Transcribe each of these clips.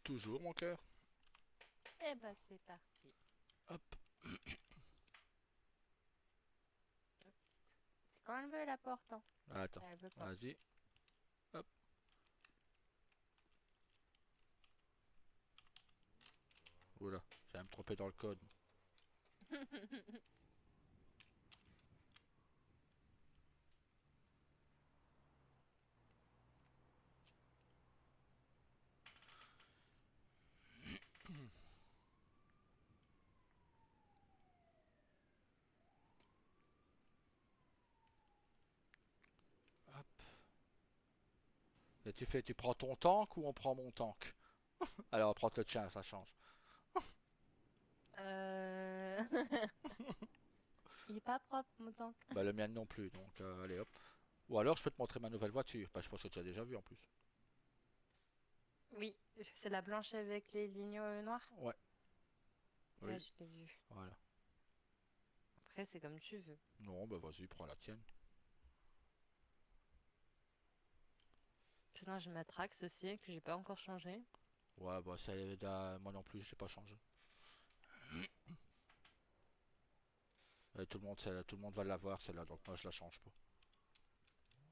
Toujours, mon cœur. Eh ben, c'est parti. Hop. C'est quand elle veut la porte, hein. Attends. Elle veut pas. Vas-y. Hop. Oula. J'ai me tromper dans le code. Hop. Et tu prends ton tank ou on prend mon tank? Alors, on va prendre le tien, ça change. Euh... Il est pas propre, mon tank. Bah, le mien non plus, donc allez hop. Ou alors, je peux te montrer ma nouvelle voiture. Bah, je pense que tu as déjà vu en plus. Oui, c'est la blanche avec les lignes noires. Ouais. Ouais, Oui. je l'ai vue. Voilà. Après, c'est comme tu veux. Non, bah vas-y, prends la tienne. Sinon, j'ai ma Trax aussi, que j'ai pas encore changé. Ouais, bah moi non plus, je l'ai pas changé. Et tout le monde va l'avoir celle-là, donc moi je la change pas.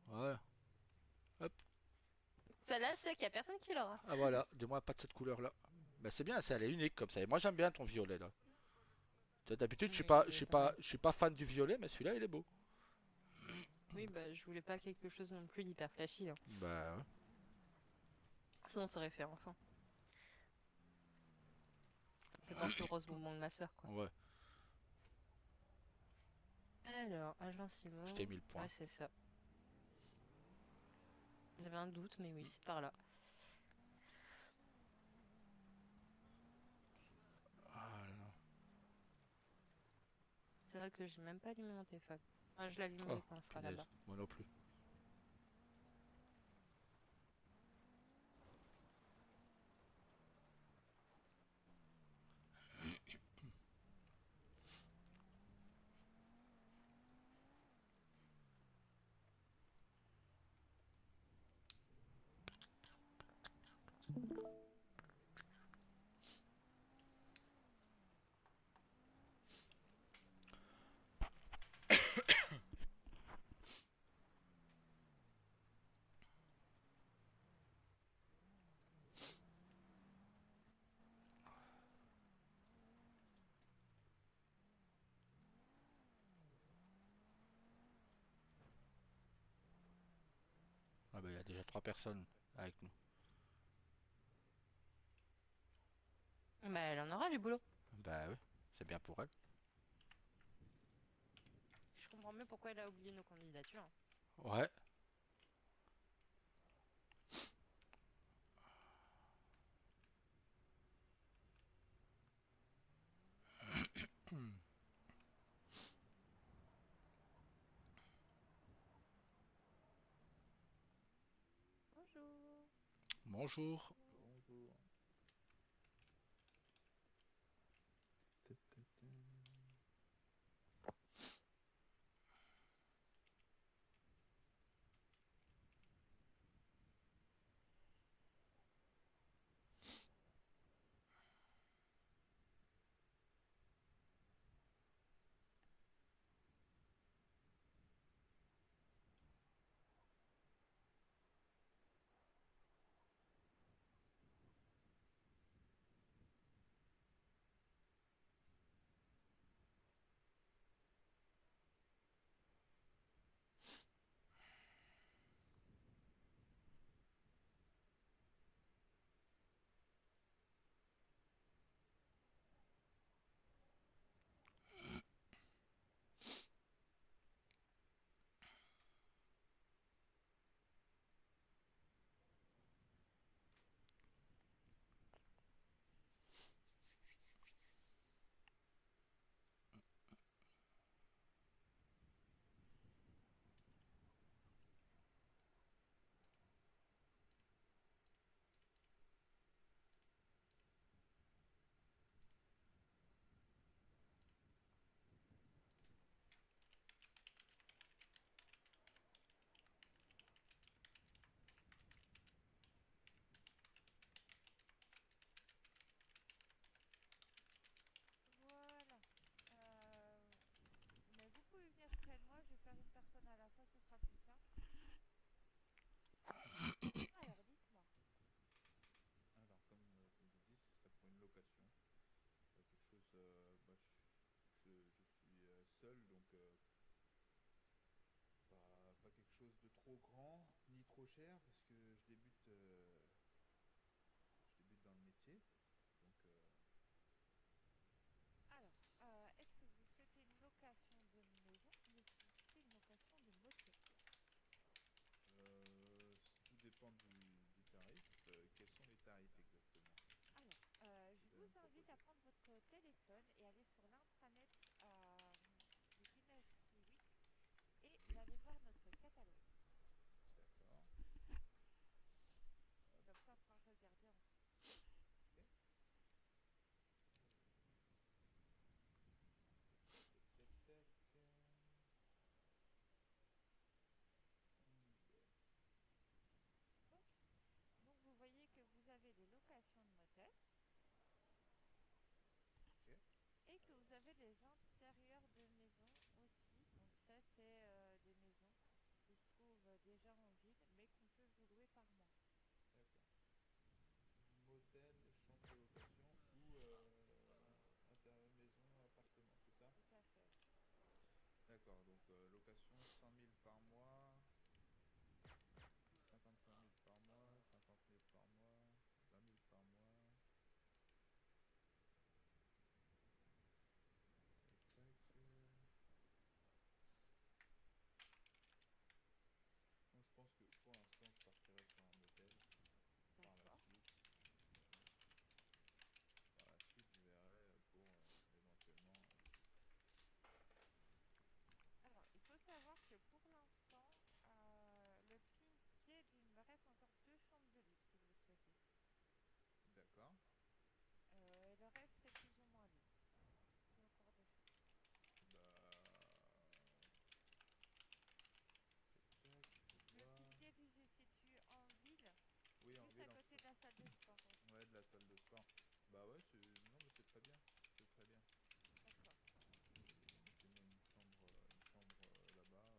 Ouais. Hop. Celle-là, je sais qu'il y a personne qui l'aura. Ah voilà, dis-moi pas de cette couleur-là. Bah c'est bien, elle est unique comme ça. Et moi j'aime bien ton violet là. D'habitude Oui, il est pas mal. je suis pas fan du violet, mais celui-là il est beau. Oui, bah, je voulais pas quelque chose non plus d'hyper flashy, hein. Bah ouais. Sinon, ça aurait fait enfant. Ça me fait penser au rose bonbon de ma soeur, quoi. Ouais, Alors, agent je t'ai Simon. mis le Ouais, point. c'est ça. J'avais un doute, mais oui, c'est par là. C'est vrai que j'ai même pas allumé mon téléphone. Ah, je Oh, l'allumerai quand on sera punaise, là-bas. moi non plus. Ah bah il y a déjà trois personnes avec nous. Bah, elle en aura du boulot. Bah oui, c'est bien pour elle. Je comprends mieux pourquoi elle a oublié nos candidatures. Ouais. Bonjour. Bonjour. Bonjour. Ta, ta, ta. cher parce que je débute dans le métier. Donc, Alors, est-ce que vous souhaitez une location de maison ou est-ce que vous souhaitez une location de moto? tout dépend du tarif. Quels sont les tarifs exactement Alors, je que vous allez vous me invite à proposer? prendre votre téléphone et aller sur l'intranet de Guinness Kiwi et Oui, d'aller voir notre catalogue. d'accord. Hop, Comme ça, on pourra regarder ensemble. ok. Tac, tac, tac. Hyundai. Ok. Donc, vous voyez que vous avez des locations de motel Ok. et que vous Alors, avez des intérieurs de maison aussi. Donc, ça, c'est des maisons qui se trouvent déjà en ville mais qu'on peut vous louer par mois. d'accord. Motel, chambre de location ou maison, appartement, c'est ça? Tout à fait. D'accord, donc location 100 000 par mois, 55 000 par mois, 50 000 par mois, 20 000 par mois. Tac, tac. Moi, je pense que pour l'instant, je partirai sur un motel. Par la D'accord. suite, je verrai pour éventuellement. Alors, il faut savoir que pour l'instant, le Pinkett, il me reste encore 2 chambres de libre si vous le souhaitez. D'accord. Et le reste, c'est plus ou moins libre. Plus encore 2 chambres. Bah. Tac, tac, je Le vois. Pinkett, il se situe en ville, Oui, en juste à ville en côté de face. la salle de sport. Oui. Ouais, de la salle de sport. Bah ouais, non, mais c'est très bien. C'est très bien. D'accord. Mettez-moi une chambre là-bas,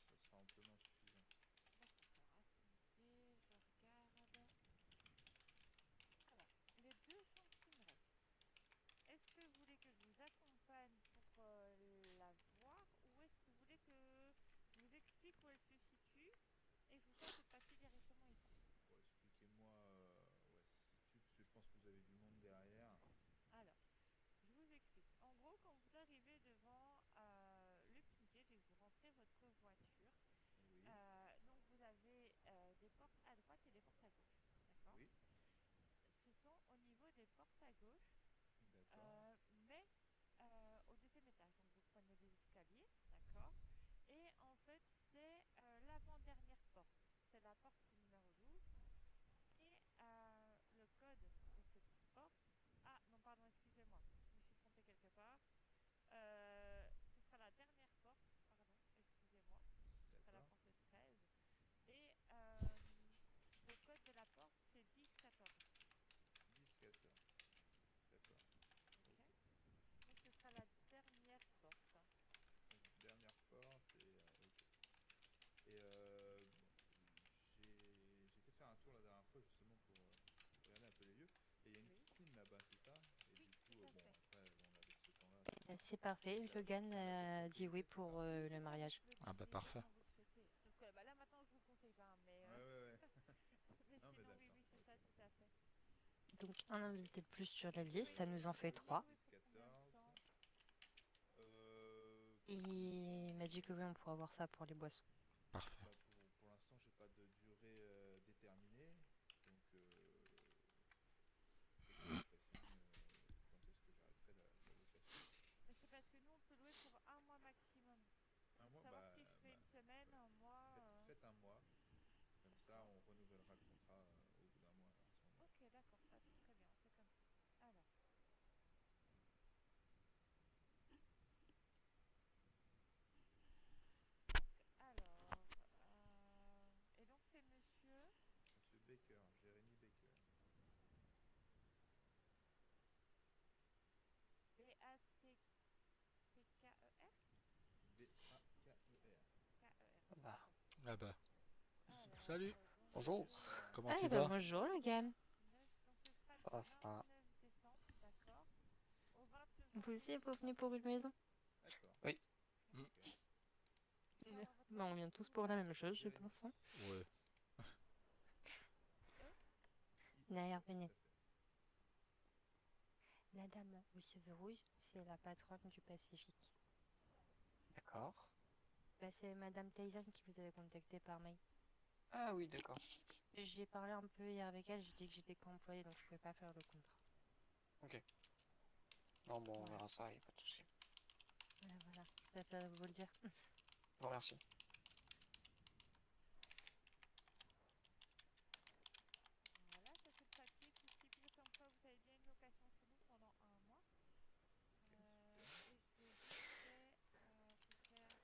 ça sera amplement suffisant. D'accord. Alors, attendez, je regarde. Alors, les 2 chambres qui me restent. Est-ce que vous voulez que je vous accompagne pour la voir ou est-ce que vous voulez que je vous explique où elle se situe et je vous fasse votre papier directement ici? Bon, expliquez-moi où elle se situe, parce que je pense que vous avez du monde derrière. Alors, je vous explique. En gros, quand vous arrivez devant le Pinkett et que vous rentrez votre voiture, Oui, donc vous avez des portes à droite et des portes à gauche. D'accord? oui, Ce sont au niveau des portes à gauche, d'accord, mais au deuxième étage. Donc vous prenez les escaliers, d'accord? Et en fait, c'est l'avant-dernière porte. C'est la porte numéro 12. Et le code de cette porte. Ah, non, pardon, excusez-moi. Je me suis trompée quelque part. Ce sera la dernière porte. Pardon, excusez-moi. Ce sera la d'accord. porte 13. Et le code de la porte, c'est 10-14. 10-14. D'accord, Ok? ok. Donc ce sera la dernière porte. Donc, dernière porte et ok. Et bon, j'ai été faire un tour la dernière fois justement pour regarder un peu les lieux. Et il y a une Oui. piscine là-bas, c'est ça? Et Oui, du coup, tout à bon, fait. après, bon, avec ce temps-là, C'est parfait. c'est Logan à la a dit oui propriété, c'est pour ça? le mariage. Le Ah bah Pinkett, parfait. quand vous le souhaitez. Sauf que bah, là maintenant je vous le conseille pas, hein, mais, Ouais, ouais, ouais. mais Non, mais sinon oui, d'accord, oui, c'est ok. ça, tout à fait. Donc un invité de plus sur la liste, ça Oui, nous en vous fait vouliez 3. louer pour combien de 10-14. temps? Il m'a dit que oui, on pourra voir ça pour les boissons. Parfait. Bah, pour l'instant, j'ai pas de durée déterminée. Donc, c'est quand vous précise quand est-ce que j'arrêterai la location. Mais c'est parce que nous on peut louer pour un mois maximum. Un Donc mois, savoir si je fais une semaine, ouais. un mois. Faites un mois. Comme ça, D'accord. on renouvellera le contrat au bout d'un mois à ce moment-là. Ok, d'accord, très bien, on fait comme ça. Alors, et donc c'est monsieur Monsieur Baker, Jérémy Baker. Backer. Baker. K-E-R, Bah, d'accord. Ah bah, Alors, salut. bonjour. bonjour. Comment Ah, tu bah vas? bonjour Logan. Donc ce sera Ça du va, ça va. 29 décembre, d'accord, au 22 Vous janvier aussi, vous venez 2020. pour une maison? D'accord. Oui. Hmm. Ok. avoir votre Bah, on vient tous pour la même chose, je Oui. pense. Hein. Ouais. D'ailleurs, Tout à venez. fait. La dame aux cheveux rouges, c'est la patronne du Pacifique. D'accord. Bah, c'est Madame Tyson qui vous avait contacté par mail. Ah oui, d'accord. J'ai parlé un peu hier avec elle, j'ai dit que j'étais qu'employée, donc je pouvais pas faire le contrat. Ok. Non, bon, on Voilà. verra ça, y a pas de souci. Voilà, je préfère vous le dire. Je vous remercie. Voilà, ça c'est le papier qui stipule comme quoi vous avez bien une location chez nous pendant 1 mois. Et je vais vite fait vous faire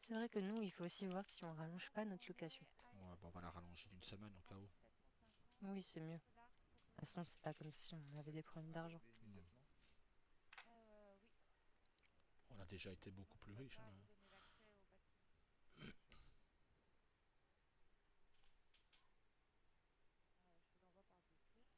C'est vrai que nous, il faut aussi voir si on rallonge pas notre on location. est à Ouais, bon, on va la rallonger d'une semaine au cas où. 750 Oui, c'est mieux. dollars pour De toute façon, c'est pas comme si on avait des problèmes d'argent. Régler Hmm. immédiatement. oui. On a déjà été Donc beaucoup je plus pourrais riches. pas Hein. vous donner l'accès au bâtiment. Bien sûr. Je vous l'envoie par défaut.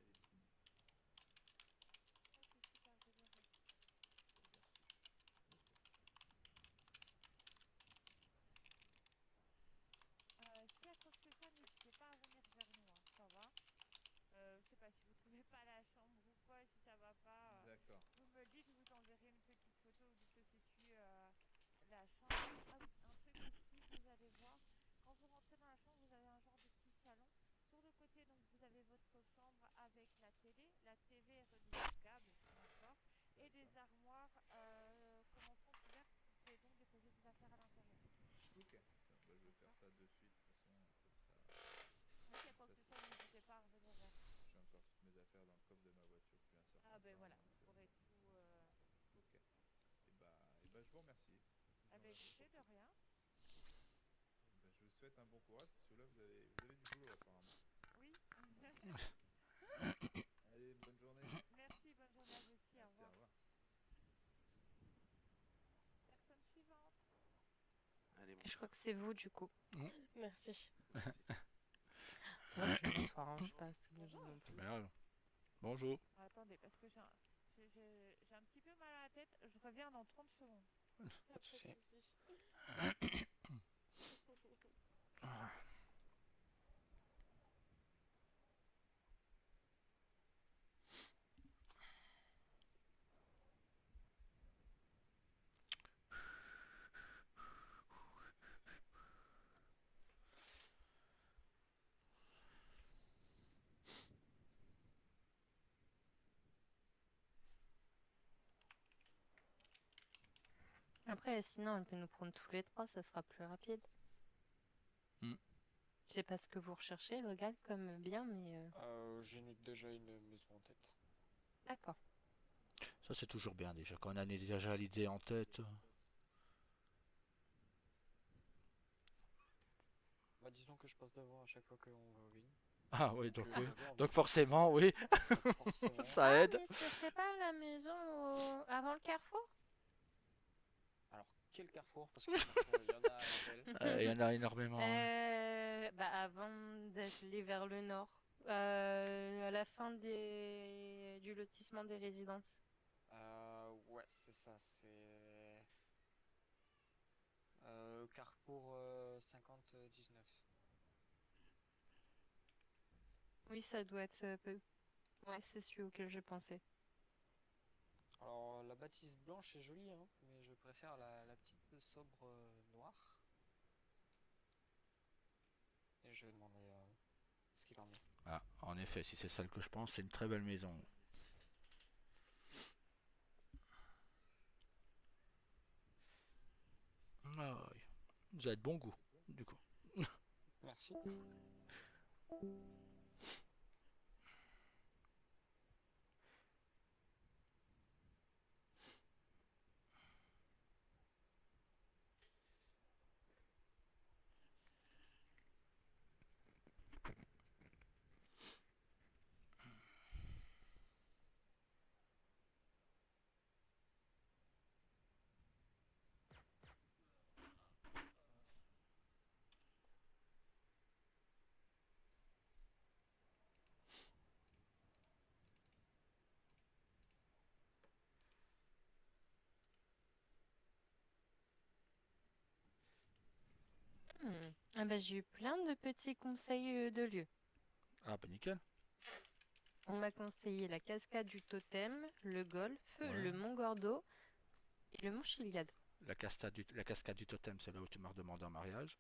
Elle est signée. Ok, super, j'ai bien reçu. J'ai bien reçu. Si à quoi que ce soit, n'hésitez pas à venir vers nous, hein, ça va. Je sais pas si vous trouvez pas la chambre ou quoi, si ça va pas, D'accord. vous me le dites, je vous enverrai une petite photo d'où se situe la chambre. Ah oui, un truc aussi, vous allez voir, quand vous rentrez dans la chambre, vous avez un genre de petit salon. Sur le côté, donc vous avez votre chambre avec la télé. La TV est redécoupable, d'accord. Et des D'accord. armoires comment sont ouvertes. Vous pouvez donc déposer vos affaires à l'intérieur. Ok. Tiens, bah, je vais faire D'accord. ça de suite, de toute façon, comme ça. Oui, il y a Comme quoi ça, que ce soit, n'hésitez pas à revenir vers nous. j'ai encore toutes mes affaires dans le coffre de ma voiture depuis un certain Ah ben temps. voilà, Donc, vous pourrez tout. ok. Et bah, je vous remercie. Je Ah vous ben remercie écoutez, pour de tout. rien. Bah, je vous souhaite un bon courage parce que là, vous avez du boulot apparemment. Oui. Allez, bonne journée. Merci, bonne journée à vous aussi, au Merci, au revoir. revoir. Personne suivante. Allez, bon. Je crois que c'est vous, du coup. Merci. Merci. C'est vrai que je m'assois, hein, je suis pas tous les jours Bonjour. non plus. Merde. Bonjour. Attendez, parce que j'ai un petit peu mal à la tête. Je reviens dans 30 secondes. Pas de souci. soucis. Après, sinon, elle peut nous prendre tous les trois, ça sera plus rapide. Hmm. Je sais pas ce que vous recherchez, Logan, comme bien, mais... J'ai déjà une maison en tête. D'accord. Ça, c'est toujours bien déjà. Quand on a déjà l'idée en tête. Bah, disons que je passe devant à chaque fois qu'on va au Wing. Ah oui, donc oui. j'avais envie. Donc forcément, oui. Donc forcément. Ça Ah, aide. mais ce serait pas la maison avant le carrefour? Alors, quel carrefour? Parce qu'il y en a à l'appel. Il y en a énormément. Ouais. Bah, avant d'aller vers le nord. À la fin du lotissement des résidences. Ouais, c'est ça, c'est... Carrefour 50-19. Oui, ça doit être peu. Ouais, c'est celui auquel je pensais. Alors, la bâtisse blanche est jolie, hein, mais je préfère la petite sobre noire. Et je vais demander ce qu'il en est. Ah, en effet, si c'est celle que je pense, c'est une très belle maison. Ah, oui. Vous avez de bon goût, du coup. Merci. Ah bah, j'ai eu plein de petits conseils de lieux. Ah bah nickel. On m'a conseillé la cascade du Totem, le golf, Ouais. le Mont Gordo et le Mont Chiliad. La cascade du totem, c'est là où tu m'as redemandé en mariage.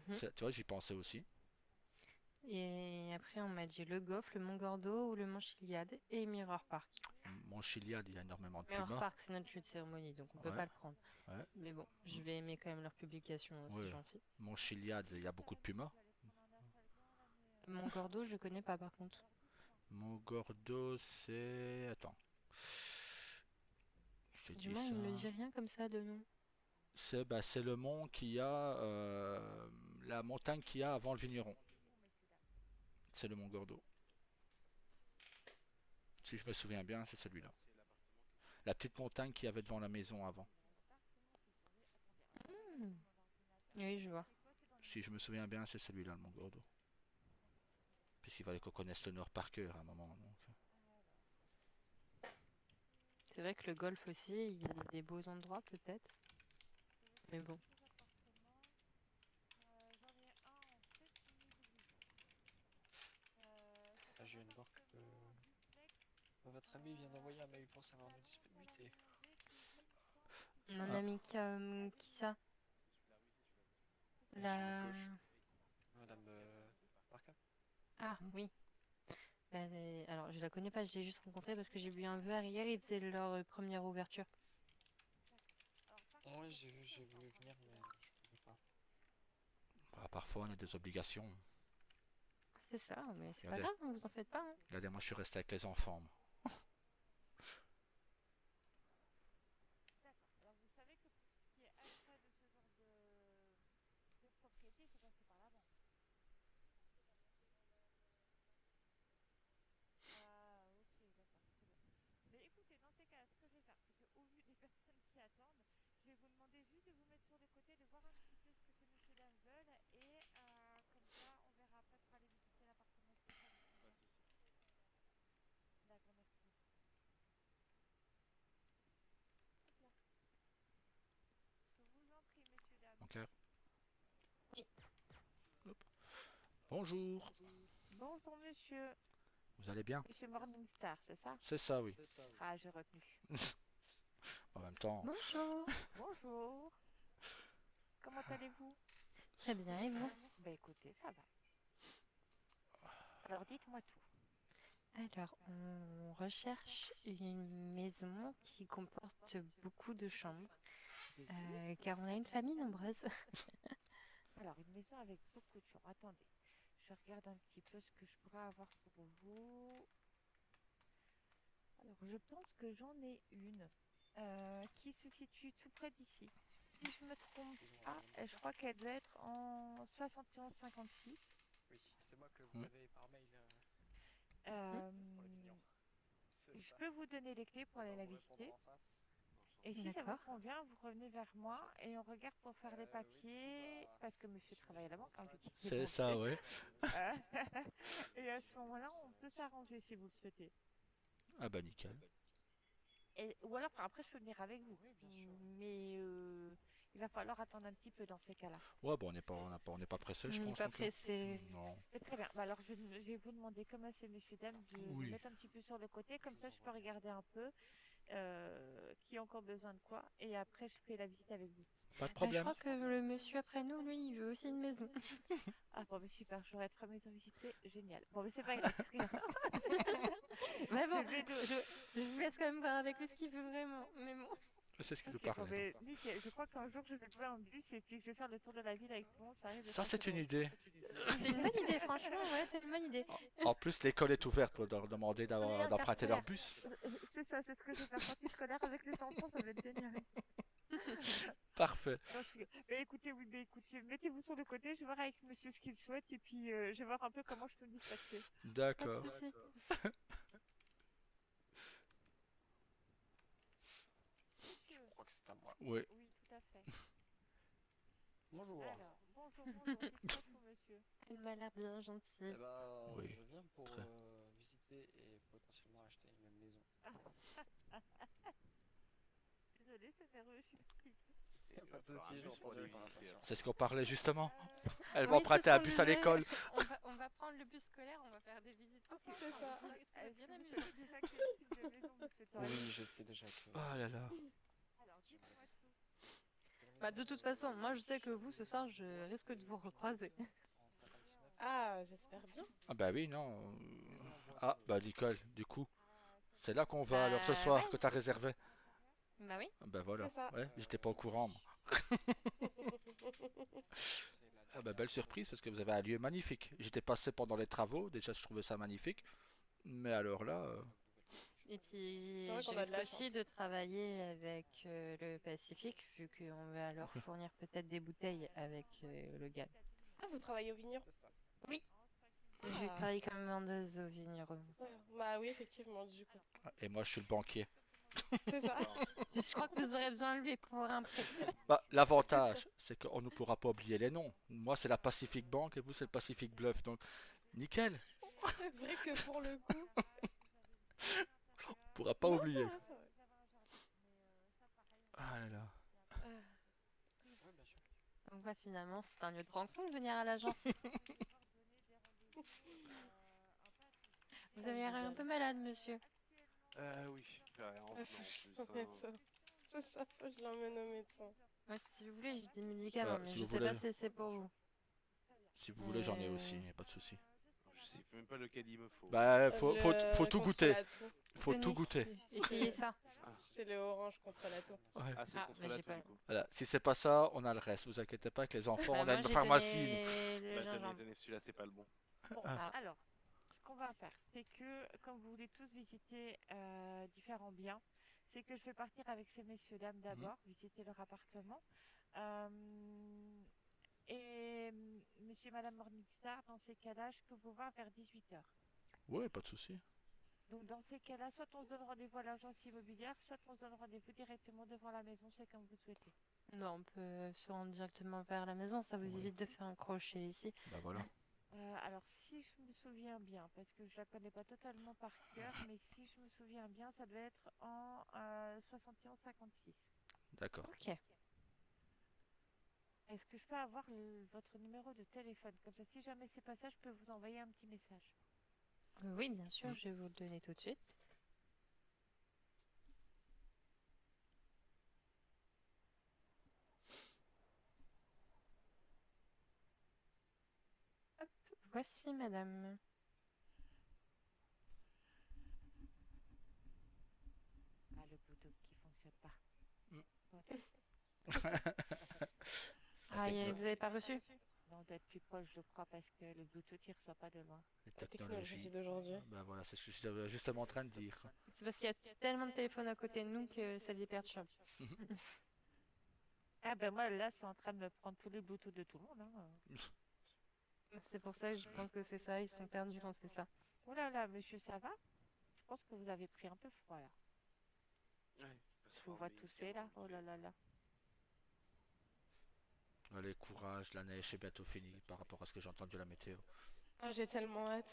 Mhm. Tu vois, j'y pensais aussi. Et après, on m'a dit le golf, le Mont Gordo ou le Mont Chiliad et Mirror Park. Mon Chiliade, il y a énormément de Mirror pumas. Park, c'est notre jeu de cérémonie, donc on peut Ouais, pas le prendre. ouais. Mais bon, je vais aimer quand même leur publication, c'est Ouais. gentil. Mon Chiliade, il y a beaucoup de pumas. Mont Gordo, je connais pas par contre. Mon Gordo, c'est... Attends. Je te Du dis moins, il me ça. dit rien comme ça de nom. C'est le mont qu'il y a... la montagne qu'il y a avant le vigneron. C'est le Mont Gordo. Si je me souviens bien, c'est celui-là. La petite montagne qu'il y avait devant la maison avant. Hmm. Oui, je vois. Si je me souviens bien, c'est celui-là, le Mont Gordo. Puisqu'il fallait qu'on connaisse le nord par cœur à un moment. Donc. C'est vrai que le golf aussi, il y a des beaux endroits peut-être. Mais bon. Là, je viens de voir que votre ami vient d'envoyer un mail pour savoir nos disponibilités. Mon Ah. ami qui ça? Sur La... votre gauche. Madame Parka. Ah oui. Bah, alors je la connais pas, je l'ai juste rencontrée parce que j'ai bu un verre hier, ils faisaient leur première ouverture. Ouais, j'ai voulu venir, mais je pouvais pas. Bah, parfois, on a des obligations. C'est ça, mais c'est pas Regardez. grave, vous en faites pas. Hein. Regardez, moi, je suis resté avec les enfants. Moi. D'accord. Alors vous savez que pour ce qui est achat de ce genre de propriété, il faut passer par la banque. Ah, ok, d'accord, très bien. Mais écoutez, dans ces cas-là, ce que je vais faire, c'est qu'au vu des personnes qui attendent, je vais vous demander juste de vous mettre sur le côté, de voir un petit peu ce que ces messieurs dames veulent, et comme ça, on verra après pour aller visiter l'appartement. Est-ce que ça vous convient? D'accord, merci beaucoup. Hop là. Je vous en prie, messieurs, dames. Ok. Hop. Bonjour. Bonjour, monsieur. Vous allez bien? Monsieur Morningstar, c'est ça? C'est ça, oui. Ah, j'ai retenu. En même temps, Bonjour. Bonjour. Comment allez-vous? Très bien, et vous? Ben écoutez, ça va. Alors dites-moi tout. Alors, on recherche une maison qui comporte beaucoup de chambres, car on a une famille nombreuse. Alors, une maison avec beaucoup de chambres. Attendez, je regarde un petit peu ce que je pourrais avoir pour vous. Alors, je pense que j'en ai une qui se situe tout près d'ici. Si je me trompe pas, je crois qu'elle doit être en 71-56. Oui, c'est moi que vous Hmm. avez par mail Euh, pour le client. C'est je ça. peux vous donner les clés pour aller la Vous répondre visiter. en face. Et si ça vous D'accord. convient, vous revenez vers moi et on regarde pour faire les Oui, papiers, bah, parce que monsieur travaille à la banque, hein, vu qu'il est c'est ça, banquier. ouais. Et à ce moment-là, on peut s'arranger si vous le souhaitez. Ah bah nickel. Ou alors, enfin, après, je peux venir avec vous. Oui, bien sûr. Mais il va falloir attendre un petit peu dans ces cas-là. Ouais, bon, on n'est pas pressé, je On n'est pense. pas non plus. pressé. Non. C'est très bien. Bah, alors, je vais vous demander, comme à ces messieurs dames, de Oui. mettre un petit peu sur le côté. Comme Je ça, vous je peux envoie. regarder un peu qui a encore besoin de quoi. Et après, je fais la visite avec vous. Pas de Je problème. crois que le monsieur après nous, lui, il veut aussi une maison. Ah bon, mais super, j'aurai 3 maisons visitées, génial. Bon, mais c'est pas grave, c'est rien. Mais bon, Je vais le- je vous laisse quand même voir avec lui ce qu'il veut vraiment. Mais bon. C'est ce qu'il nous Ok, bon, parlait. mais nickel. Je crois qu'un jour, je vais louer un bus et puis je vais faire le tour de la ville avec tout le monde. Ça arrive d'être Ça, assez c'est une drôle. idée. C'est une bonne idée, franchement, ouais, c'est une bonne idée. En plus, l'école est ouverte pour leur demander On est un d'emprunter quart leur bus. C'est ça, c'est ce que je vais faire sortie scolaire avec les enfants, ça va être génial. Parfait. Non, mais écoutez, oui, mais écoutez, mettez-vous sur le côté, je vais voir avec monsieur ce qu'il souhaite et puis je vais voir un peu comment je peux me dispatcher. Pas de D'accord. soucis. Je crois que c'est à moi. Oui. Oui, tout à fait. Bonjour. Alors, bonjour, dites-moi tout, monsieur. Elle m'a l'air bien gentille. Eh ben, Oui, je viens pour très. visiter et potentiellement acheter une même maison. Désolée, c'est nerveux, je suis pris. Y a pas de Il va falloir souci, un je bus pour prendrai aller par la visiter, station. C'est ce qu'on parlait justement. Euh, Elle va Oui, emprunter c'est un ce qu'on bus à disait. l'école. On va prendre le bus scolaire, on va faire des visites tous C'est ensemble. ça. Ça risque d'être bien Vous amusant. savez déjà quel type de maison vous souhaiteriez? Oui, je sais déjà que. Oh là là. Alors, dites-moi tout. Bah, de toute façon, moi je sais que vous, ce soir, je risque de vous recroiser. Ah, j'espère bien. Ah bah oui, non. Ah bah Nicole, du coup, c'est là qu'on va alors ce Bah soir ouais, que t'as réservé. bah oui. Ah bah voilà. C'est ça. Ouais, j'étais pas au courant, moi. Ah bah belle surprise parce que vous avez un lieu magnifique. J'étais passé pendant les travaux, déjà je trouvais ça magnifique. Mais alors là, Et puis, C'est vrai je qu'on a de risque la aussi chance. de travailler avec le Pacifique, vu qu'on va leur fournir peut-être des bouteilles avec le gaz. Ah, vous travaillez au vigneron? Oui, je Ah, travaille comme vendeuse au vigneron. bah oui, effectivement, du coup. et moi je suis le banquier. C'est ça. Je crois que vous aurez besoin de lui pour un prêt. Bah l'avantage, c'est qu'on ne pourra pas oublier les noms. Moi c'est la Pacific Bank et vous c'est le Pacific Bluff, donc nickel, C'est vrai que pour le coup. on pourra pas Non, oublier. c'est vrai. Ah là là. Ah, Ouais, bien sûr. Donc ouais, finalement, c'est un lieu de rencontre, venir à l'agence. Vous avez l'air un peu malade, monsieur. ouais, Oh, faut non, en plus, que je l'emmène C'est ça, faut que je l'emmène au médecin. Ouais, si vous voulez, j'ai des médicaments, mais Si je vous sais pas voulez, si c'est pour vous. si vous voulez j'en ai aussi, Euh, y a pas de souci. Je sais même pas lequel il me faut. Bah faut tout Contre goûter, la toux. faut tout Tenez, goûter. essayez ça. C'est le orange contre la toux. Ouais. Ah, c'est Ah, contre bah, la j'ai toux, pas. du coup. Voilà, si c'est pas ça, on a le reste. Vous inquiétez pas que les enfants, Bah, on a moi, une j'ai pharmacie. Nous. donné le Bah, tenez, gingembre. tenez, celui-là, c'est pas le bon. Bon, Ah. alors, ce qu'on va faire, c'est que comme vous voulez tous visiter différents biens, c'est que je vais partir avec ces messieurs-dames d'abord, visiter leur appartement. Euh, monsieur et madame Morningstar, dans ces cas-là, je peux vous voir vers 18h. Ouais, pas de souci. Donc dans ces cas-là, soit on se donne rendez-vous à l'agence immobilière, soit on se donne rendez-vous directement devant la maison, c'est comme vous souhaitez. Non, on peut se rendre directement vers la maison, ça vous Oui. évite de faire un crochet ici. Bah voilà. Alors si je me souviens bien, parce que je la connais pas totalement par cœur, mais si je me souviens bien, ça devait être en 71-56. D'accord. Ok. Est-ce que je peux avoir votre numéro de téléphone? Comme ça, si jamais c'est pas ça, je peux vous envoyer un petit message. Oui, bien sûr, je vais vous le donner tout de suite. Hop, voici madame. Ah, le Bluetooth qui fonctionne pas. Mm. Voilà. La Ah, techno- vous avez pas reçu? Non, on doit être plus proche, je crois, parce que le Bluetooth, il reçoit pas de loin. les La technologies. technologie d'aujourd'hui. Bah voilà, c'est ce que j'étais justement en train de dire. C'est parce qu'il y a tellement de téléphones à côté de nous que ça les perturbe. Ah ben moi, là, c'est en train de me prendre tous les Bluetooth de tout le monde. Hein. C'est pour ça que je pense que c'est ça, ils sont perdus quand c'est ça. Oh là là, monsieur, ça va? Je pense que vous avez pris un peu froid, là. Ouais, Je vous vois tousser, là. Oh là là là. Allez, courage, la neige est bientôt finie par rapport à ce que j'ai entendu à la météo. Ah, j'ai tellement hâte.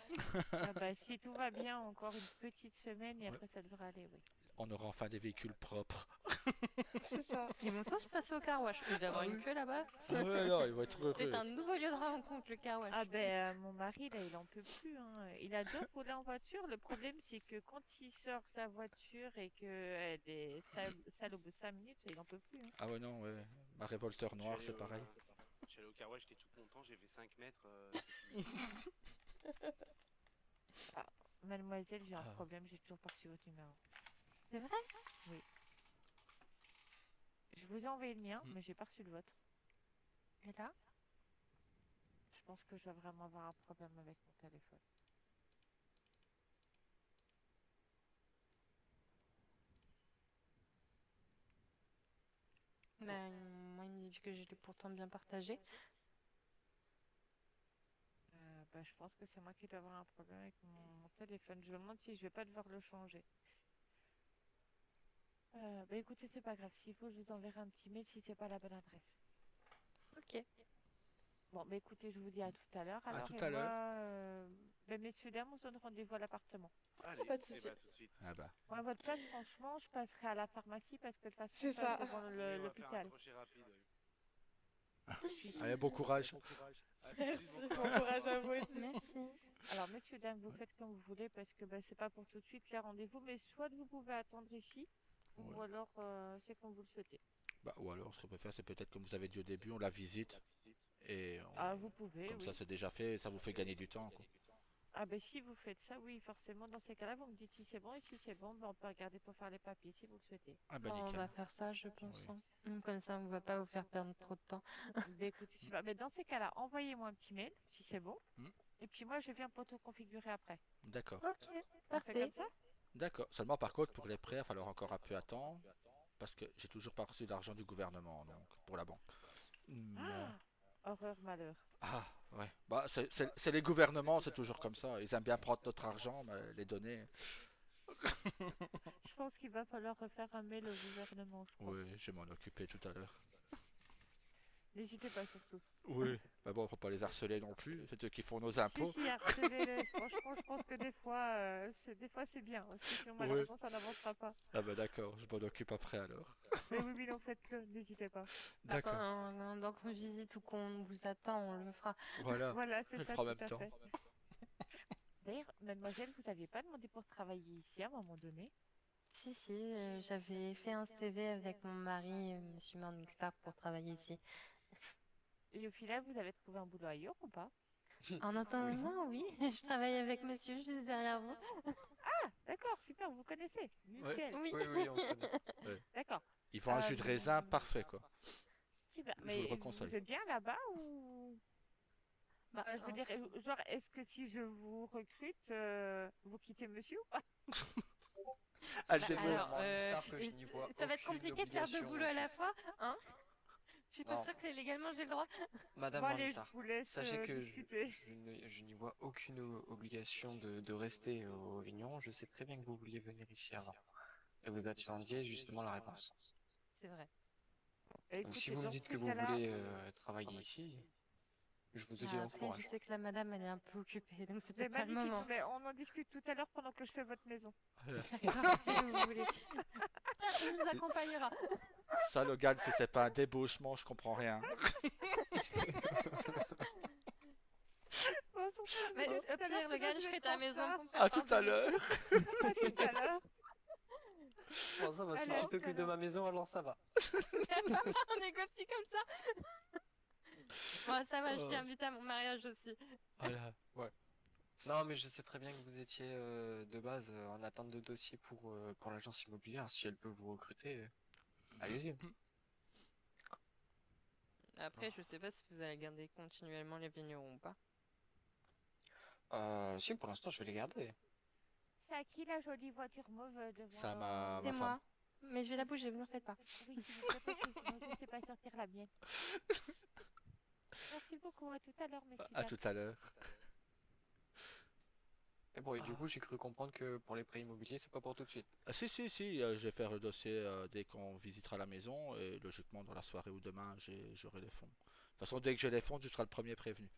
Ah bah, si tout va bien, encore une petite semaine et Ouais. après, ça devrait aller, oui. On aura enfin des véhicules propres. C'est ça. Ils vont tous passer au car wash. Il va y avoir une queue là-bas. Ah ouais, non, il va être C'est heureux. un nouveau lieu de rencontre, le car wash. Ah ben, mon mari, là, il en peut plus, hein. Il adore rouler en voiture. Le problème, c'est que quand il sort sa voiture et qu'elle est sale au bout de 5 minutes, il en peut plus, hein. Ah ouais, non, ouais. Ma révolteur noir, c'est pareil. Je suis allé au carouage, j'étais tout content, j'ai fait 5 mètres. C'est fini. Mademoiselle, j'ai un Ah. problème, j'ai toujours pas reçu votre numéro. C'est vrai? Je vous ai envoyé le mien, Mm. mais j'ai pas reçu le vôtre. Et là? Je pense que je dois vraiment avoir un problème avec mon téléphone. Ben, moi, il me dit que je l'ai pourtant bien partagé. Bah, je pense que c'est moi qui dois avoir un problème avec mon téléphone. Je me demande si je vais pas devoir le changer. Bah écoutez, c'est pas grave. S'il faut, je vous enverrai un petit mail si c'est pas la bonne adresse. Ok. Bon, bah écoutez, je vous dis à tout à l'heure. À Alors, tout et à moi, l'heure. messieurs, dames, on se donne rendez-vous à l'appartement. Pas de Eh souci. ben, tout de suite. Ah bah. Moi, à votre place, franchement, je passerai à la pharmacie parce que de toute façon, C'est ça, ça. devant Oui, on va faire un l'hôpital. crochet rapide. Oui. Allez, bon courage. À tout de Merci. suite, Bon courage à vous aussi. Merci. Alors, messieurs, dames, vous faites comme vous voulez parce que bah, c'est pas pour tout de suite les rendez-vous, mais soit vous pouvez attendre ici, Ouais. ou alors c'est comme vous le souhaitez. Bah, ou alors, ce qu'on peut faire, c'est peut-être comme vous avez dit au début, on la visite. Et Ah, vous pouvez, comme ça, oui. c'est déjà fait et ça vous fait gagner du temps, quoi. Ah, ben si vous faites ça, oui, forcément, dans ces cas-là, vous me dites si c'est bon, et si c'est bon, ben, on peut regarder pour faire les papiers si vous le souhaitez. Ah bah, Bon, on nickel. va faire ça, je pense, Oui. hein. Comme ça, on va pas vous faire perdre trop de temps. Ben, écoutez, super. Mais dans ces cas-là, envoyez-moi un petit mail si c'est bon, Hmm. et puis moi, je viens pour tout configurer après. D'accord. Ok, On fait parfait. comme ça? D'accord. Seulement, par contre, pour les prêts, il va falloir encore un peu attendre. Parce que j'ai toujours pas reçu d'argent du gouvernement, donc, pour la banque. Mais... Horreur, malheur. Ah, ouais. Bah, c'est les gouvernements, c'est toujours comme ça. Ils aiment bien prendre notre argent, mais les donner. Je pense qu'il va falloir refaire un mail au gouvernement, je crois. Oui, je vais m'en occuper tout à l'heure. N'hésitez pas surtout. Oui. Mais bon, faut pas les harceler non plus. C'est eux qui font nos Si, impôts. si, harcelez-les. Franchement, je pense que des fois, c'est bien. Parce que sinon, malheureusement, ça n'avancera pas. Ah bah d'accord, je m'en occupe après alors. Mais oui, oui, non, faites-le, n'hésitez pas. D'accord. Donc, on visite ou qu'on vous attend, on le fera. Voilà. Voilà, Je c'est le ça, ferai en tout même à temps. fait. D'ailleurs, mademoiselle, vous n'aviez pas demandé pour travailler ici à un moment donné? Si, si, j'avais fait un CV avec mon mari, Monsieur Morningstar, pour travailler ici. Et au final, vous avez trouvé un boulot ailleurs ou pas? En attendant, oui, je travaille avec Monsieur juste derrière vous. D'accord, super, vous connaissez. Nickel. Oui. Oui, oui, on se connaît. D'accord, Ils font un jus de raisin parfait quoi. super. Je vous le Mais reconseille. vous êtes bien là-bas ou... Bah, Je veux dire, genre, est-ce que si je vous recrute, vous quittez monsieur ou pas? Elle Bah, développe. alors, Morningstar que je n'y vois ça va être aucune compliqué de faire deux obligation boulots à la juste. fois, hein? Je suis pas Non. sûre que légalement j'ai le droit. Madame Bon, allez, je Morningstar, vous laisse sachez que discuter. je n'y vois aucune obligation de rester au Avignon. Je sais très bien que vous vouliez venir ici avant. Et vous attendiez justement la réponse. C'est vrai. Donc si Écoutez, vous me dans dites ces que vous cas-là, voulez travailler ici, je vous dis Ah, bon après, courage. je sais que la madame, elle est un peu occupée, donc c'est c'est peut-être pas le magnifique, moment. mais on en discute tout à l'heure pendant que je fais votre maison. D'accord, si vous voulez. Il nous C'est- accompagnera. Ça Logan, si c'est pas un débauchement, je comprends rien. Mais au pire, Logan, je fais ta maison pour me faire À tout à pardonner. l'heure. À tout à l'heure. Bon, ça va, si Allez, tu à tout à t'occupes de l'heure. ma maison, alors ça va. On négocie comme ça. Bon, ça va, je tiens vite à mon mariage aussi. Voilà. Non, mais je sais très bien que vous étiez de base en attente de dossier pour l'agence immobilière. Si elle peut vous recruter, allez-y. Après, je sais pas si vous allez garder continuellement les vignerons ou pas. Si, pour l'instant, je vais les garder. C'est à qui la jolie voiture mauve devant Ça ma C'est femme. moi. Mais je vais la bouger, vous en faites pas. Oui, s'il vous plaît, parce que sinon je ne sais pas sortir la mienne. Merci beaucoup, à tout à l'heure, messieurs. À tout à l'heure. Et bon, et du coup, j'ai cru comprendre que pour les prêts immobiliers, c'est pas pour tout de suite. Ah, si, je vais faire le dossier dès qu'on visitera la maison et logiquement dans la soirée ou demain j'aurai les fonds. De toute façon, dès que j'ai les fonds, tu seras le premier prévenu.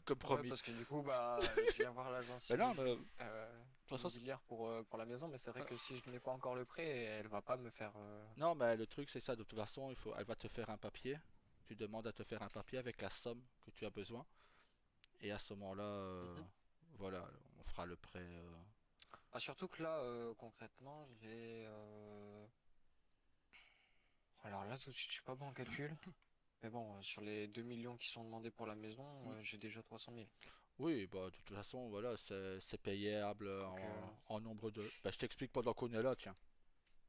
Comme Ouais, promis. parce que du coup, bah, je viens voir l'agence Mais non, mais façon, immobilière pour la maison, mais c'est vrai que si je n'ai pas encore le prêt, elle va pas me faire. non, mais le truc c'est ça, de toute façon, elle va te faire un papier. Tu demandes à te faire un papier avec la somme que tu as besoin. Et à ce moment-là, voilà, on fera le prêt. Ah, surtout que là, concrètement, j'ai. Alors là, tout de suite, je suis pas bon en calcul. Mais bon, sur les 2 millions qui sont demandés pour la maison, j'ai déjà 300 000. Oui, bah de toute façon, voilà, c'est payable Donc, en nombre de. Bah, je t'explique pendant qu'on est là, tiens.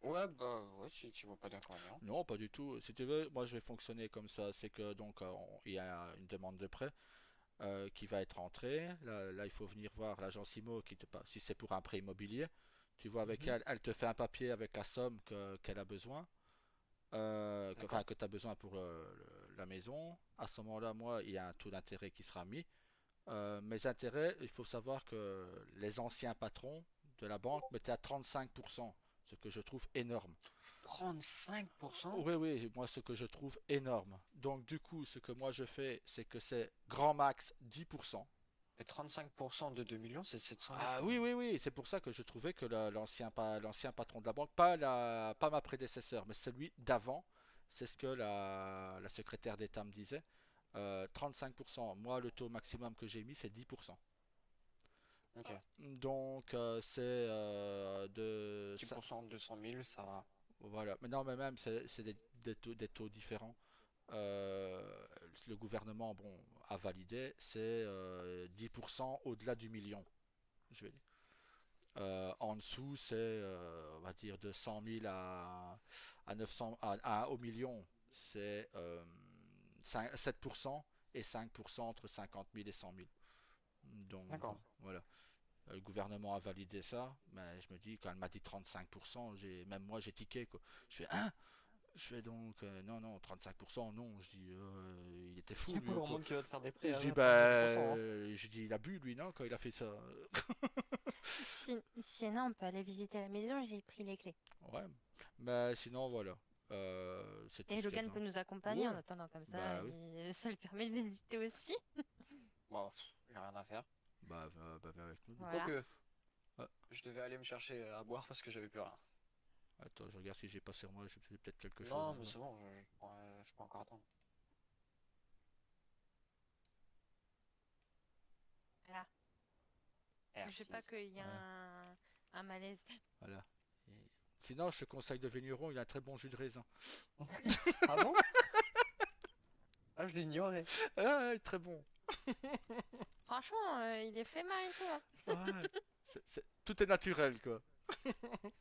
ouais, bah, ouais, si tu vois pas d'inconvénient. Non, pas du tout. Si tu veux, moi je vais fonctionner comme ça. C'est que donc il y a une demande de prêt qui va être entrée. Là, il faut venir voir l'agence IMO si c'est pour un prêt immobilier. Tu vois avec elle, elle te fait un papier avec la somme qu'elle a besoin, enfin que tu as besoin pour la maison. À ce moment-là, moi, il y a un taux d'intérêt qui sera mis. Mes intérêts, il faut savoir que les anciens patrons de la banque mettaient à 35%, ce que je trouve énorme. 35%? Oui, oui, moi ce que je trouve énorme. Donc du coup, ce que moi je fais, c'est que c'est grand max 10%. Et 35% de 2 millions, c'est 700 000 Ah quand oui, même. oui, oui, c'est pour ça que je trouvais que l'ancien patron de la banque, pas ma prédécesseur, mais celui d'avant, c'est ce que la secrétaire d'État me disait. 35%. Moi, le taux maximum que j'ai mis, c'est 10%. Ok. Donc, c'est ça, 10% de 200 000, ça va. voilà. Mais non, mais même, c'est des taux différents. Le gouvernement, bon, a validé, c'est 10% au-delà du million. Je vais dire. En dessous, c'est, on va dire, de 100 000 à 900, au million, c'est 7% et 5% entre 50 000 et 100 000. Donc, D'accord. voilà. Le gouvernement a validé ça, mais je me dis, quand elle m'a dit 35%, même moi j'ai tiqué, quoi. Je fais, hein? Je fais donc, non, non, 35%, non. Je dis, il était Il fou, y a pas lui, ou grand quoi. monde qui va te faire des prêts Je dis, à 35%, hein. je dis, il a bu, lui, non, quand il a fait ça. Sinon, on peut aller visiter la maison, j'ai pris les clés. Ouais, mais sinon, voilà. C'est tout Et ce qu'il y a Logan peut besoin. nous accompagner en Ouais, attendant comme ça, bah oui. et ça lui permet de visiter aussi. Bon, j'ai rien à faire. Viens avec nous, du coup. Voilà. Quoique, Ah, je devais aller me chercher à boire parce que j'avais plus rien. attends, je regarde si j'ai pas sur moi, j'ai peut-être quelque chose Non, en mais moi. c'est bon, je peux encore attendre. Voilà. Je sais Merci. pas qu'il y a Ouais, un malaise. voilà. Et- Sinon, je te conseille de Vigneron, il a un très bon jus de raisin. Ah bon? Ah, je l'ignorais. Ah, ouais, très bon. Franchement, il est fait mal et tout, hein. Ouais, tout est naturel, quoi.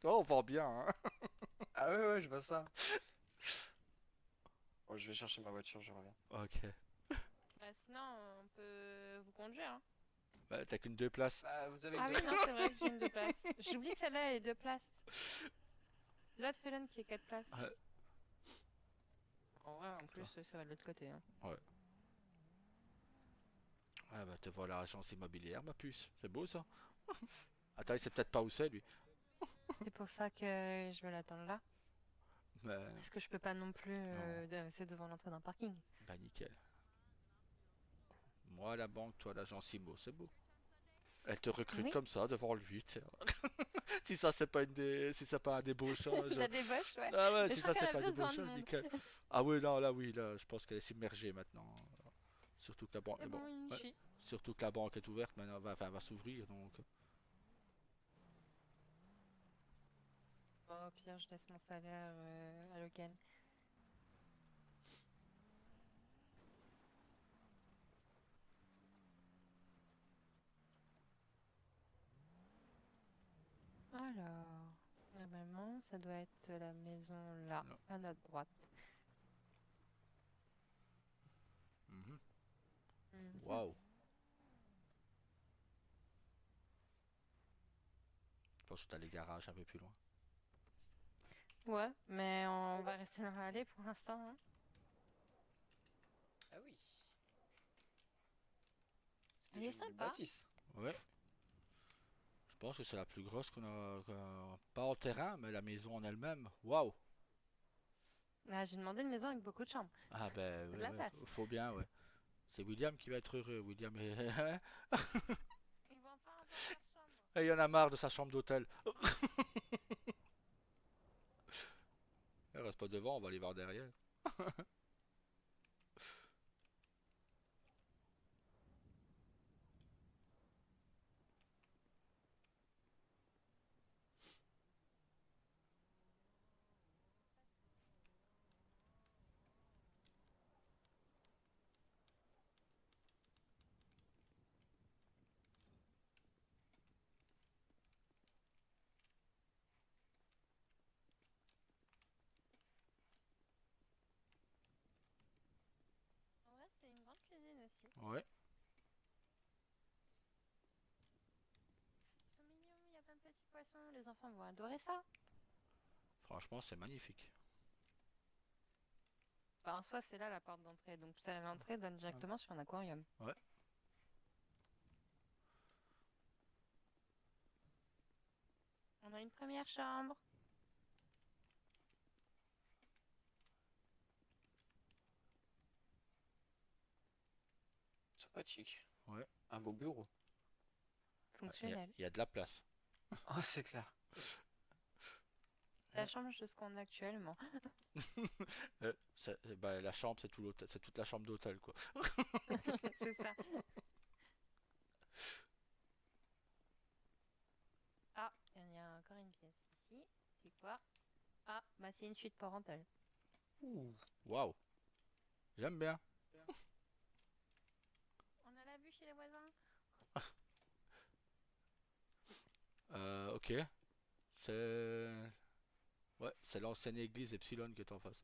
Oh, on vend bien, hein. Ah ouais, ouais, je vois ça. Bon, je vais chercher ma voiture, je reviens. Ok. Bah, sinon, on peut vous conduire, hein. Bah, t'as qu'une 2 places. Bah, vous avez Ah deux oui, non, places? c'est vrai que j'ai une 2 places. J'oublie que celle-là, elle est 2 places. C'est l'autre Felon qui est 4 places. Ouais, En vrai, en plus, toi. ça va de l'autre côté, hein. Ouais. Ah bah te voilà agence immobilière, ma puce. C'est beau ça. Attends, il sait peut-être pas où c'est lui. C'est pour ça que je vais l'attendre là. Mais Parce que je peux pas non plus non, rester devant l'entrée d'un parking. bah nickel. Moi la banque, toi l'agence IMO, c'est beau. Elle te recrute Oui, comme ça devant lui, tu sais. Si ça c'est pas si c'est pas un débauchage. la débauche, ouais. Ah ouais, Mais je si crois ça qu'elle c'est a pas un besoin de débauchage, monde. nickel. Ah oui, non, là oui, là, je pense qu'elle est submergée maintenant. Surtout que la banque, C'est bon, bon, une ouais. chie. Surtout que la banque est ouverte maintenant, enfin, elle va s'ouvrir donc. Bon, au pire, je laisse mon salaire à Logan. Alors, normalement, ça doit être la maison là, Non. à notre droite. Mhm. Mhm. Waouh. Je pense que t'as les garages un peu plus loin. Ouais, mais on va rester dans l'allée pour l'instant, hein. Ah oui. C'est Elle est déjà une belle sympa. bâtisse. Ouais. Je pense que c'est la plus grosse pas en terrain, mais la maison en elle-même. Waouh! Ah, j'ai demandé une maison avec beaucoup de chambres. Ah ben C'est de ouais, la ouais, place. faut bien, ouais. C'est William qui va être heureux. William Ils vont pas avoir leur chambre. il y en a marre de sa chambre d'hôtel. Elle reste pas devant, on va aller voir derrière. En vrai, c'est une grande cuisine aussi. Ouais, Ils sont mignons, il y a plein de petits poissons. Les enfants vont adorer ça. franchement, c'est magnifique. Bah, en soi, c'est là la porte d'entrée. Donc, l'entrée donne directement sur un aquarium. Ouais. On a une première chambre. sympathique. Ouais. Un beau bureau. Fonctionnel. Il y a de la place. Oh, c'est clair. Ça change de ce qu'on a actuellement. Bah, la chambre, c'est tout l'hôtel, c'est toute la chambre d'hôtel, quoi. C'est ça. Ah, il y a encore une pièce ici. C'est quoi? Ah, bah c'est une suite parentale. Waouh, j'aime bien. On a la vue chez les voisins. Ok. C'est... Ouais, c'est l'ancienne église Epsilon qui est en face.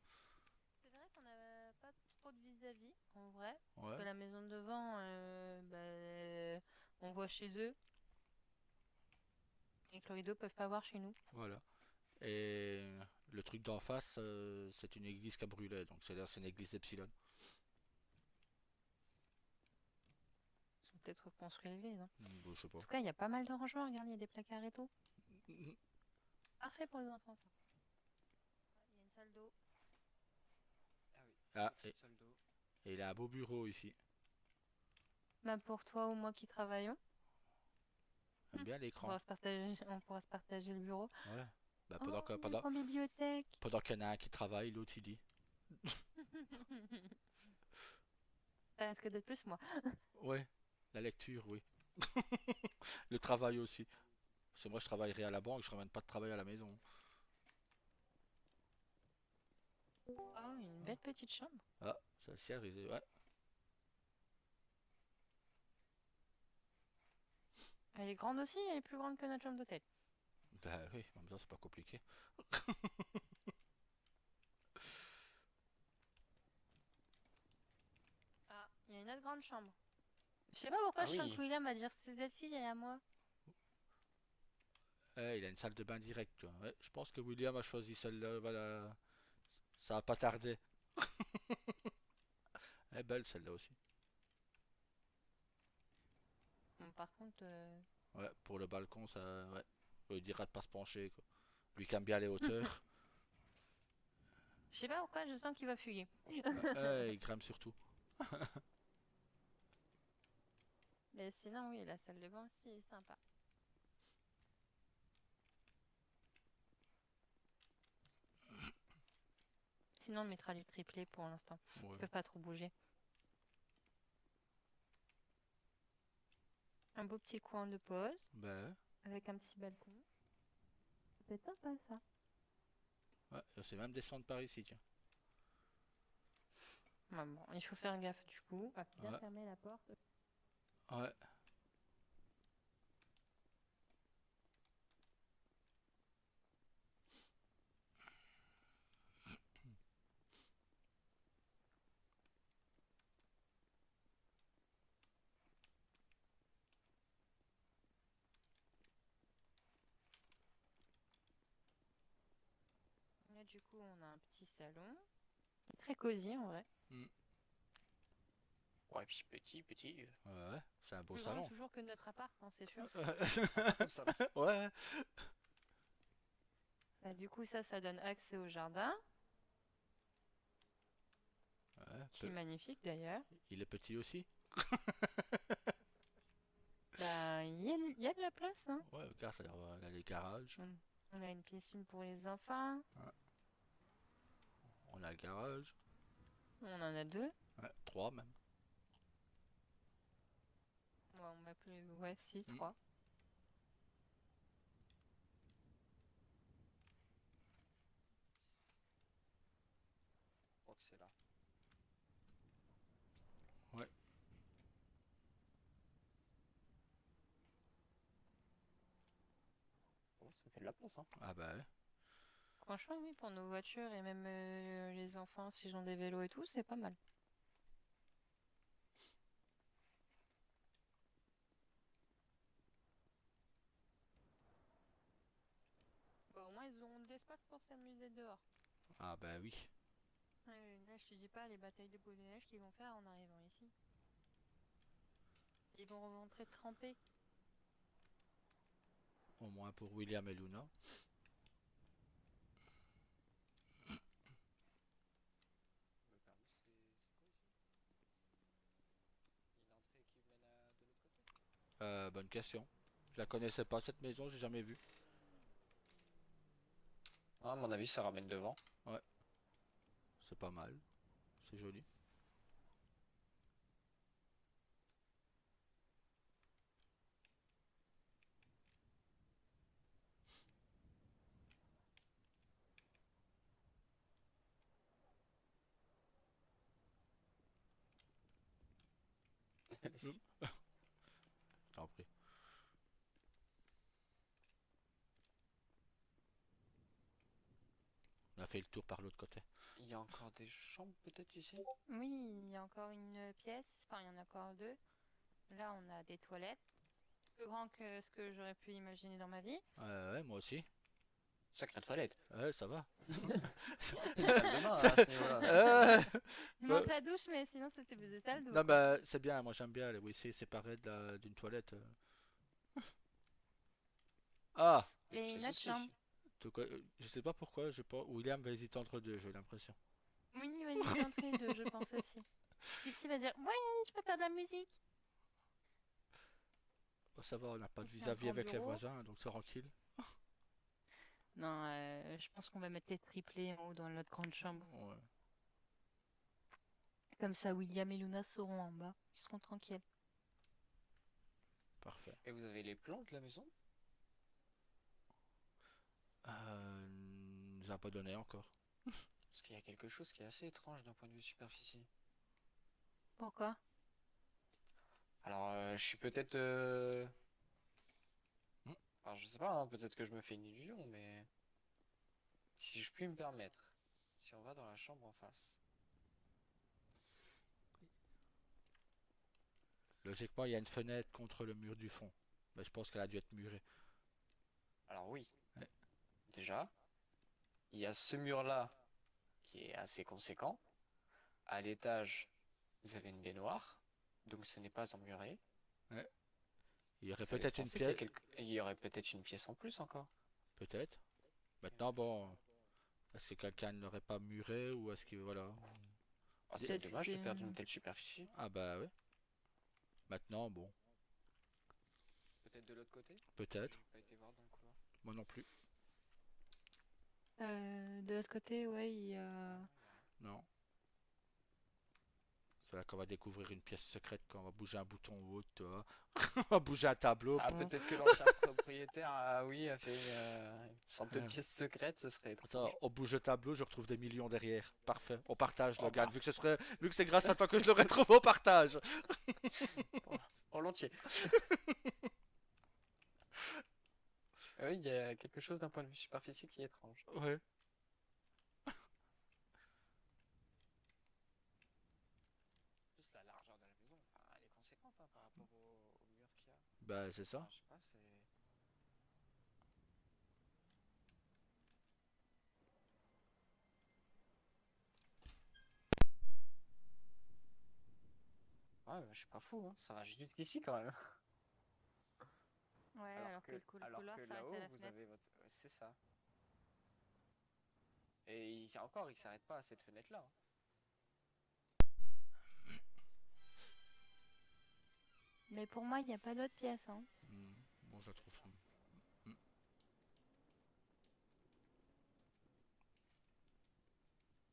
C'est vrai qu'on n'a pas trop de vis-à-vis, en vrai. Parce Ouais, que la maison de devant, on voit chez eux. Et que les rideaux peuvent pas voir chez nous. voilà. Et le truc d'en face, c'est une église qui a brûlé, donc c'est l'ancienne église Epsilon. Ils ont peut-être reconstruit l'église. Hein. Bon, je sais pas. En tout cas, il y a pas mal de rangements. Regarde, il y a des placards et tout. Parfait pour les enfants, ça. Il y a une salle d'eau. Ah oui. Ah, Petite salle d'eau. et il a un beau bureau ici. Même pour toi ou moi qui travaillons. J'aime bien On l'écran. on pourra se partager le bureau. Ouais. Bah, Oh, une pendant grande bibliothèque. qu'il y en a un qui travaille, l'autre il lit. Ça risque d'être plus moi. Ouais, la lecture, oui. Le travail aussi. Parce que moi je travaillerai à la banque, je ramène pas de travail à la maison. Oh, une belle petite chambre. Ah, ça sert, ouais. Elle est grande aussi, elle est plus grande que notre chambre d'hôtel. Bah oui, en même temps c'est pas compliqué. Ah, il y a une autre grande chambre. Je sais pas pourquoi Ah je sens oui. que William va dire c'est celle-ci, elle est à moi. Il a une salle de bain directe, quoi. Ouais, je pense que William a choisi celle-là, voilà. Ça va pas tarder. Elle est belle celle-là aussi. Bon, par contre, Ouais, pour le balcon, ça. Ouais. Il dira de pas se pencher, quoi. Lui qui aime bien les hauteurs. je sais pas pourquoi je sens qu'il va fuguer. Il grimpe surtout. Mais sinon, oui, la salle de bain aussi est sympa. Sinon, on mettra les triplés pour l'instant. Ouais. Ils peuvent pas trop bouger. Un beau petit coin de pause Ben, avec un petit balcon. Ça peut être sympa ça. ouais, c'est même descendre par ici, tiens. Ah bon, il faut faire gaffe du coup. À bien Ouais. fermer la porte. Ouais. Là, du coup, on a un petit salon. Très cosy en vrai. Ouais, puis petit. Ouais, c'est un beau Plus grand salon. toujours que notre appart, hein, c'est sûr. Sympa comme ça. Ouais. Bah, du coup, ça donne accès au jardin, Ouais, qui est magnifique d'ailleurs. il est petit aussi. Bah, il y a de la place, hein. Ouais, regarde, il y a les garages. On a une piscine pour les enfants. On a le garage. On en a deux. Ouais, 3 même. Ouais, on va plus. Ouais, 6, Mm. 3. Je crois que c'est là. Ouais. Oh, ça fait de la place, hein. Ah bah ouais. Franchement, oui, pour nos voitures et même les enfants, s'ils ont des vélos et tout, c'est pas mal. Bah, au moins, ils auront de l'espace pour s'amuser dehors. Ah bah oui. Là, je te dis pas les batailles de boules de neige qu'ils vont faire en arrivant ici. Ils vont rentrer trempés. Au moins pour William et Luna. Le permis, c'est quoi ici? Une entrée Bonne question. Je la connaissais pas cette maison, j'ai jamais vu. Ah, à mon avis, ça ramène devant. Ouais, c'est pas mal. C'est joli. Allez-y. Je t'en prie. On a fait le tour par l'autre côté. Il y a encore des chambres peut-être ici? Oui, il y a encore une pièce, enfin il y en a encore deux. Là, on a des toilettes, plus grand que ce que j'aurais pu imaginer dans ma vie. Ouais, moi aussi. Sacrée toilette. Ouais, ça va. Une salle de bain, à ce niveau-là. Il manque la douche, mais sinon c'était des salles d'eau, Non, quoi. mais c'est bien, moi j'aime bien les WC séparés d'une toilette. Ah! Et C'est une autre ceci. chambre. Donc, je sais pas pourquoi, William va hésiter entre deux, j'ai l'impression. Oui, il va hésiter entre les deux, je pense aussi. Ici va dire, ouais, je peux faire de la musique. Bon, ça va, on n'a pas de Ici, un vis-à-vis grand avec les bureau. voisins, donc c'est tranquille. Non, je pense qu'on va mettre les triplés en haut dans notre grande chambre. Ouais, Comme ça, William et Luna seront en bas. Ils seront tranquilles. parfait. Et vous avez les plans de la maison? Nous a pas donné encore. Parce qu'il y a quelque chose qui est assez étrange d'un point de vue superficie. Pourquoi? Alors, je suis peut-être... Hmm. Alors, je sais pas, hein, peut-être que je me fais une illusion, mais... Si je puis me permettre, si on va dans la chambre en face... Logiquement, il y a une fenêtre contre le mur du fond. Mais je pense qu'elle a dû être murée. Alors oui, Ouais. déjà, il y a ce mur-là qui est assez conséquent. À l'étage, vous avez une baignoire, donc ce n'est pas emmuré. Ouais. Il y aurait Ça laisse peut-être une penser qu'il y a pièce. il y aurait peut-être une pièce en plus encore. Peut-être. Maintenant, bon. Est-ce que quelqu'un ne l'aurait pas muré ou est-ce qu'il. Voilà. Ah, c'est Peut-être que dommage de c'est perdre une telle superficie. Ah bah ouais. Maintenant, bon. Peut-être de l'autre côté? Peut-être. J'ai pas été voir dans le couloir. Moi non plus. De l'autre côté, ouais, il y a... Non. C'est là qu'on va découvrir une pièce secrète quand on va bouger un bouton ou autre, tu vois. On va bouger un tableau. Ah, boum. peut-être que l'ancien propriétaire, oui, a fait une sorte de Ouais. pièce secrète, ce serait Attends, étrange. on bouge le tableau, je retrouve des millions derrière. Parfait. On partage, Oh, Logan. bah. Vu que c'est grâce à toi que je le retrouve, on partage. Volontiers. Oui, il y a quelque chose d'un point de vue superficiel qui est étrange. Ouais. Plus la largeur de la maison, enfin, elle est conséquente hein, par rapport au mur qu'il y a. Bah c'est ça. Enfin, je sais pas, c'est... Ouais, je suis pas fou, hein. Ça va jusqu'ici quand même. Ouais, alors que le alors couloir que s'arrête là-haut, à la vous fenêtre. avez votre... ouais, c'est ça. Et encore, il s'arrête pas à cette fenêtre-là, hein. Mais pour moi, il n'y a pas d'autre pièce, hein. Bon, je la trouve.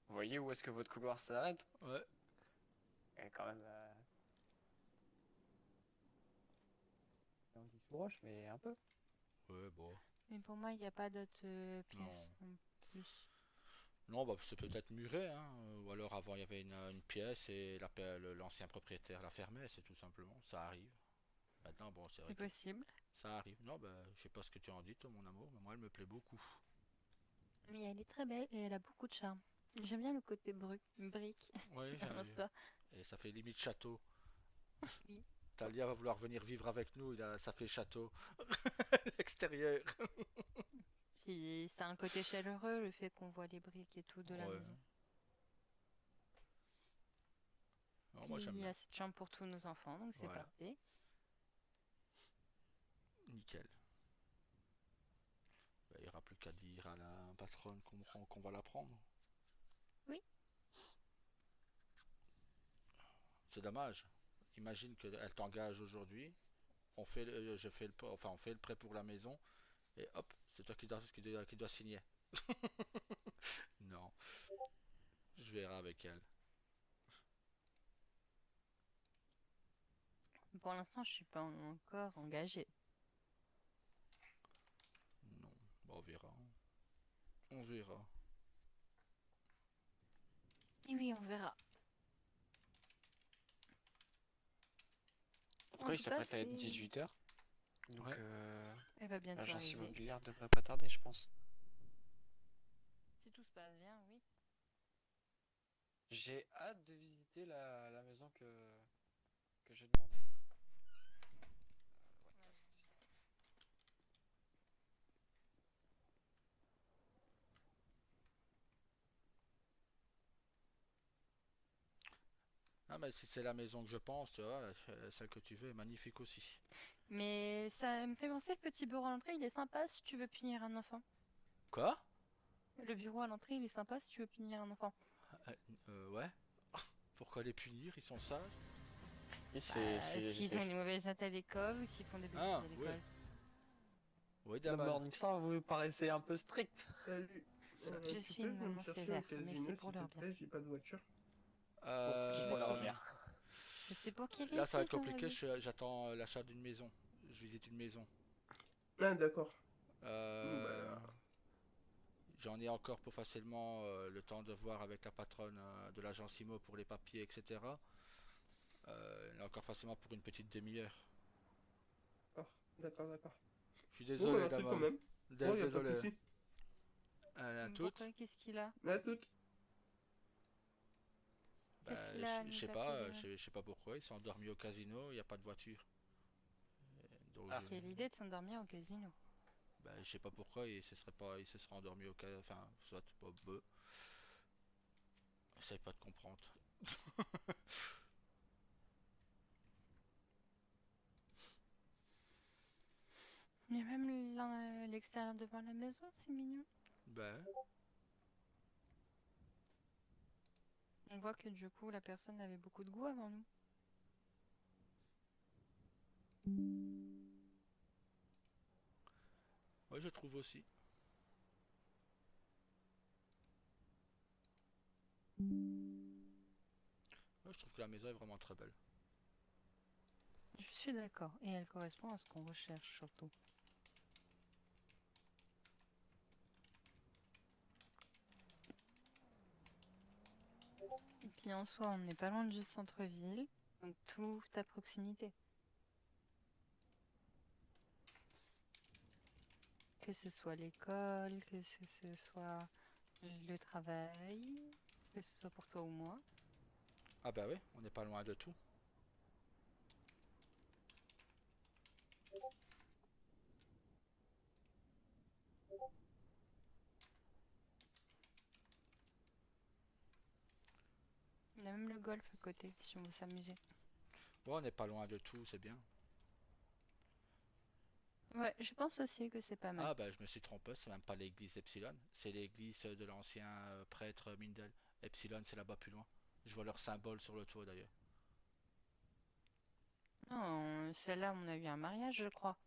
Vous voyez où est-ce que votre couloir s'arrête? Ouais. Il y a quand même... On dit sous roche, mais un peu. Ouais, bon. Mais pour moi, il n'y a pas d'autre pièce Non. en plus. Non, bah c'est peut-être muré, hein. Ou alors avant il y avait une pièce et l'ancien propriétaire la fermait, c'est tout simplement. Ça arrive. Maintenant, bon, c'est vrai C'est que possible. ça arrive. Non, bah je sais pas ce que tu en dis, toi, mon amour, mais moi elle me plaît beaucoup. Mais elle est très belle et elle a beaucoup de charme. J'aime bien le côté brique. Ouais, en soi. et ça fait limite château. Oui. Talia va vouloir venir vivre avec nous, ça fait château. L'extérieur. Puis c'est un côté chaleureux, le fait qu'on voit les briques et tout de la Ouais. maison. Non, moi Puis j'aime il y bien. a cette chambre pour tous nos enfants, donc c'est Voilà. parfait. Nickel. Bah, il n'y aura plus qu'à dire à la patronne qu'on va la prendre. Oui. C'est dommage. Imagine qu'elle t'engage aujourd'hui on fait le prêt pour la maison et hop, c'est toi qui dois signer. Non, je verrai avec elle. Pour l'instant, je suis pas encore engagée. Non, bah, on verra. On verra. Et oui, on verra. En tout En cas, il tout cas, s'apprête à être c'est... 18h. Donc, Ouais. Elle va bientôt l'agence arriver. immobilière devrait pas tarder, je pense. Si tout se passe bien, oui. J'ai hâte de visiter la maison que j'ai demandé. Ah, mais si c'est la maison que je pense, tu vois, celle que tu veux est magnifique aussi. Mais ça me fait penser, le petit bureau à l'entrée, il est sympa si tu veux punir un enfant. Quoi? Le bureau à l'entrée, il est sympa si tu veux punir un enfant. Ouais. Pourquoi les punir? Ils sont sages? Oui, S'ils ont une mauvaise note à l'école ou s'ils font des bêtises Ah, à oui. l'école. Oui, Le Daman. Morningstar, vous paraissez un peu strict. Salut. Je Tu suis peux une venir me maman chercher sévère, au mais casino, c'est pour s'il te leur bien. plaît, j'ai pas de voiture. Euh, Pour leur qu'ils- bien. Je sais pour qu'ils Là, ça va être réussissent dans la compliqué. vie. J'attends l'achat d'une maison. Je visite une maison. Ah, d'accord. Euh, Bah, J'en ai encore pour facilement le temps de voir avec la patronne de l'agence IMO pour les papiers, etc. Il y en a encore facilement pour une petite demi-heure. d'accord. Je suis Bon, bah, désolé, merci quand Daman. même. Bon, y a pas de Désolé. souci. À toutes. Pourquoi? Qu'est-ce qu'il a? À toutes. Bah, Qu'est-ce qu'il a à je nous sais appeler, pas, Damon? je sais pas pourquoi. Ils sont endormis au casino. Il n'y a pas de voiture. Donc, Ah. Quelle idée de s'endormir au casino. bah, je sais pas pourquoi. Il se serait endormi au casino. Enfin, soit pas beu. J'essaie pas de comprendre. Il y a même l'extérieur devant la maison, c'est mignon. Ben, On voit que du coup, la personne avait beaucoup de goût avant nous. ouais, je trouve aussi. Ouais, je trouve que la maison est vraiment très belle. Je suis d'accord. Et elle correspond à ce qu'on recherche surtout. Et puis en soi, on n'est pas loin du centre-ville, donc tout à proximité. Que ce soit l'école, que ce soit le travail, que ce soit pour toi ou moi. Ah bah oui, on n'est pas loin de tout. Il y a même le golf à côté, si on veut s'amuser. Ouais, on n'est pas loin de tout, c'est bien. Ouais, je pense aussi que c'est pas mal. Ah bah je me suis trompé, c'est même pas l'église Epsilon, c'est l'église de l'ancien prêtre Mindel. Epsilon, c'est là-bas plus loin. Je vois leur symbole sur le toit d'ailleurs. Non, celle-là, on a eu un mariage, je crois.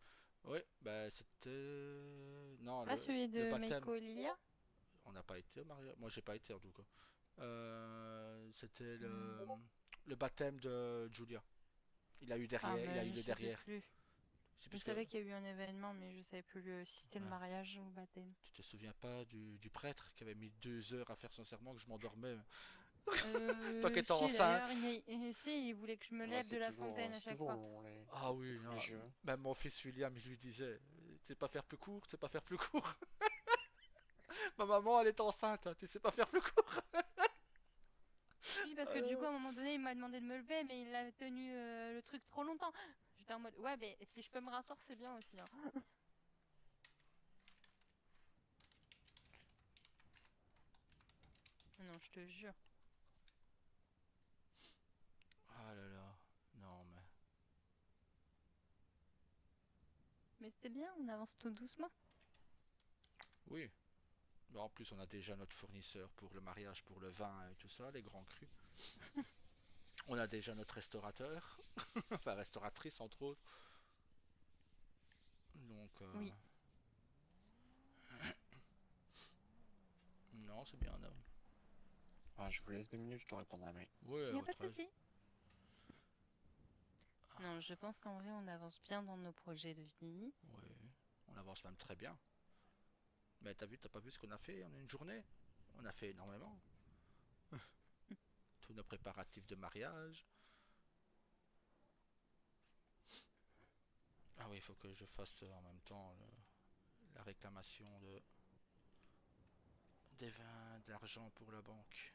Oui, bah c'était... Non, Pas celui le de baptême. Meiko et Lilia? On n'a pas été au mariage. Moi j'ai pas été en tout cas. C'était Hmm. le baptême de Julia. Ah, Il a eu mais je le sais plus. derrière. C'est Je puisque savais qu'il y a eu un événement, mais je savais plus si c'était le ouais. mariage ou le baptême. Tu te souviens pas du prêtre qui avait mis 2 heures à faire son serment que je m'endormais. Toi qui étais Si, enceinte. d'ailleurs, si, il voulait que je me lève de la fontaine à C'est chaque toujours fois. long, Ah oui, non. les jeux. Même mon fils William, il lui disait, tu sais pas faire plus court, tu sais pas faire plus court. Ma maman, elle est enceinte, hein, tu sais pas faire plus court. Oui, parce que du coup, à un moment donné, il m'a demandé de me lever, mais il a tenu le truc trop longtemps. J'étais en mode, ouais, mais si je peux me rasseoir, c'est bien aussi, hein. Non, je te jure. Ah là là, non mais... Mais c'était bien, on avance tout doucement. Oui. Mais en plus, on a déjà notre fournisseur pour le mariage, pour le vin et tout ça, les grands crus. On a déjà notre restaurateur, enfin restauratrice entre autres. Donc, Oui. non, c'est bien, Naomi. Ah, je vous laisse 2 minutes, je te répondrai à mail. Oui, Il à n'y a pas de votre aise. souci. Non, je pense qu'en vrai, on avance bien dans nos projets de vie. Oui, on avance même très bien. Mais t'as pas vu ce qu'on a fait en une journée? On a fait énormément. Tous nos préparatifs de mariage. Ah oui, il faut que je fasse en même temps la réclamation des 20 d'argent pour la banque.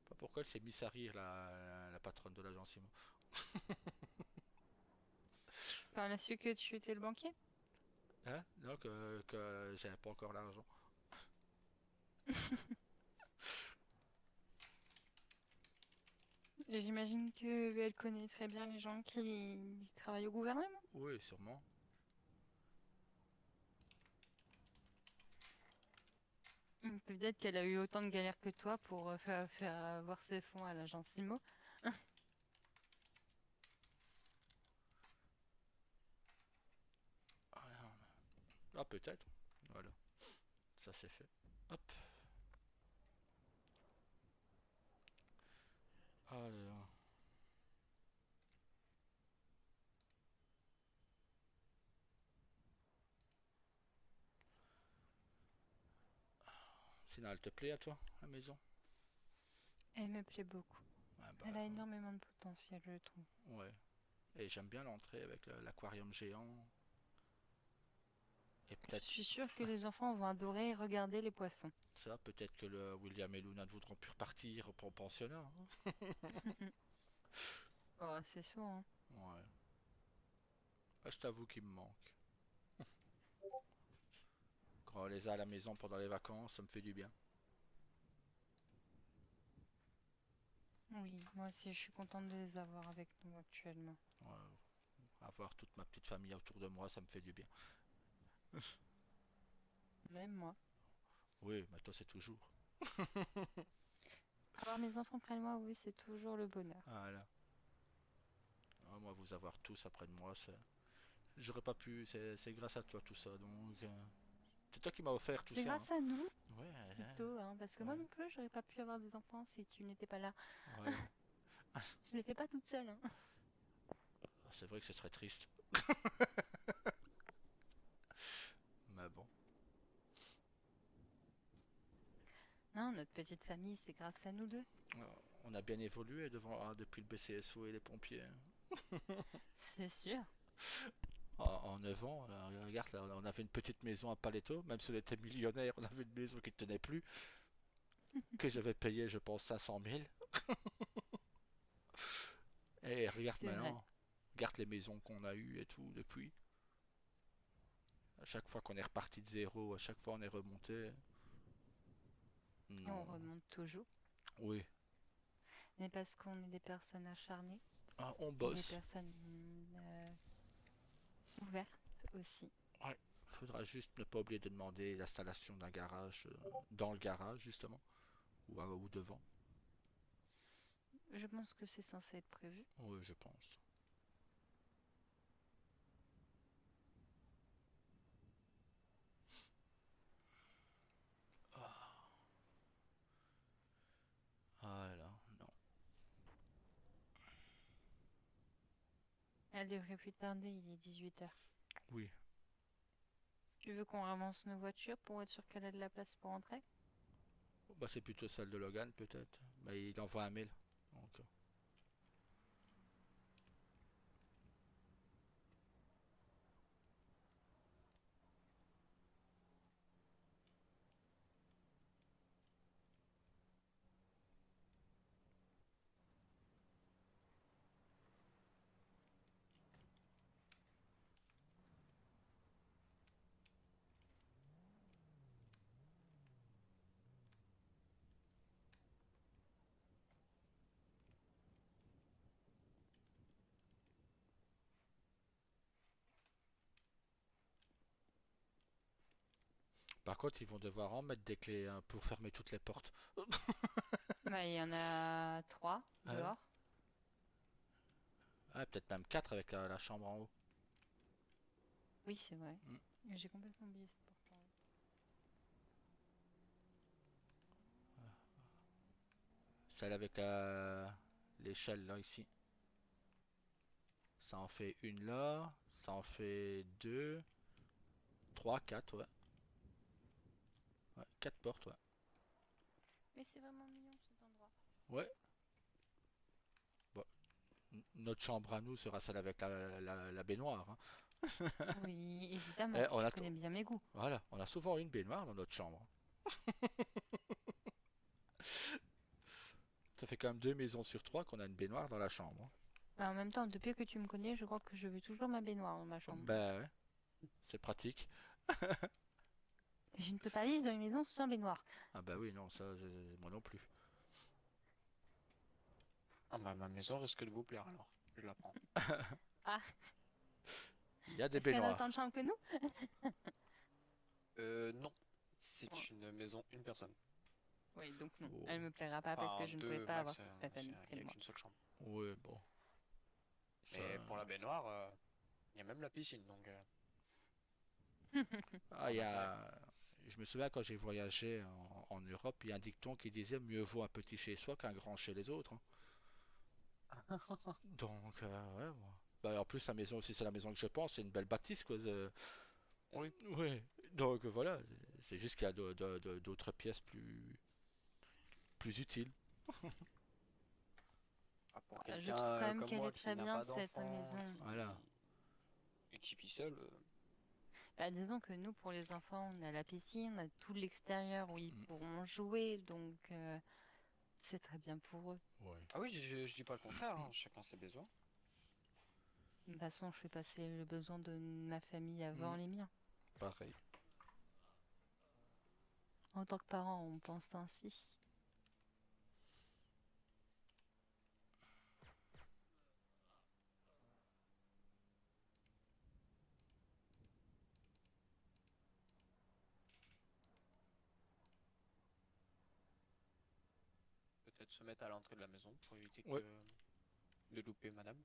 Pas pourquoi elle s'est mise à rire, la patronne de l'agence IMO. Enfin, on a su que tu étais le banquier. Hein? Non, que j'avais pas encore l'argent. Et j'imagine qu'elle connaît très bien les gens qui travaillent au gouvernement. Oui, sûrement. Peut-être qu'elle a eu autant de galères que toi pour faire avoir ses fonds à l'agence IMO. Ah, ah, peut-être. Voilà, ça c'est fait. Hop. Alors. Sinon, elle te plaît à toi, la maison? Elle me plaît beaucoup. Ah bah, Elle a énormément de potentiel, je trouve. ouais. Et j'aime bien l'entrée avec l'aquarium géant. Et Je peut-être suis sûre que les enfants vont adorer regarder les poissons. ça, peut-être que le William et Luna ne voudront plus repartir pour le pensionnat, hein. Oh, c'est ça, hein. Ouais. Ah, je t'avoue qu'il me manque. Quand on les a à la maison pendant les vacances, ça me fait du bien. Oui, moi aussi, je suis contente de les avoir avec nous actuellement. Ouais. Avoir toute ma petite famille autour de moi, ça me fait du bien. Même moi. Oui, mais toi c'est toujours. Avoir mes enfants près de moi, oui, c'est toujours le bonheur. Voilà. Ah, moi, vous avoir tous après de moi, j'aurais pas pu. C'est grâce à toi tout ça. Donc, c'est toi qui m'as offert tout C'est ça, hein. grâce à nous, Ouais, plutôt, hein, parce que moi ouais, non plus, j'aurais pas pu avoir des enfants si tu n'étais pas là. ouais. Je les fais pas toute seule, hein. C'est vrai que ce serait triste. Mais bon. Non, notre petite famille, c'est grâce à nous deux. On a bien évolué depuis le BCSO et les pompiers, hein. C'est sûr. En 9 ans, là, regarde, là, on avait une petite maison à Paletto, même si on était millionnaire, on avait une maison qui ne tenait plus, que j'avais payé, je pense, 500 000. Et regarde C'est vrai. maintenant, regarde les maisons qu'on a eues et tout depuis. À chaque fois qu'on est reparti de zéro, à chaque fois on est remonté. Et on Non, remonte toujours. oui. Mais parce qu'on est des personnes acharnées Ah, on et des bosse. personnes ouvertes aussi. Ouais. Faudra juste ne pas oublier de demander l'installation d'un garage dans le garage, justement, ou devant. Je pense que c'est censé être prévu. Oui, je pense. Voilà, non. Elle devrait plus tarder, il est 18h. Oui. Tu veux qu'on avance nos voitures pour être sûr qu'elle a de la place pour entrer? Bah, c'est plutôt celle de Logan, peut-être. Mais il envoie un mail. Donc, par contre, ils vont devoir en mettre des clés, hein, pour fermer toutes les portes. Bah, il y en a 3 Hein? dehors. Ah, peut-être même 4 avec la chambre en haut. Oui, c'est vrai. Mm. J'ai complètement oublié cette porte. Celle avec l'échelle là, ici. Ça en fait une là. Ça en fait 2, 3, 4, ouais. Ouais, 4 portes, ouais. Mais c'est vraiment mignon cet endroit. Ouais. Bon, notre chambre à nous sera celle avec la baignoire, hein. Oui, évidemment. Eh, on Tu a, connais bien mes goûts. voilà, on a souvent une baignoire dans notre chambre. Ça fait quand même 2 maisons sur 3 qu'on a une baignoire dans la chambre. Bah, en même temps, depuis que tu me connais, je crois que je veux toujours ma baignoire dans ma chambre. Ben ouais, c'est pratique. Je ne peux pas vivre dans une maison sans baignoire. Ah bah oui, non, ça, moi non plus. Ah bah ma maison risque de vous plaire alors. Je la prends. Ah, Il y a des est-ce qu'elle a autant baignoires. de chambres que nous? Non. C'est une maison, une personne. Oui, donc non. Oh. Elle me plaira pas parce Enfin, que je ne pouvais deux pas max, avoir toute la famille il près n'y de a moi. qu'une seule chambre. Ouais, bon. Ça... Mais pour la baignoire, il y a même la piscine, donc Ah, il y on a intérêt. a... Je me souviens quand j'ai voyagé en Europe, il y a un dicton qui disait mieux vaut un petit chez soi qu'un grand chez les autres, hein. Donc, ouais, bon. Bah, en plus, la maison aussi, c'est la maison que je pense, c'est une belle bâtisse, quoi. Oui. Oui. Donc, voilà. C'est juste qu'il y a d'autres pièces plus utiles. Ah, pour Je trouve quand quelqu'un même comme qu'elle moi est qui très n'a bien pas cette d'enfant, maison. Voilà. et qui vit seul, Bah, disons que nous, pour les enfants, on a la piscine, on a tout l'extérieur où ils Mm. pourront jouer, donc c'est très bien pour eux. Ouais. ah oui, je dis pas le contraire, hein, chacun ses besoins. De toute façon, je fais passer le besoin de ma famille avant Mm. les miens. Pareil. En tant que parent, on pense ainsi. Peut-être se mettre à l'entrée de la maison pour éviter Ouais. de louper madame.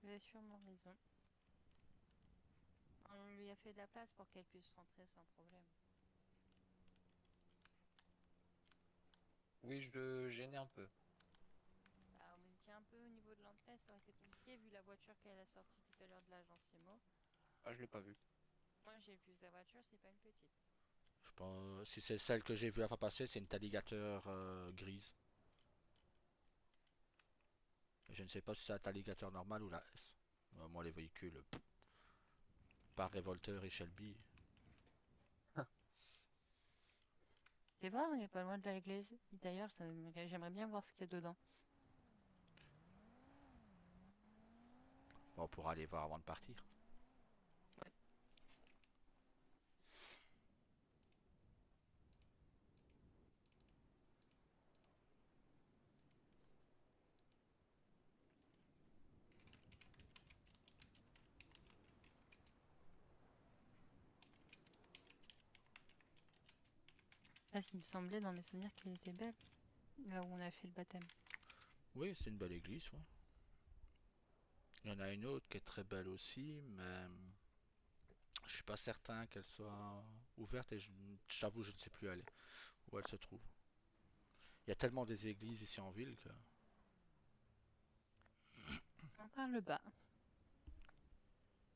Vous avez sûrement raison. On lui a fait de la place pour qu'elle puisse rentrer sans problème. Oui, je le gênais un peu. Alors, vous étiez un peu au niveau de l'entrée, ça aurait été compliqué vu la voiture qu'elle a sortie tout à l'heure de l'agence CMO. Ah, je l'ai pas vu. Moi, j'ai vu sa voiture, c'est pas une petite. Je pense, si c'est celle que j'ai vue la fois passée, c'est une Alligator grise. Je ne sais pas si c'est un Alligator normal ou la S. Moi, les véhicules, par Revolter et Shelby. C'est vrai, on n'est pas loin de l'église. D'ailleurs, j'aimerais bien voir ce qu'il y a dedans. Bon, on pourra aller voir avant de partir. Parce qu'il me semblait dans mes souvenirs qu'elle était belle, là où on a fait le baptême. Oui, c'est une belle église, ouais. Il y en a une autre qui est très belle aussi, mais je suis pas certain qu'elle soit ouverte et j'avoue, je ne sais plus où elle se trouve. Il y a tellement des églises ici en ville que. On parle bas.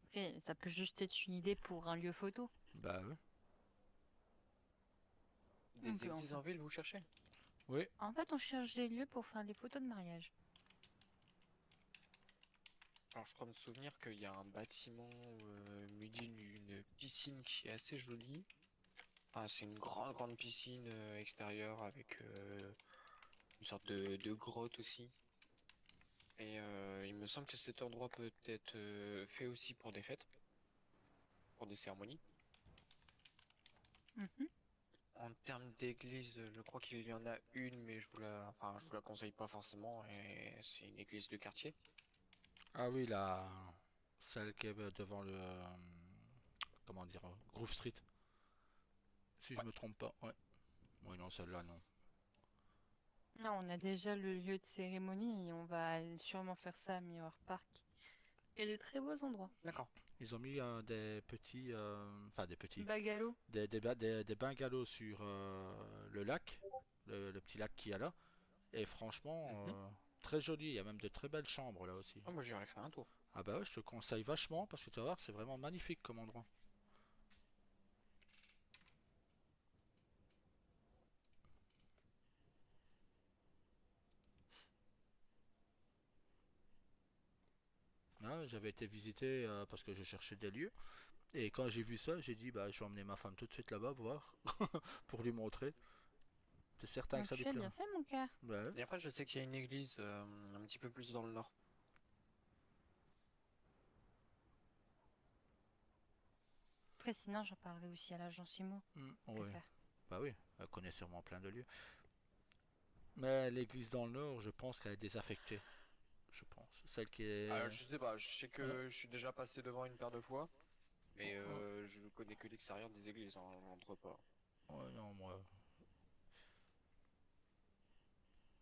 Après, ça peut juste être une idée pour un lieu photo. Bah oui. On Des peut églises enfin. en ville, vous cherchez? Oui. En fait, on cherche des lieux pour faire des photos de mariage. Alors, je crois me souvenir qu'il y a un bâtiment muni d'une piscine qui est assez jolie. Ah, c'est une grande piscine extérieure avec une sorte de grotte aussi. Et il me semble que cet endroit peut être fait aussi pour des fêtes, pour des cérémonies. Mhm. En termes d'église, je crois qu'il y en a une, mais je vous la conseille pas forcément. Et c'est une église de quartier. Ah oui, celle qui est devant le. Comment dire, Grove Street. Si je Ouais. me trompe pas, ouais. Oui, non, celle-là, non. Non, on a déjà le lieu de cérémonie et on va sûrement faire ça à Mirror Park. Il y a de très beaux endroits. D'accord. Ils ont mis des petits, enfin des petits, Bagalo. des bungalows sur le lac, le petit lac qu'il y a là. Et franchement, Mhm. très joli. Il y a même de très belles chambres là aussi. Ah, moi j'irai faire un tour. Ah bah ouais, je te conseille vachement parce que tu vas voir, c'est vraiment magnifique comme endroit. Ah, j'avais été visiter parce que je cherchais des lieux. Et quand j'ai vu ça, j'ai dit bah je vais emmener ma femme tout de suite là-bas voir pour lui montrer. C'est certain que Donc ça lui tu as plaira. bien fait, mon cœur. Ouais. Et après, je sais qu'il y a une église un petit peu plus dans le nord. Après, sinon, j'en parlerai aussi à l'agent Simo. Que Ouais. faire? Bah oui, elle connaît sûrement plein de lieux. Mais l'église dans le nord, je pense qu'elle est désaffectée. Je pense. Celle qui est. Je sais pas, je sais Ouais, que je suis déjà passé devant une paire de fois, mais ouais, je connais que l'extérieur des églises, hein, j'entre pas. ouais, non, moi.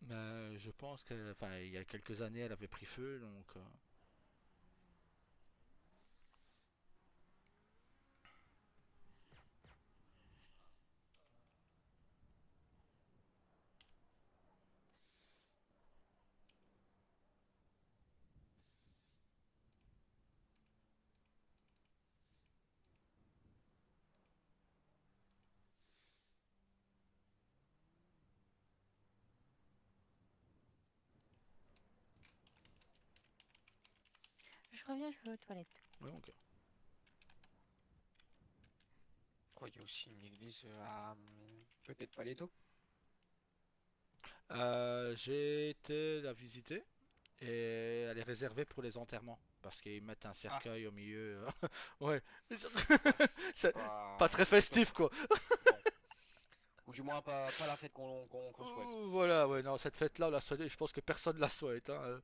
Mais je pense que. Enfin, il y a quelques années, elle avait pris feu, donc. Je reviens, je vais aux toilettes. Ouais, ok. Oh, il y a aussi une église à peut-être Paletto. J'ai été la visiter et elle est réservée pour les enterrements parce qu'ils mettent un Ah, cercueil au milieu. Ouais, ouais, c'est pas très c'est pas festif quoi. non. Ou du moins pas la fête qu'on souhaite. Voilà, ouais, non, cette fête-là, on la souhaite, je pense que personne la souhaite. Hein.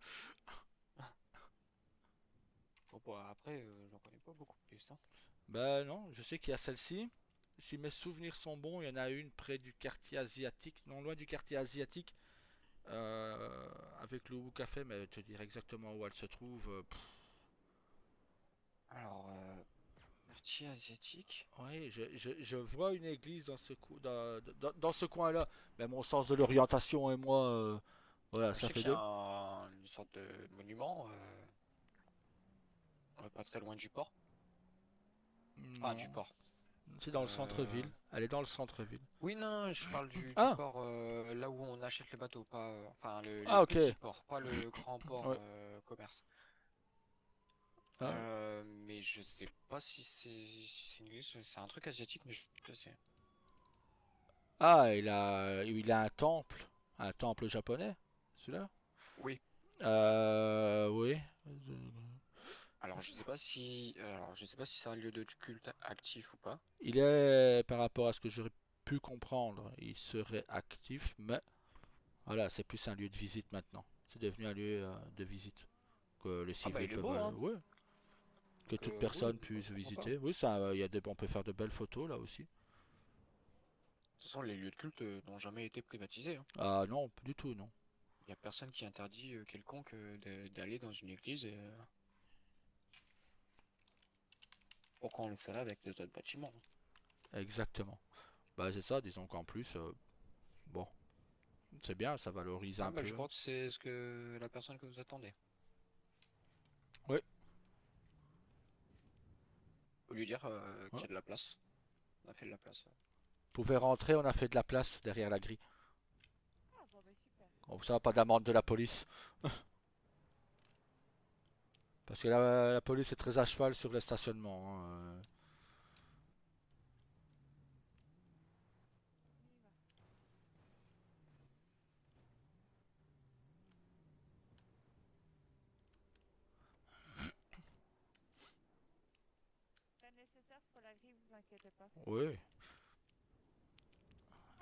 Bon, bah, après, j'en connais pas beaucoup plus, hein. Ben non, je sais qu'il y a celle-ci. Si mes souvenirs sont bons, il y en a une près du quartier asiatique, non loin du quartier asiatique, avec le Wu Café, mais te dire exactement où elle se trouve. Alors, quartier asiatique. Oui, je vois une église dans dans ce coin-là. Mais mon sens de l'orientation et moi, voilà, Je ça sais fait qu'il y a deux. une sorte de monument pas très loin du port. Enfin, du Non, port. c'est dans le Euh, centre-ville. Elle est dans le centre-ville. Oui, non, je parle du Ah, port là où on achète les bateaux, pas, enfin le ah, ok. petit port, pas le grand port Ouais. commerce. Ah, Mais je sais pas si c'est une église, c'est un truc asiatique, mais je sais que c'est. ah, il a un temple japonais, celui-là. Oui. Oui. Alors je sais pas si c'est un lieu de culte actif ou pas. Il est, par rapport à ce que j'aurais pu comprendre, il serait actif, mais voilà, c'est plus un lieu de visite maintenant. C'est devenu un lieu de visite que les Ah bah civils il est peuvent, beau, hein. ouais, que Donc toute oui, personne puisse pourquoi pas. visiter. Oui, ça, il y a on peut faire de belles photos là aussi. De toute façon, les lieux de culte n'ont jamais été privatisés, hein. Ah non, pas du tout, non. Il y a personne qui interdit quelconque d'aller dans une église. Pourquoi on le ferait avec les autres bâtiments? Exactement. Bah c'est ça, disons qu'en plus, bon, c'est bien, ça valorise Ah un bah peu. je crois que c'est ce que la personne que vous attendez. Oui, Faut lui dire qu'il ouais. y a de la place. On a fait de la place. Pouvait rentrer, on a fait de la place derrière la grille. Ah bon, bah super. Comme ça, pas d'amende de la police. Parce que la police est très à cheval sur le stationnement. Hein. On y va. C'est nécessaire pour la grille, vous inquiétez pas. Oui.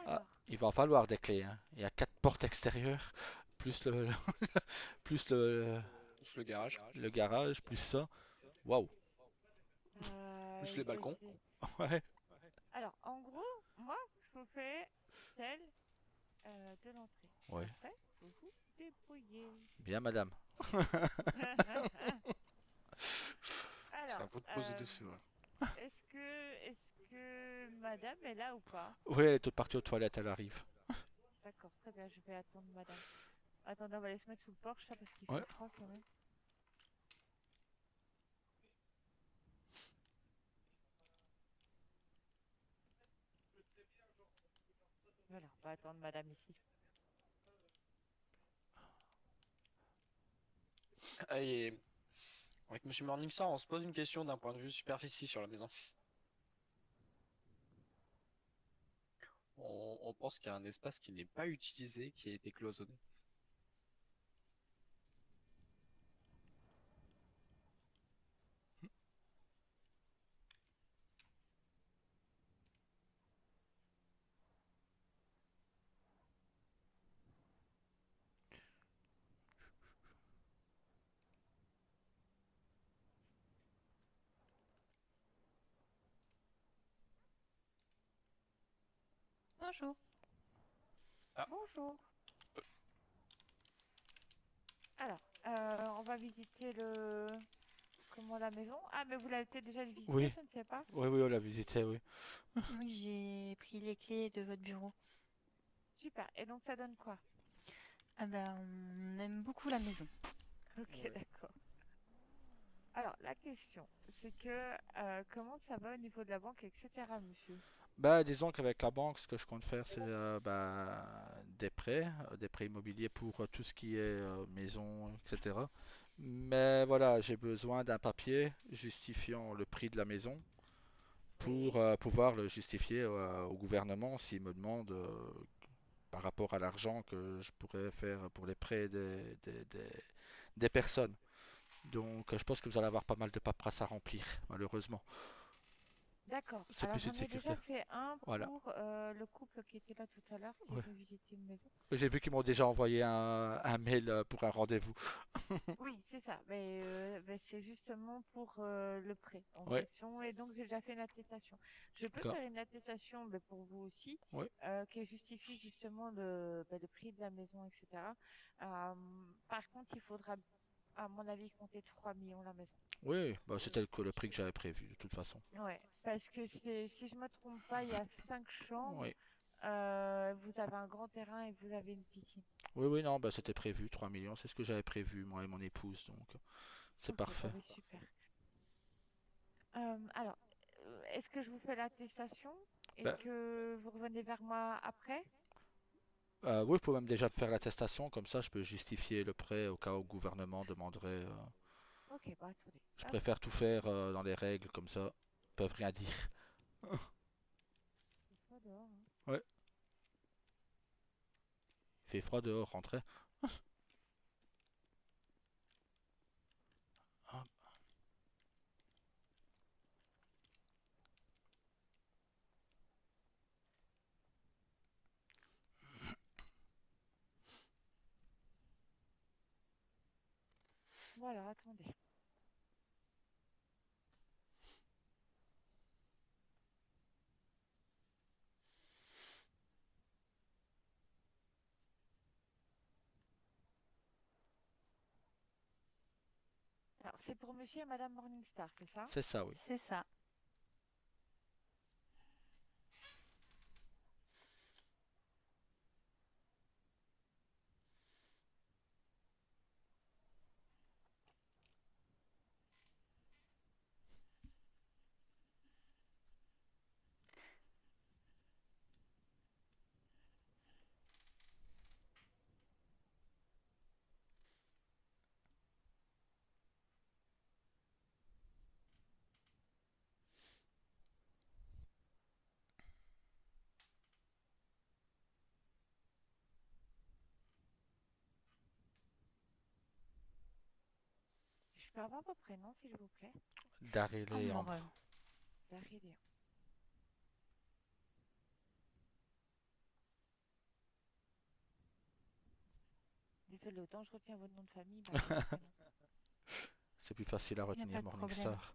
Ah, Alors, il va en falloir des clés. Hein. Il y a 4 portes extérieures, plus plus Plus le garage, le garage, plus ça. Waouh. plus les je balcons. sais. Ouais. Alors, en gros, moi, je vous fais celle de l'entrée. Ouais. Après, vous vous débrouillez. Bien, madame. C'est à Alors, vous de poser dessus. Ouais. est-ce que madame est là ou pas? Oui, elle est toute partie aux toilettes, elle arrive. D'accord, très bien, je vais attendre madame. Attendez, on va aller se mettre sous le porche, ça, parce qu'il Ouais. fait froid quand même. Voilà, on va attendre madame ici. Et avec Monsieur Morningstar, on se pose une question d'un point de vue superficie sur la maison. On pense qu'il y a un espace qui n'est pas utilisé, qui a été cloisonné. Bonjour. Bonjour. Alors, on va visiter la maison. Ah, mais vous l'avez peut-être déjà visité, Oui. je ne sais pas. Oui, oui, on l'a visité, oui. Oui, j'ai pris les clés de votre bureau. Super. Et donc, ça donne quoi? Ah bah, on aime beaucoup la maison. Ok, Ouais. d'accord. Alors, la question, c'est que comment ça va au niveau de la banque, etc., monsieur? Bah, disons qu'avec la banque, ce que je compte faire, c'est des prêts immobiliers pour tout ce qui est maison, etc. Mais voilà, j'ai besoin d'un papier justifiant le prix de la maison Oui. pour pouvoir le justifier au gouvernement s'il me demande par rapport à l'argent que je pourrais faire pour les prêts des personnes. Donc, je pense que vous allez avoir pas mal de paperasse à remplir, malheureusement. D'accord. C'est Alors, plus une j'en ai déjà sécurité. fait un Voilà. pour le couple qui était là tout à l'heure, qui est Ouais. venu visiter une maison. J'ai vu qu'ils m'ont déjà envoyé un mail pour un rendez-vous. Oui, c'est ça. Mais c'est justement pour le prêt en Ouais, question. Et donc, j'ai déjà fait une attestation. Je peux d'accord. faire une attestation mais pour vous aussi, Ouais. qui justifie justement le prix de la maison, etc. Par contre, il faudra, à mon avis, compter 3 millions la maison. Oui, bah, c'était le prix que j'avais prévu de toute façon. Ouais, parce que si je me trompe pas, il y a 5 chambres, Oui, vous avez un grand terrain et vous avez une piscine. oui, oui, non, bah, c'était prévu, 3 millions, c'est ce que j'avais prévu, moi et mon épouse, donc c'est Ok, bon, parfait. mais super. Alors, est-ce que je vous fais l'attestation et Bah, que vous revenez vers moi après? oui, vous pouvez même déjà faire l'attestation, comme ça je peux justifier le prêt au cas où le gouvernement demanderait. Ok, bah attendez. Je Hop, préfère tout faire dans les règles, comme ça, ils peuvent rien dire. c'est froid dehors, hein. Ouais, il fait froid dehors, rentrez. Ah, Voilà, attendez. Alors, c'est pour monsieur et madame Morningstar, c'est ça? c'est ça, oui. C'est ça. Je peux avoir votre prénom, s'il vous plaît? Daryl et Ambre. Ambre. Daryl. Désolée, autant je retiens votre nom de famille, bah, votre prénom. C'est plus facile à Il n'y a pas retenir, de problème. Morningstar.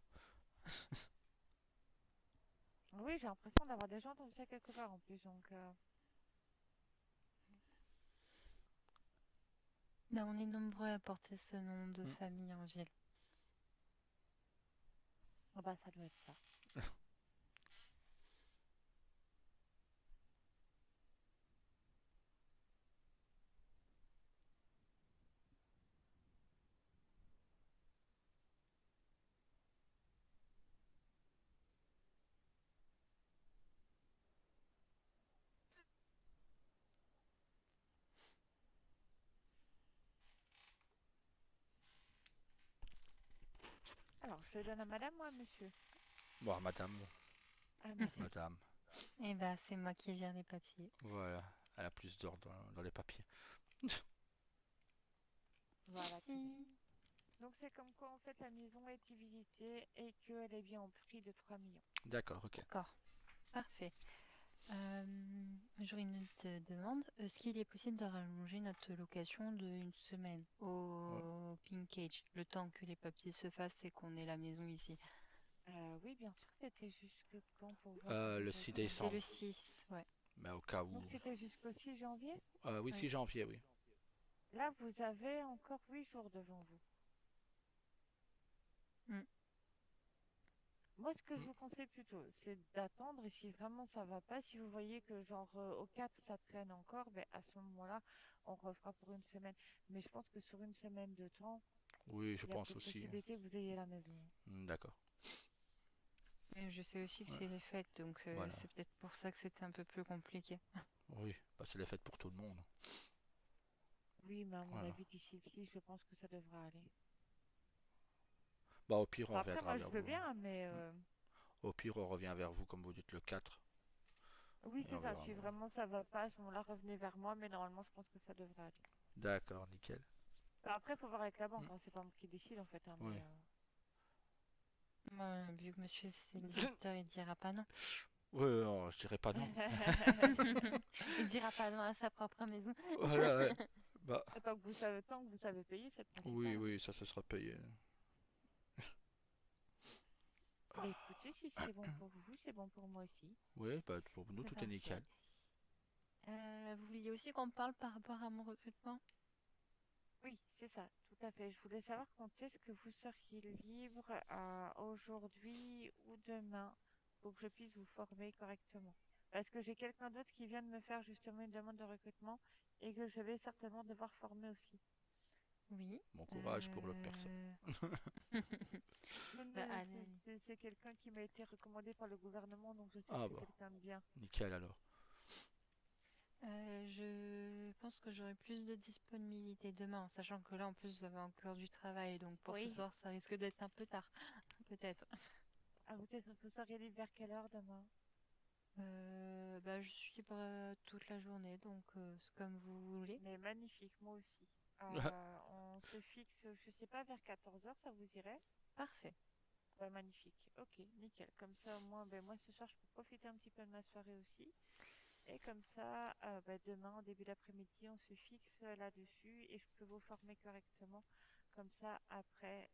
Oui, j'ai l'impression d'avoir déjà entendu ça quelque part en plus, donc... Bah, on est nombreux à porter ce nom de Mm. famille en ville. Ah bah ça doit être ça. Alors, je le donne à madame ou à monsieur? Bon, madame, À madame. madame, Et bah, c'est moi qui gère les papiers. voilà, elle a plus d'ordre dans les papiers. Voilà, très bien. Si. Donc c'est comme quoi en fait la maison est visitée et qu'elle est bien au prix de 3 millions. D'accord, ok. D'accord, parfait. J'aurais une autre demande. Est-ce qu'il est possible de rallonger notre location d'une semaine Ouais. au Pink Cage, le temps que les papiers se fassent et qu'on ait la maison ici? Oui, bien sûr, c'était jusque quand pour voir que Le je 6 regarde. C'est le décembre, 6, ouais. mais au cas Donc où. c'était jusqu'au 6 janvier? Oui, Oui. 6 janvier, oui. Là, vous avez encore 8 jours devant vous. Mm. Moi, ce que je Mm. vous conseille plutôt, c'est d'attendre et si vraiment ça va pas, si vous voyez que genre au 4 ça traîne encore, ben à ce moment-là, on refera pour une semaine. Mais je pense que sur une semaine de temps, Oui, je il y a pense peu de aussi. possibilités que vous ayez la maison. D'accord. Et je sais aussi que Ouais, c'est les fêtes, donc voilà. c'est peut-être pour ça que c'était un peu plus compliqué. Oui, bah, c'est les fêtes pour tout le monde. Oui, mais à mon Voilà. avis, d'ici le 6, je pense que ça devrait aller. Bah, au pire, on Enfin, après, reviendra moi, je vers veux vous. bien, mais Mm. Au pire, on revient vers vous, comme vous dites, le 4, oui, et c'est on ça. verra. Si vraiment ça va pas, à ce moment-là, revenez vers moi, mais normalement, je pense que ça devrait aller. D'accord, nickel. Enfin, après, il faut voir avec la banque, Mm. hein, c'est pas moi qui décide en fait, hein, Oui. mais Vu que monsieur c'est le directeur, il dira pas non. Oui, non, je dirais pas non. Il dira pas non à sa propre maison. Voilà, ouais. Bah, Tant que vous savez payer, c'est le oui, principal, hein. oui, ça sera payé. Bah écoutez, si c'est bon pour vous, c'est bon pour moi aussi. Oui, bah, pour nous, C'est tout est parfait. nickel. Vous vouliez aussi qu'on parle par rapport à mon recrutement? Oui, c'est ça, tout à fait. Je voulais savoir quand est-ce que vous seriez libre aujourd'hui ou demain pour que je puisse vous former correctement. Parce que j'ai quelqu'un d'autre qui vient de me faire justement une demande de recrutement et que je vais certainement devoir former aussi. Oui. Bon courage pour l'autre personne. Non, Bah, non, allez, allez. c'est quelqu'un qui m'a été recommandé par le gouvernement, donc je sais que Ah c'est bah, quelqu'un de bien. nickel alors. Je pense que j'aurai plus de disponibilité demain, en sachant que là, en plus, vous avez encore du travail, donc pour ce Oui. soir, ça risque d'être un peu tard, peut-être. Ah, vous seriez libre vers quelle heure demain? Bah, je suis libre toute la journée, donc c'est comme vous voulez. Mais magnifique, moi aussi. On se fixe, je sais pas, vers 14 heures, ça vous irait? Parfait. Ouais, magnifique. Ok, nickel. Comme ça, au moins, ben, moi, ce soir, je peux profiter un petit peu de ma soirée aussi. Et comme ça, ben, demain, au début d'après-midi, on se fixe là-dessus et je peux vous former correctement. Comme ça, après,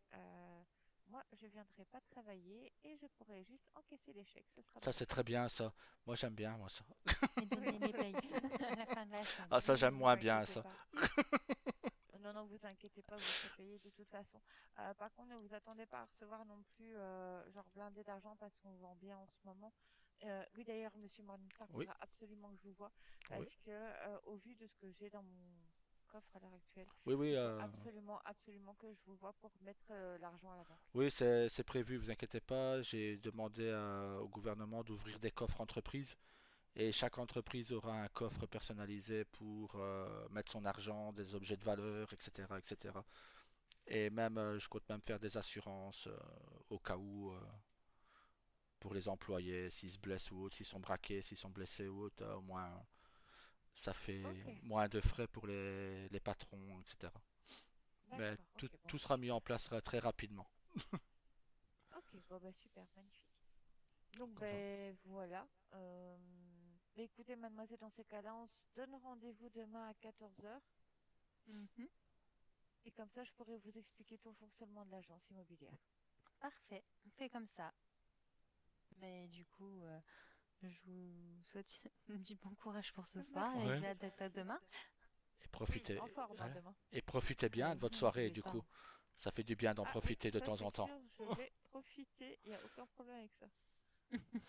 moi, je viendrai pas travailler et je pourrai juste encaisser les chèques. Ce sera Ça très c'est bien. très bien ça. Moi j'aime bien moi ça. Et donner les payes à la fin de la semaine. Ah ça Oui, j'aime oui, vous moins bien inquiétez ça. pas. Non, non, vous inquiétez pas, vous serez payé de toute façon. Par contre, ne vous attendez pas à recevoir non plus genre blindé d'argent parce qu'on vend bien en ce moment. Oui, d'ailleurs, Monsieur Morningstar, il Oui, faudra absolument que je vous voie oui. parce que au vu de ce que j'ai dans mon coffre à l'heure actuelle, Oui, oui, il faut absolument, absolument que je vous voie pour mettre l'argent à la banque. oui, c'est prévu, vous inquiétez pas. J'ai demandé au gouvernement d'ouvrir des coffres entreprises et chaque entreprise aura un coffre personnalisé pour mettre son argent, des objets de valeur, etc., etc. Et même, je compte même faire des assurances au cas où pour les employés, s'ils se blessent ou autre, s'ils sont braqués, s'ils sont blessés ou autre, au moins ça fait Ok, moins de frais pour les patrons, etc. Mais d'accord, tout, ok, bon, tout bah sera mis super. en place très rapidement. Ok, bon, bah super, magnifique. Donc, Comme ça. ben voilà. Bah, écoutez, mademoiselle, dans ces cas-là, on se donne rendez-vous demain à 14 heures. Mhm. Et comme ça, je pourrais vous expliquer tout le fonctionnement de l'agence immobilière. Parfait, on fait comme ça. Mais du coup, je vous souhaite du bon courage pour ce soir et Ouais. j'ai hâte d'être à demain. Et profitez, en forme voilà. demain. Et profitez bien de votre Vas-y, soirée, n'oublie du pas. coup. Ça fait du bien d'en Ah oui, profiter de ça temps c'est en temps. sûr, je vais profiter, il n'y a aucun problème avec ça.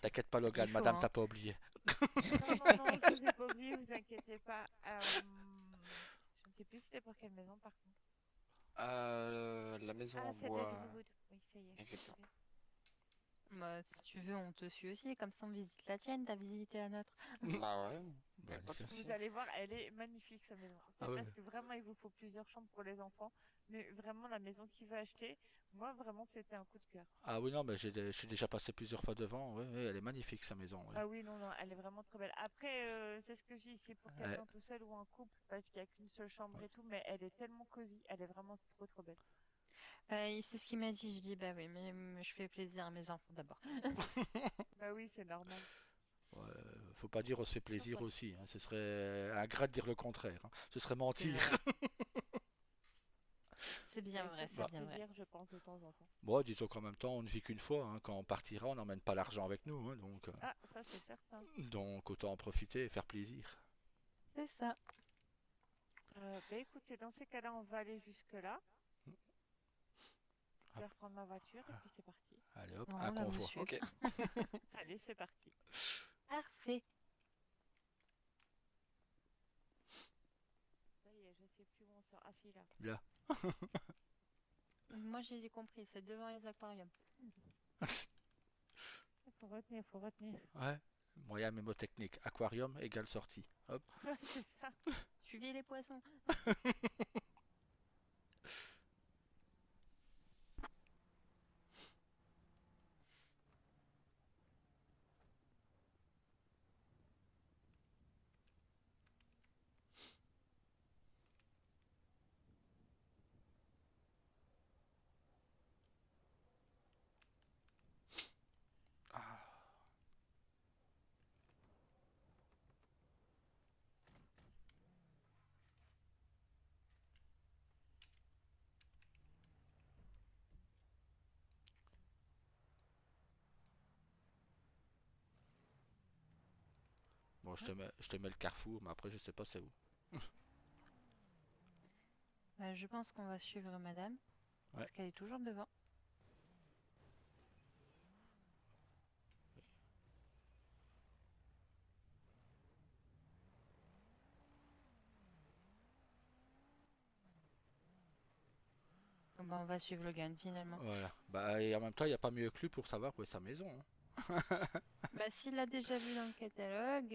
T'inquiète pas, Logan, Il faut, madame hein. t'a pas oublié. Non, je vous ai pas oublié, vous inquiétez pas. Je ne sais plus c'était pour quelle maison par contre. La maison Ah, en c'est bois. Davidwood. Oui, ça y est. Exactement. Bah, si tu veux, on te suit aussi. Comme ça, on visite la tienne, t'as visité la nôtre. Bah ouais, Bah, pas de nickel. souci. Vous allez voir, elle est magnifique sa maison. En fait, Ah ouais. parce que vraiment, il vous faut plusieurs chambres pour les enfants. Mais vraiment, la maison qu'il va acheter, moi, vraiment, c'était un coup de cœur. Ah oui, non, mais je suis déjà passé plusieurs fois devant. Ouais, ouais, elle est magnifique, sa maison. Ouais. Ah oui, non, non, elle est vraiment trop belle. Après, c'est ce que je dis, c'est pour Ouais, quelqu'un tout seul ou un couple, parce qu'il n'y a qu'une seule chambre ouais. et tout, mais elle est tellement cosy, elle est vraiment trop trop belle. C'est ce qu'il m'a dit. Je dis, bah oui, mais je fais plaisir à mes enfants d'abord. Bah oui, c'est normal. Ouais, faut pas dire on se fait plaisir Pourquoi aussi, hein. Ce serait ingrat de dire le contraire, hein. Ce serait C'est mentir. vrai. C'est Bah, bien il vrai, faut se c'est Bah, faire bien vrai. plaisir, je pense, de temps en temps. bon, disons qu'en même temps, on ne vit qu'une fois, hein. Quand on partira, on n'emmène pas l'argent avec nous, hein. Ah, ça, c'est certain. Donc autant en profiter et faire plaisir. C'est ça. Bah écoutez, dans ces cas-là, on va aller jusque-là. Je vais Hop, reprendre ma voiture et puis c'est parti. allez hop, Bon, un on va vous convoi. suivre. Ok. Allez, c'est parti. Parfait. Ça y est, je sais plus où on sort. Ah si, là. Là. Moi, j'ai compris. C'est devant les aquariums. Il faut retenir, faut retenir. Ouais. Moyen mémotechnique. Aquarium égale sortie. Hop. Ouais, c'est ça. Suivez les poissons. Bon, je te mets le carrefour, mais après je sais pas c'est où. Je pense qu'on va suivre madame. Ouais. Parce qu'elle est toujours devant. Bon, on va suivre Logan finalement. Voilà. Bah, et en même temps, il n'y a pas mieux que lui pour savoir où est sa maison, hein. Bah, s'il l'a déjà vu dans le catalogue,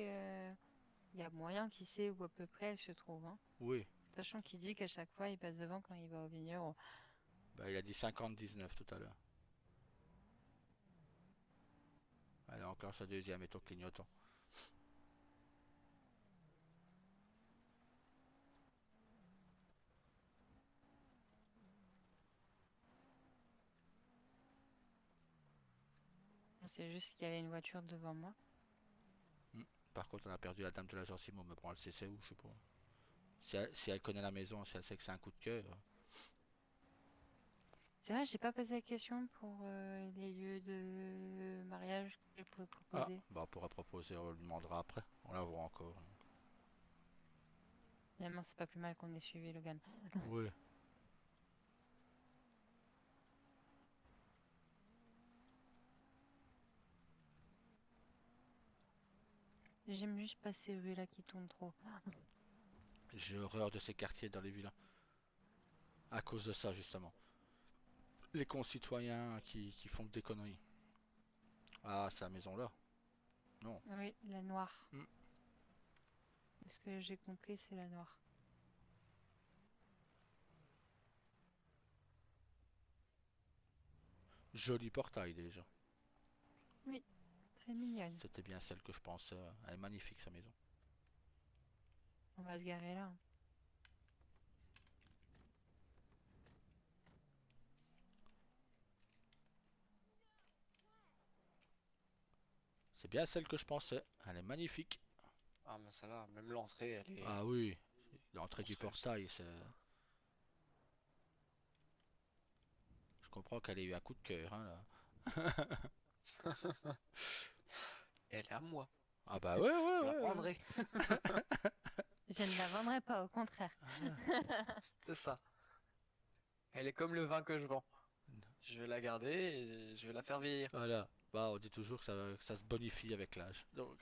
il y a moyen qu'il sait où à peu près elle se trouve, hein. Oui. Sachant qu'il dit qu'à chaque fois il passe devant quand il va au vigneron. Bah, il a dit 50-19 tout à l'heure. Allez, on enclenche la deuxième et ton clignotant. C'est juste qu'il y avait une voiture devant moi. Par contre, on a perdu la dame de l'agence Imo, mais bon, elle sait c'est où, je sais pas. Si elle connaît la maison, si elle sait que c'est un coup de cœur. C'est vrai, j'ai pas posé la question pour les lieux de mariage qu'elle pouvait Ah, proposer. bah, on pourra proposer, on lui demandera après. On la voit encore. Finalement, c'est pas plus mal qu'on ait suivi Logan. Oui. J'aime juste pas ces rues là qui tournent trop. J'ai horreur de ces quartiers dans les villas. À cause de ça, justement. Les concitoyens qui font des conneries. Ah, c'est la maison là. Non. Oui, la noire. Hmm. Ce que j'ai compris, c'est la noire. Joli portail déjà. Oui, très mignonne. C'était bien celle que je pensais. Elle est magnifique sa maison. On va se garer là. C'est bien celle que je pensais. Elle est magnifique. Ah, mais celle-là, même l'entrée, elle est Ah oui. L'entrée du monstrueuse. portail, c'est. Je comprends qu'elle ait eu un coup de cœur, hein, là. Elle est à moi. Ah bah ouais, ouais, Je la ouais. prendrai. Je ne la vendrai pas, au contraire. C'est ça. Elle est comme le vin que je vends. Je vais la garder et je vais la faire vieillir. Voilà. Bah, on dit toujours que ça se bonifie avec l'âge. Donc,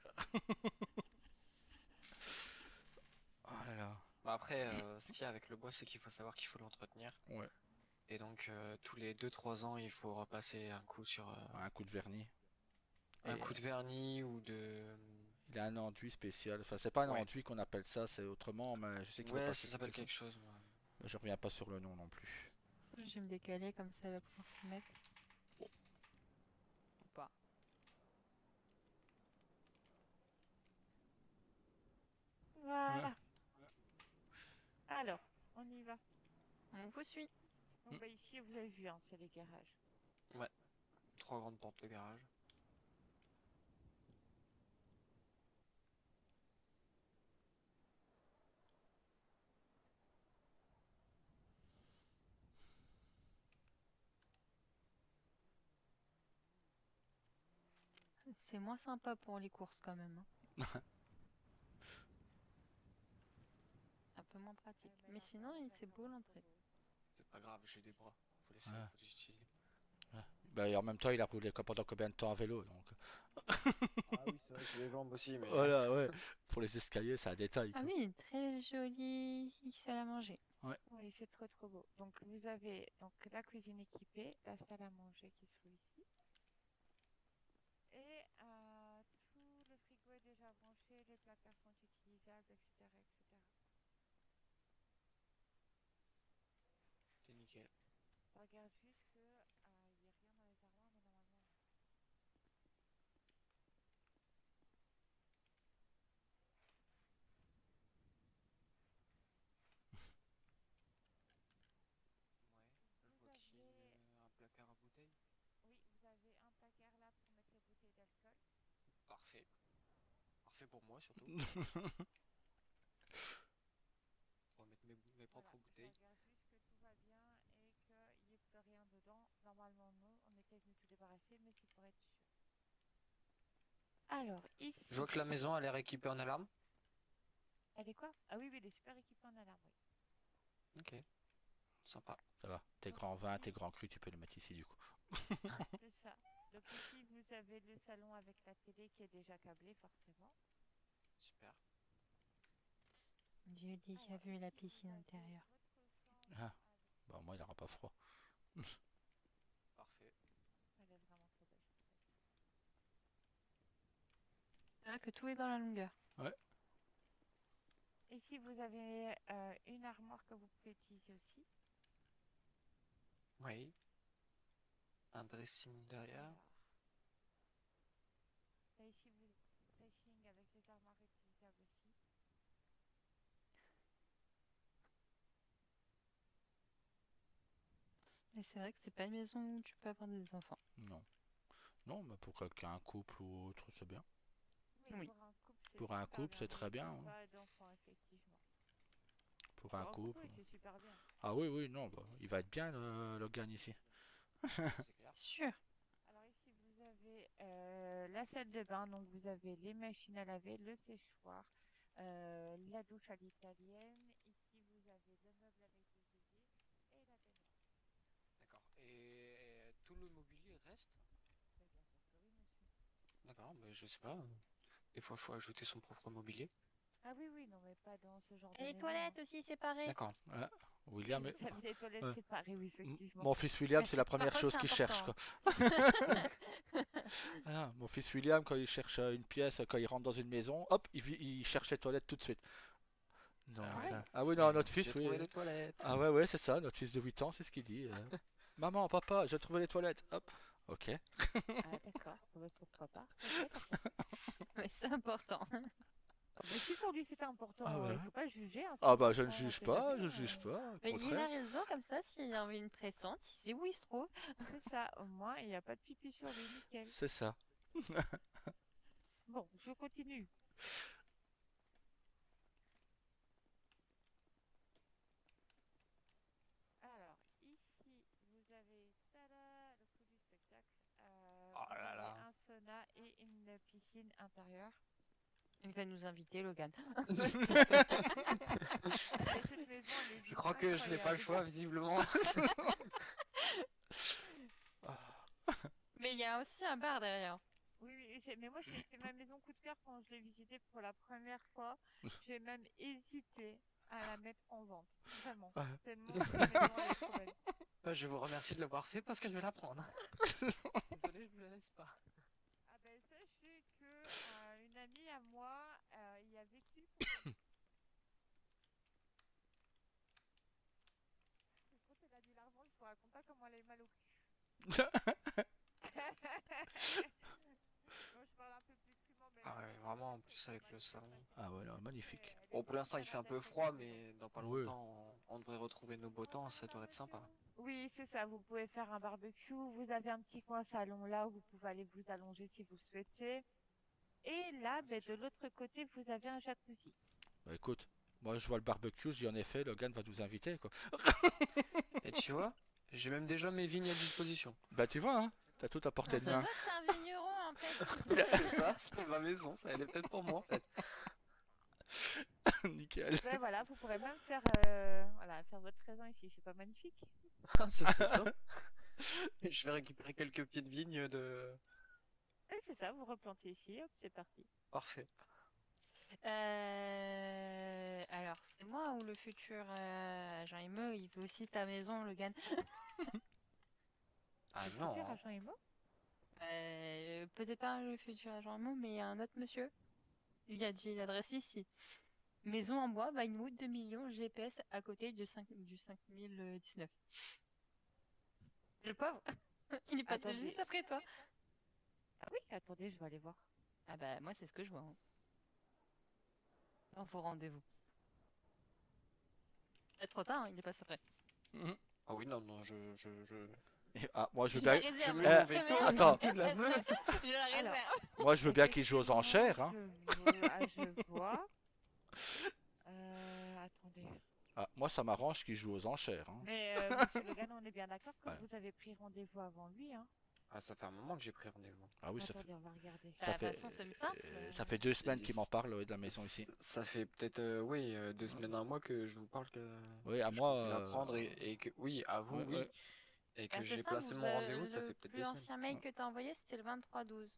oh là là. Bah après, ce qu'il y a avec le bois, c'est qu'il faut savoir qu'il faut l'entretenir. Ouais. Et donc, tous les 2-3 ans, il faut repasser un coup sur Un coup de vernis. un Et coup de vernis ou de... il a un enduit spécial. Enfin, c'est pas un Ouais. enduit qu'on appelle ça, c'est autrement, mais je sais qu'il veut Ouais, passer ça s'appelle quelque quelque chose. chose. Ouais. Mais je reviens pas sur le nom non plus. Je vais me décaler comme ça, elle va pouvoir se mettre. Ou pas. Voilà. Alors, on y va. On vous suit. Donc, bah, ici, vous avez vu, hein, c'est les garages. Ouais. 3 grandes portes de garage. C'est moins sympa pour les courses quand même, hein. Un peu moins pratique. Mais sinon, c'est beau l'entrée. C'est pas grave, j'ai des bras. Faut Ouais. faut les utiliser. Bah, et en même temps, il a roulé pendant combien de temps à vélo, donc. Ah oui, c'est vrai que j'ai les jambes aussi, mais... Voilà, ouais. Pour les escaliers, c'est un détail, Ah quoi. oui, très joli salle à manger. Oui, c'est trop trop beau. Donc, vous avez donc la cuisine équipée, la salle à manger qui se trouve ici. Et tout le frigo est déjà branché, les placards sont utilisables, etc., etc. C'est nickel. Je regarde juste que il n'y a rien dans les armoires, mais normalement. Ouais, je Vous vois qu'il y avez, a un placard à bouteilles. oui, vous avez un placard là pour mettre les bouteilles d'alcool. Parfait. Parfait pour moi, surtout. Pour mettre mes Voilà, propres je bouteilles. regarde juste que tout va bien et qu'il n'y ait plus rien dedans. Normalement, non, on était venu tout débarrasser, mais c'est pour être sûr. Alors, ici. Je vois que la maison a l'air équipée en alarme. Elle est quoi? Ah oui, oui, elle est super équipée en alarme, oui. Ok. Sympa. Ça va. Tes Donc grands vins, ici, tes grands crus, tu peux les mettre ici, du coup. c'est ça. Donc ici, vous avez le salon avec la télé qui est déjà câblée, forcément. Super. J'ai déjà Alors, vu la ici, vous piscine avez intérieure. votre chambre Ah. avec... Bah, moi, il n'aura pas froid. Parfait. Elle est vraiment trop belle. C'est vrai que tout est dans la longueur. Ouais. Ici, vous avez une armoire que vous pouvez utiliser aussi. Oui. Un dressing derrière. Alors, là, ici, vous avez le dressing avec les armoires utilisables aussi. Mais c'est vrai que c'est pas une maison où tu peux avoir des enfants. Non. Non, mais pour quelqu'un, un couple ou autre, c'est bien. Oui. Pour un couple, C'est très bien, Vous hein. n'avez pas d'enfants, effectivement. Pour un couple. Oui, c'est super bien. Ah oui, oui, non, bah, il va être bien, le gagne ici. C'est clair. Sûr. Alors ici, vous avez la salle de bain, donc vous avez les machines à laver, le séchoir, la douche à l'italienne. Ici, vous avez le meuble avec des œillets et la baignoire. D'accord. Et tout le mobilier reste? Mais bien sûr que oui, monsieur. D'accord, mais je sais pas. Des fois, il faut ajouter son propre mobilier. Ah oui, oui, non, mais pas dans ce genre Et de les maison, toilettes aussi séparées. D'accord. Ah, William, Vous avez les toilettes ouais. séparées, oui, effectivement. Mon fils William, Mais c'est la c'est- par première contre, chose c'est qu'il cherche, quoi. important. Ah, mon fils William, quand il cherche une pièce, quand il rentre dans une maison, hop, il cherche les toilettes tout de suite. Donc, ouais. ah oui, non, notre J'ai fils, oui. trouvé les toilettes. Ah ouais, ouais, c'est ça, notre fils de 8 ans, c'est ce qu'il dit. Maman, papa, j'ai trouvé les toilettes. Hop, ok. Ah d'accord, ouais, pourquoi pas. Ok, d'accord. Mais c'est important. Mais si pour lui c'était important, Ah il ouais. faut pas juger. Hein, Ah son bah, je ne enfant, on juge sait pas, jamais, je juge pas, au Mais il a contraire. raison, comme ça, s'il a envie d'une pressante, il sait où il se trouve. C'est ça, au moins il n'y a pas de pipi sur lui, nickel. C'est ça. Bon, je continue. Alors, ici, vous avez, tada, le coup du spectacle. Oh Vous là avez là. un sauna et une piscine intérieure. Il va nous inviter, Logan. Mais cette maison, elle est Je juste crois que je n'ai pas le incroyable. choix, visiblement. Mais il y a aussi un bar derrière. Oui, oui, mais moi, c'était ma maison coup de cœur quand je l'ai visitée pour la première fois. J'ai même hésité à la mettre en vente. Vraiment. Ouais. Tellement cette maison, elle est trop belle. Bah, je vous remercie de l'avoir fait parce que je vais la prendre. Désolé, je vous la laisse pas. Ah ben, sachez que une amie à moi y a vécu. Quand elle a dit l'argent, je vous raconte pas comment elle a eu mal au cul. Bon, je parle un peu plus crûment, mais Ah ouais, vraiment, en plus avec le salon. Ah ouais, non, magnifique. Bon, pour l'instant, il fait un peu froid, mais dans pas Oui. longtemps, on devrait retrouver nos beaux temps, ça devrait être sympa. Oui, c'est ça. Vous pouvez faire un barbecue. Vous avez un petit coin salon là où vous pouvez aller vous allonger si vous le souhaitez. Et là, ben, de l'autre côté, vous avez un jacuzzi. Bah écoute, moi je vois le barbecue, je dis en effet, Logan va nous inviter quoi. Et tu vois, j'ai même déjà mes vignes à disposition. Bah tu vois, hein, t'as tout à portée de Ça main. voit que c'est un vigneron en fait. C'est ça, c'est ma maison, ça elle est faite pour moi en fait. Nickel. Ben, voilà, vous pourrez même faire, voilà, faire votre raisin ici. C'est pas magnifique? Ah, ça c'est top. Je vais récupérer quelques pieds de vigne de... Et c'est ça, vous replantez ici. Hop, c'est parti. Parfait. Alors, c'est moi ou le futur agent IME, il veut aussi ta maison, Logan. Ah Le non, futur hein. agent IMO? Peut-être pas le futur agent IME, mais un autre monsieur. Il a dit l'adresse ici. Maison en bois, Vinewood, 2 millions, GPS à côté du 5019. Le pauvre, il est passé Attendez. juste après toi. Ah oui, attendez, je vais aller voir. Ah bah, moi, c'est ce que je vois. Hein. Non, faut rendez-vous. C'est trop tard, hein, il est passé après. Ah oui, non, non, Ah, moi je veux Je la bien. réserve, Eh, je la réserve. attends. Je la réserve. Moi je veux bien qu'il joue aux enchères, hein. Je vois. Attendez. Ah, moi ça m'arrange qu'il joue aux enchères, hein. Mais monsieur Logan, on est bien d'accord que Voilà. vous avez pris rendez-vous avant lui, hein? Ah, ça fait un moment que j'ai pris rendez-vous. Ah oui, ça fait, Attendez, on va regarder. ça De fait, toute façon, c'est simple. ça fait 2 semaines qu'il m'en parle ouais, de la maison ici. Ça fait peut-être, oui, 2 semaines, un mois que je vous parle que Oui, à je moi. comptais la prendre et que, oui, à vous, Ouais, oui. ouais. Et Bah, que c'est j'ai ça, placé mon rendez-vous, ça fait peut-être le 2 plus semaines. ancien mail que tu as envoyé, c'était le 23/12.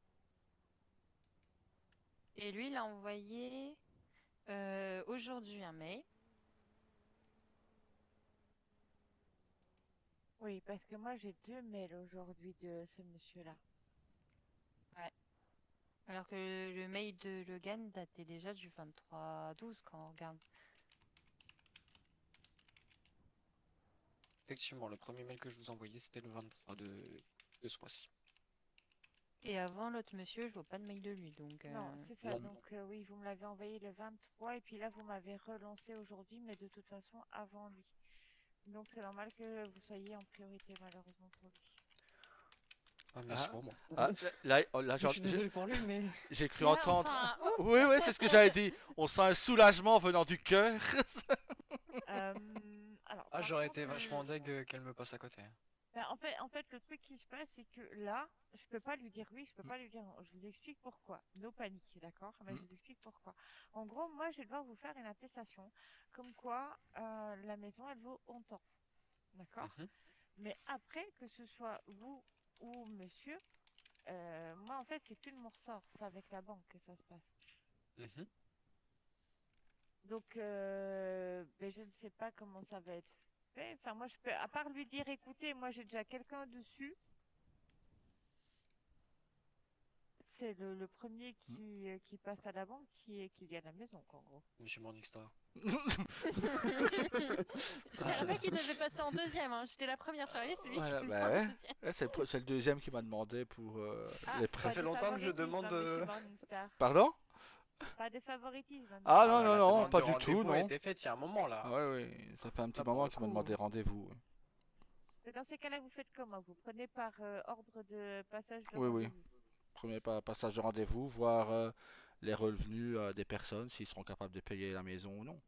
Et lui, il a envoyé aujourd'hui un mail. Oui, parce que moi j'ai 2 mails aujourd'hui de ce monsieur-là. Alors que le mail de Logan datait déjà du 23/12 quand on regarde. Effectivement, le premier mail que je vous envoyais, c'était le 23 de ce mois-ci. Et avant, l'autre monsieur, je vois pas de mail de lui. Donc, Non, c'est ça. non. Donc oui, vous me l'avez envoyé le 23 et puis là vous m'avez relancé aujourd'hui, mais de toute façon avant lui. Donc c'est normal que vous soyez en priorité malheureusement pour lui. Ah, merci Ah. pour moi. Ah, là, Je suis désolé pour lui, mais... j'ai cru Là, on entendre. sent un Oui, oui, c'est ce que j'avais dit. On sent un soulagement venant du cœur. Alors, Ah, par j'aurais contre, été vachement deg qu'elle me passe à côté. ben, en fait, le truc qui se passe, c'est que là, je peux pas lui dire oui, je peux pas lui dire non. Je vous explique pourquoi. No panique, d'accord? Mais je vous explique pourquoi. En gros, moi, je vais devoir vous faire une attestation, comme quoi la maison, elle vaut autant, d'accord? Mhm. Mais après, que ce soit vous ou monsieur, moi, en fait, c'est plus de mon ressort. C'est avec la banque que ça se passe. Mhm. Donc, ben, je ne sais pas comment ça va être fait. Enfin, moi, je peux, à part lui dire, écoutez, moi, j'ai déjà quelqu'un dessus. C'est le premier qui passe à la banque qui vient à la maison, quoi, en gros. Monsieur Morningstar. Je savais pas qu'il devait passer en deuxième. Hein. J'étais la première sur la liste, c'est lui Voilà, qui me bah prend en ouais. deuxième. Ouais, c'est le deuxième qui m'a demandé pour les Ça prêts. fait longtemps que je demande, Pardon? Pas de favoritisme. Ah Ah non, ouais, non, la non, demande pas de du tout, rendez-vous a non. été faite il y a un moment, là. Ah ouais, oui, ça fait un petit Là, pour moment le qu'il m'a coup, demandé rendez-vous. Mais dans ces cas-là, vous faites comment? Vous prenez par ordre de passage de Oui, oui. rendez-vous. Premier passage de rendez-vous, voir les revenus des personnes, s'ils seront capables de payer la maison ou non.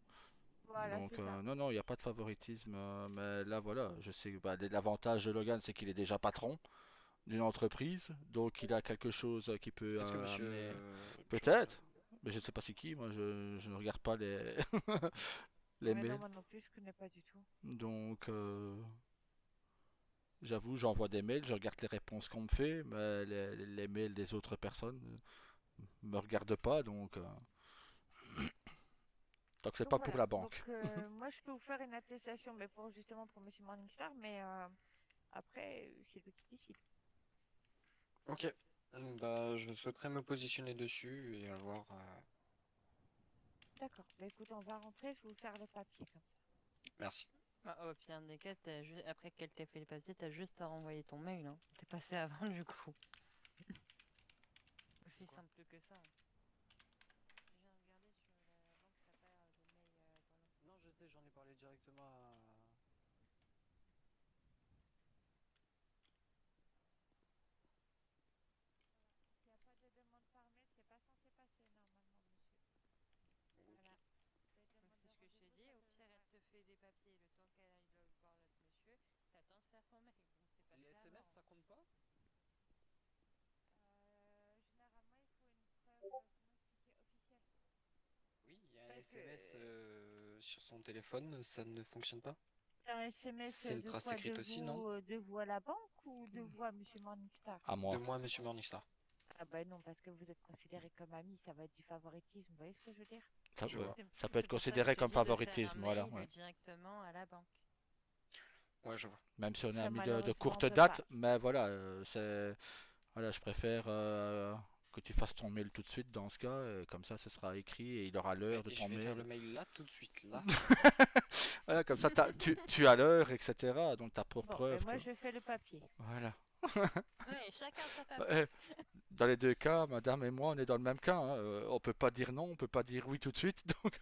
Voilà, Donc, c'est ça. non, non, il n'y a pas de favoritisme. Mais là, voilà, je sais que bah, l'avantage de Logan, c'est qu'il est déjà patron d'une entreprise. Donc, il a quelque chose qui peut Peut-être que monsieur... amener. je- Peut-être. Mais je sais pas c'est qui, moi je ne regarde pas les, les Ouais, non, mails. moi non plus, je connais pas du tout. Donc j'avoue, j'envoie des mails, je regarde les réponses qu'on me fait, mais les mails des autres personnes me regardent pas, donc tant que c'est Donc pas pour voilà, la donc banque. moi je peux vous faire une attestation, mais pour justement pour Monsieur Morningstar, mais après c'est lui qui décide. Ok. Bah, je souhaiterais me positionner dessus et avoir. D'accord. Bah écoute, on va rentrer, je vais vous faire les papiers comme ça. Merci. Bah, au pire des cas, après qu'elle t'ait fait les papiers, t'as juste à renvoyer ton mail. Hein. T'es passé avant du coup. Aussi Quoi? simple que ça. Je viens de regarder sur la banque, t'as pas de mail ton nom. Non, je sais, j'en ai parlé directement à. S'il n'y a pas de demande par mail, c'est pas censé passer normalement, monsieur. Voilà. Les Donc demandes c'est de ce que je t'ai rendez-vous, dit. ça Au pire, devrait elle te fait des papiers le temps qu'elle aille voir l'autre monsieur. T'attends de faire ton mail. Donc t'es Les passé SMS, avant. ça compte pas? généralement, il faut une preuve, comment expliquer, officielle. Oui, il y a un Parce que SMS sur son téléphone, ça ne fonctionne pas? c'est un SMS C'est une de trace quoi? écrite aussi, non? De vous à la banque ou de vous à Monsieur Morningstar? À De moi. moi, Monsieur Morningstar. Ah bah non, parce que vous êtes considéré comme ami, ça va être du favoritisme, vous voyez ce que je veux dire? Ça, Je ouais. vois. Ça peut être C'est pour ça que je considéré te comme dis de faire un favoritisme, voilà. mail Ouais. directement à la banque. Ouais, je vois. Même si on est Ça, ami de malheureusement, on courte peut pas. date, mais voilà, voilà, je préfère que tu fasses ton mail tout de suite dans ce cas, comme ça, ce sera écrit et il aura l'heure de Et ton je vais faire le mail. mail là, tout de suite, là. Voilà, comme ça, tu as l'heure, etc. Donc t'as pour Bon, ben preuve que. moi je fais le papier. Voilà. Oui, chacun sa Bah, papier. dans les deux cas, madame et moi, on est dans le même cas. Hein. On peut pas dire non, on peut pas dire oui tout de suite. Donc,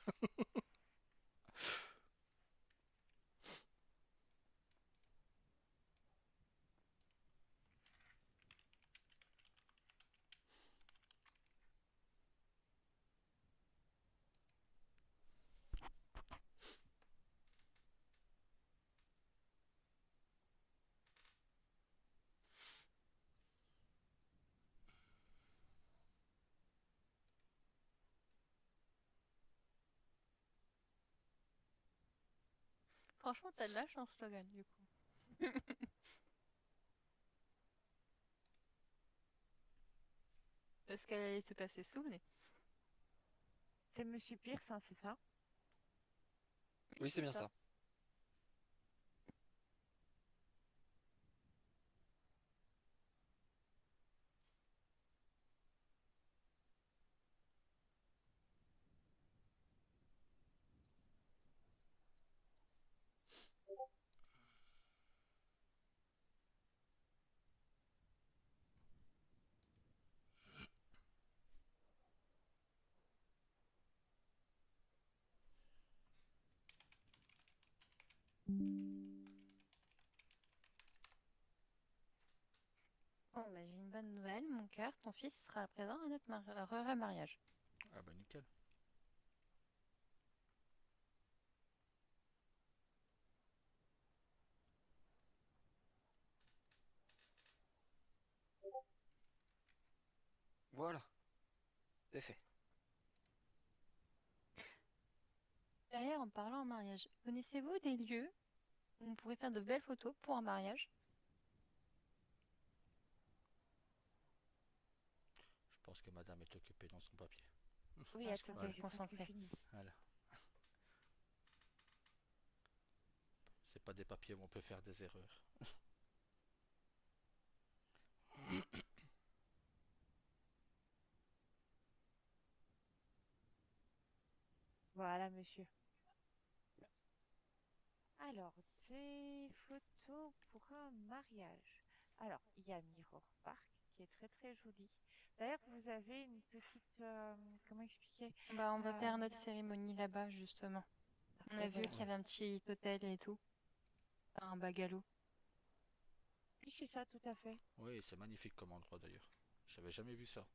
Franchement, t'as de la chance, Logan, du coup. Parce qu'elle allait se passer sous le nez. C'est Monsieur Pierce, hein, c'est ça? Oui, c'est bien ça. Bon, bah, j'ai une bonne nouvelle, mon cœur. Ton fils sera présent à notre heureux mariage. ah bah nickel. Voilà, c'est fait. D'ailleurs, en parlant en mariage, connaissez-vous des lieux où on pourrait faire de belles photos pour un mariage? Je pense que madame est occupée dans son papier. Oui, Ah, je attendez, comptais me j'ai presque concentrer. fini. Voilà. C'est pas des papiers où on peut faire des erreurs. Voilà, monsieur. Alors, des photos pour un mariage. Alors, il y a Mirror Park qui est très très joli. D'ailleurs, vous avez une petite, comment expliquer? Bah, on va faire notre Euh, cérémonie là-bas, justement. On a et vu voilà. qu'il y avait un petit hôtel et tout. Un bungalow. Oui, c'est ça, tout à fait. Oui, c'est magnifique comme endroit d'ailleurs. J'avais jamais vu ça.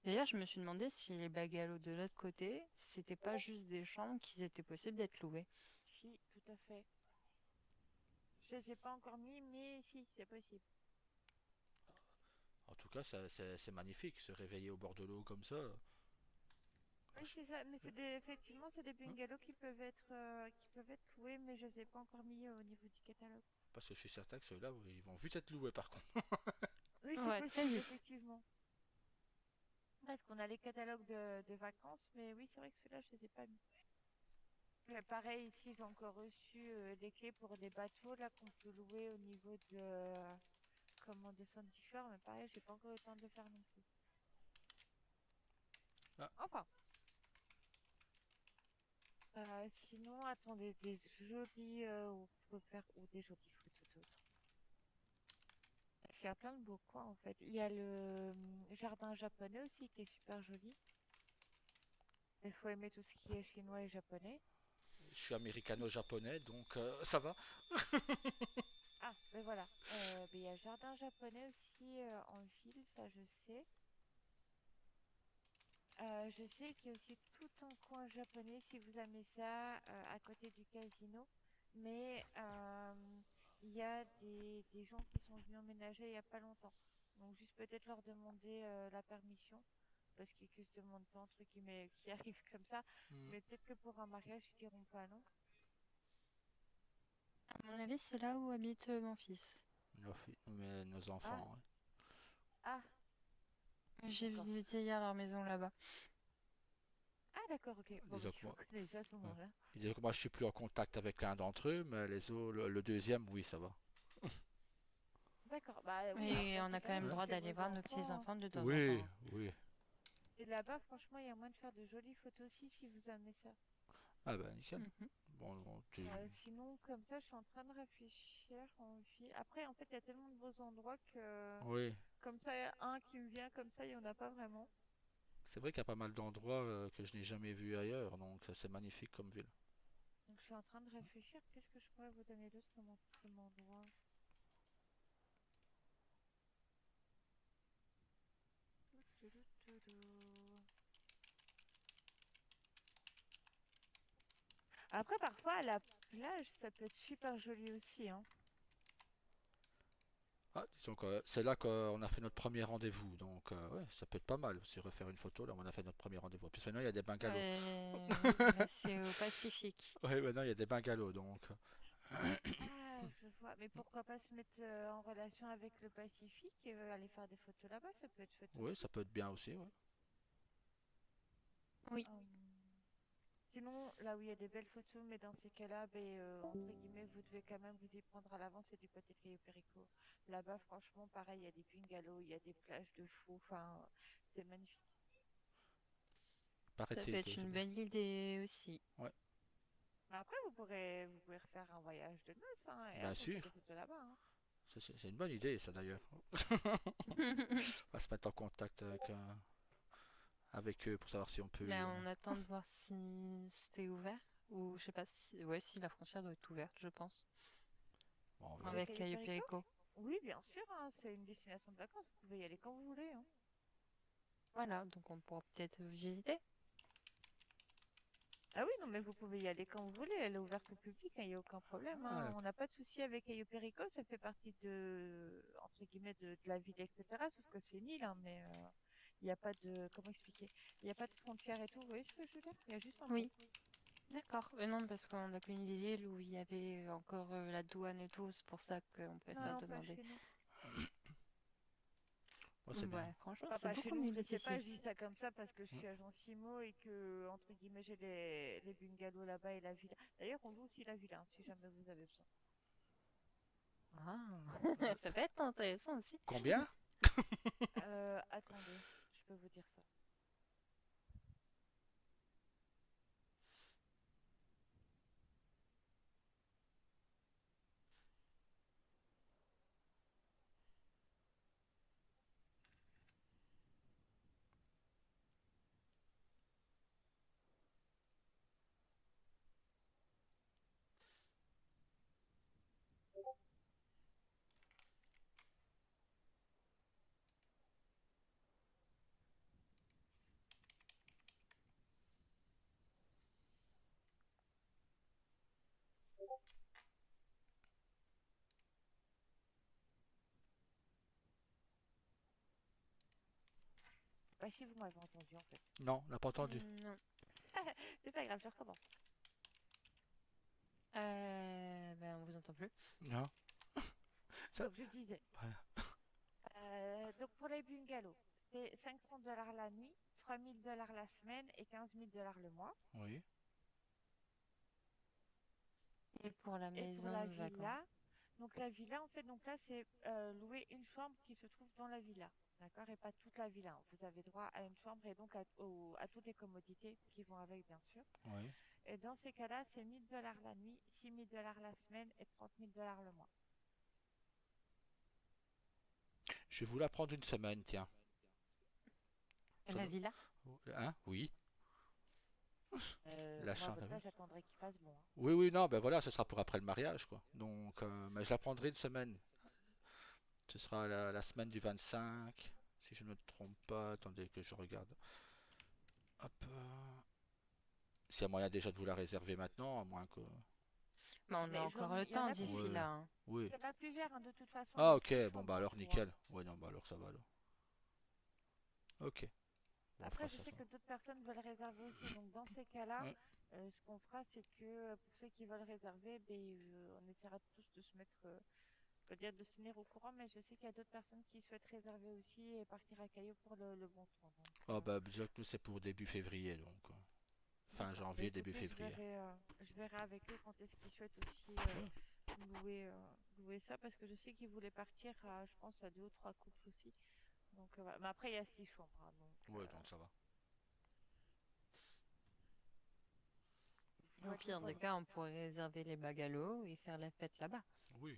D'ailleurs, je me suis demandé si les bungalows de l'autre côté, c'était pas juste des chambres qui étaient possibles d'être louées. Si, tout à fait. Je les ai pas encore mis, mais si, c'est possible. En tout cas, c'est magnifique, se réveiller au bord de l'eau comme ça. Oui, c'est ça, mais effectivement, c'est des bungalows qui peuvent être loués, mais je les ai pas encore mis au niveau du catalogue. Parce que je suis certain que ceux-là, ils vont vite être loués par contre. Oui, c'est Ouais, très possible, vite. effectivement. Parce qu'on a les catalogues de vacances, mais oui, c'est vrai que ceux-là, je les ai pas mis. Mais pareil, ici, j'ai encore reçu des clés pour des bateaux là qu'on peut louer au niveau de Sandy Shore, mais pareil, j'ai pas encore eu le temps de le faire non plus. Ah. Enfin. Sinon, attendez, des jolis, on peut faire ou des jolies photos d'autres. Parce qu'il y a plein de beaux coins en fait. Il y a le jardin japonais aussi qui est super joli. Il faut aimer tout ce qui est chinois et japonais. Je suis américano-japonais, donc ça va. Ah, mais voilà. Il y a jardin japonais aussi en ville, ça je sais. Je sais qu'il y a aussi tout un coin japonais si vous aimez ça à côté du casino. Mais il y a des gens qui sont venus emménager il n'y a pas longtemps. Donc juste peut-être leur demander la permission. Parce qu'ils ne se demandent pas un truc qui arrive comme ça. Hmm. Mais peut-être que pour un mariage, ils diront pas non. À mon avis, c'est là où habite mon fils. Nos Ah, enfants. Ouais. ah, J'ai d'accord. visité hier leur maison là-bas. Ah, d'accord, ok. Bon, bah, Disons si que vous moi, connaissez à ce ouais. moment-là. Disons que moi, je suis plus en contact avec l'un d'entre eux, mais le deuxième, oui, ça va. D'accord, bah oui, Et dans on ces a quand cas-là, même le Ouais. si droit c'est d'aller vos voir nos enfants. petits-enfants de temps en Oui, temps. oui. Et là-bas, franchement, il y a moyen de faire de jolies photos aussi si vous aimez ça. Ah ben nickel. Mhm. Bon, Sinon, comme ça, je suis en train de réfléchir en vie. Après, en fait, il y a tellement de beaux endroits que, oui. comme ça, il y a un qui me vient comme ça, il n'y en a pas vraiment. C'est vrai qu'il y a pas mal d'endroits que je n'ai jamais vus ailleurs, donc c'est magnifique comme ville. Donc, je suis en train de réfléchir, qu'est-ce que je pourrais vous donner d'autre comme endroit? Après, parfois, à la plage, ça peut être super joli aussi, hein. Ah, disons que c'est là qu'on a fait notre premier rendez-vous, donc ouais, ça peut être pas mal aussi refaire une photo. Là, on a fait notre premier rendez-vous. Puis maintenant, il y a des bungalows. Oui, là c'est au Pacifique. Oui, maintenant, il y a des bungalows, donc. Ah, je vois. Mais pourquoi pas se mettre en relation avec le Pacifique et aller faire des photos là-bas, ça peut être chouette Oui, aussi. ça peut être bien aussi, ouais. Oui, Sinon, là où il y a des belles photos, mais dans ces cas-là, entre guillemets, vous devez quand même vous y prendre à l'avance, c'est du côté de Cayo Perico. Là-bas, franchement, pareil, il y a des bungalows, il y a des plages de fou, enfin, c'est magnifique. ça peut Paraît-il que être c'est une bien. belle idée aussi. Ouais, Mais après, vous pouvez refaire un voyage de noces, hein, et bien hop, vous sûr. faites des photos là-bas, hein. C'est une bonne idée, ça d'ailleurs. On va se mettre en contact avec eux pour savoir si on peut. Là, on attend de voir si c'était ouvert. Ou je sais pas si. Ouais, si la frontière doit être ouverte, je pense. Bon, on verra. Avec Avec Cayo Cayo Perico? Perico. Oui, bien sûr, hein, c'est une destination de vacances, vous pouvez y aller quand vous voulez, hein. Voilà, donc on pourra peut-être visiter. Ah oui, non, mais vous pouvez y aller quand vous voulez, elle est ouverte au public, il n'y a aucun problème, Ah, hein. On d'accord. n'a pas de souci avec Cayo Perico, ça fait partie entre guillemets, de la ville, etc. Sauf que c'est une île, hein, mais il n'y a pas de, comment expliquer, il n'y a pas de frontières et tout, vous voyez ce que je veux dire? Il y a juste un pont. Oui, d'accord. Non, parce qu'on a connu des îles où il y avait encore la douane et tout, c'est pour ça qu'on Non, préfère non, pas demander. chez nous. Ouais, c'est bien. Ouais, franchement, Enfin, c'est pas chez beaucoup nous, mieux je d'être sais pas, ici. je dis ça comme ça parce que je Ouais. suis agent Simo et que, entre guillemets, j'ai les bungalows là-bas et la villa. D'ailleurs, on loue aussi la villa, hein, si jamais vous avez besoin. Ah, ça peut être intéressant aussi. Combien? Attendez, je peux vous dire ça. pas si vous m'avez entendu en fait. Non, on n'a pas entendu. Non. C'est pas grave, je recommence. Ben, on vous entend plus. Non. Ça- Donc je disais, Voilà. donc pour les bungalows, c'est 500 $ la nuit, 3000 $ la semaine et 15 000 $ le mois. Oui. Et pour la Et maison pour la de vacances. villa, donc la villa en fait, donc là c'est louer une chambre qui se trouve dans la villa, d'accord, et pas toute la villa. Vous avez droit à une chambre et donc à toutes les commodités qui vont avec bien sûr. Oui. Et dans ces cas-là, c'est 1000 $ la nuit, 6000 $ la semaine et 30 000 $ le mois. Je vais vous la prendre une semaine, tiens. Ça La doit- villa. Hein? Oui. Moi, L'achat, à votre t'as place, vu? j'attendrai qu'il fasse bon, hein. Oui, oui, non, ben voilà, ce sera pour après le mariage, quoi. Donc, mais je la prendrai une semaine. Ce sera la semaine du 25, si je ne me trompe pas. Attendez que je regarde. Hop. S'il y a moyen déjà de vous la réserver maintenant, à moins que... Mais on Mais a encore le il y en temps a d'ici Ouais, là. Hein. oui. Il y en a plusieurs, hein, de toute façon. Ah, il y a ok, 6 bon, chambres bah en alors tout, hein. nickel. Ouais, non, bah alors ça va alors. Ok, bon, on Après, fera je ça. sais que d'autres personnes veulent réserver aussi. Donc, dans ces cas-là, Ouais. ce qu'on fera, c'est que pour ceux qui veulent réserver, ben, on essaiera tous de se mettre, je veux dire, de se tenir au courant. Mais je sais qu'il y a d'autres personnes qui souhaitent réserver aussi et partir à Caillou pour le bon soin. Donc, Ah, bah, déjà que nous, c'est pour début février, donc. Fin d'accord. Ben, janvier, début écoutez, février. je verrai avec eux quand est-ce qu'ils souhaitent aussi Ouais. louer ça parce que je sais qu'ils voulaient partir, je pense, à 2 ou 3 couples aussi. Donc, voilà. Mais après, il y a 6 chambres, hein, donc, Ouais, donc ça va. faut Au être pire des libre. cas, on pourrait réserver les bungalows et faire la fête là-bas. Oui,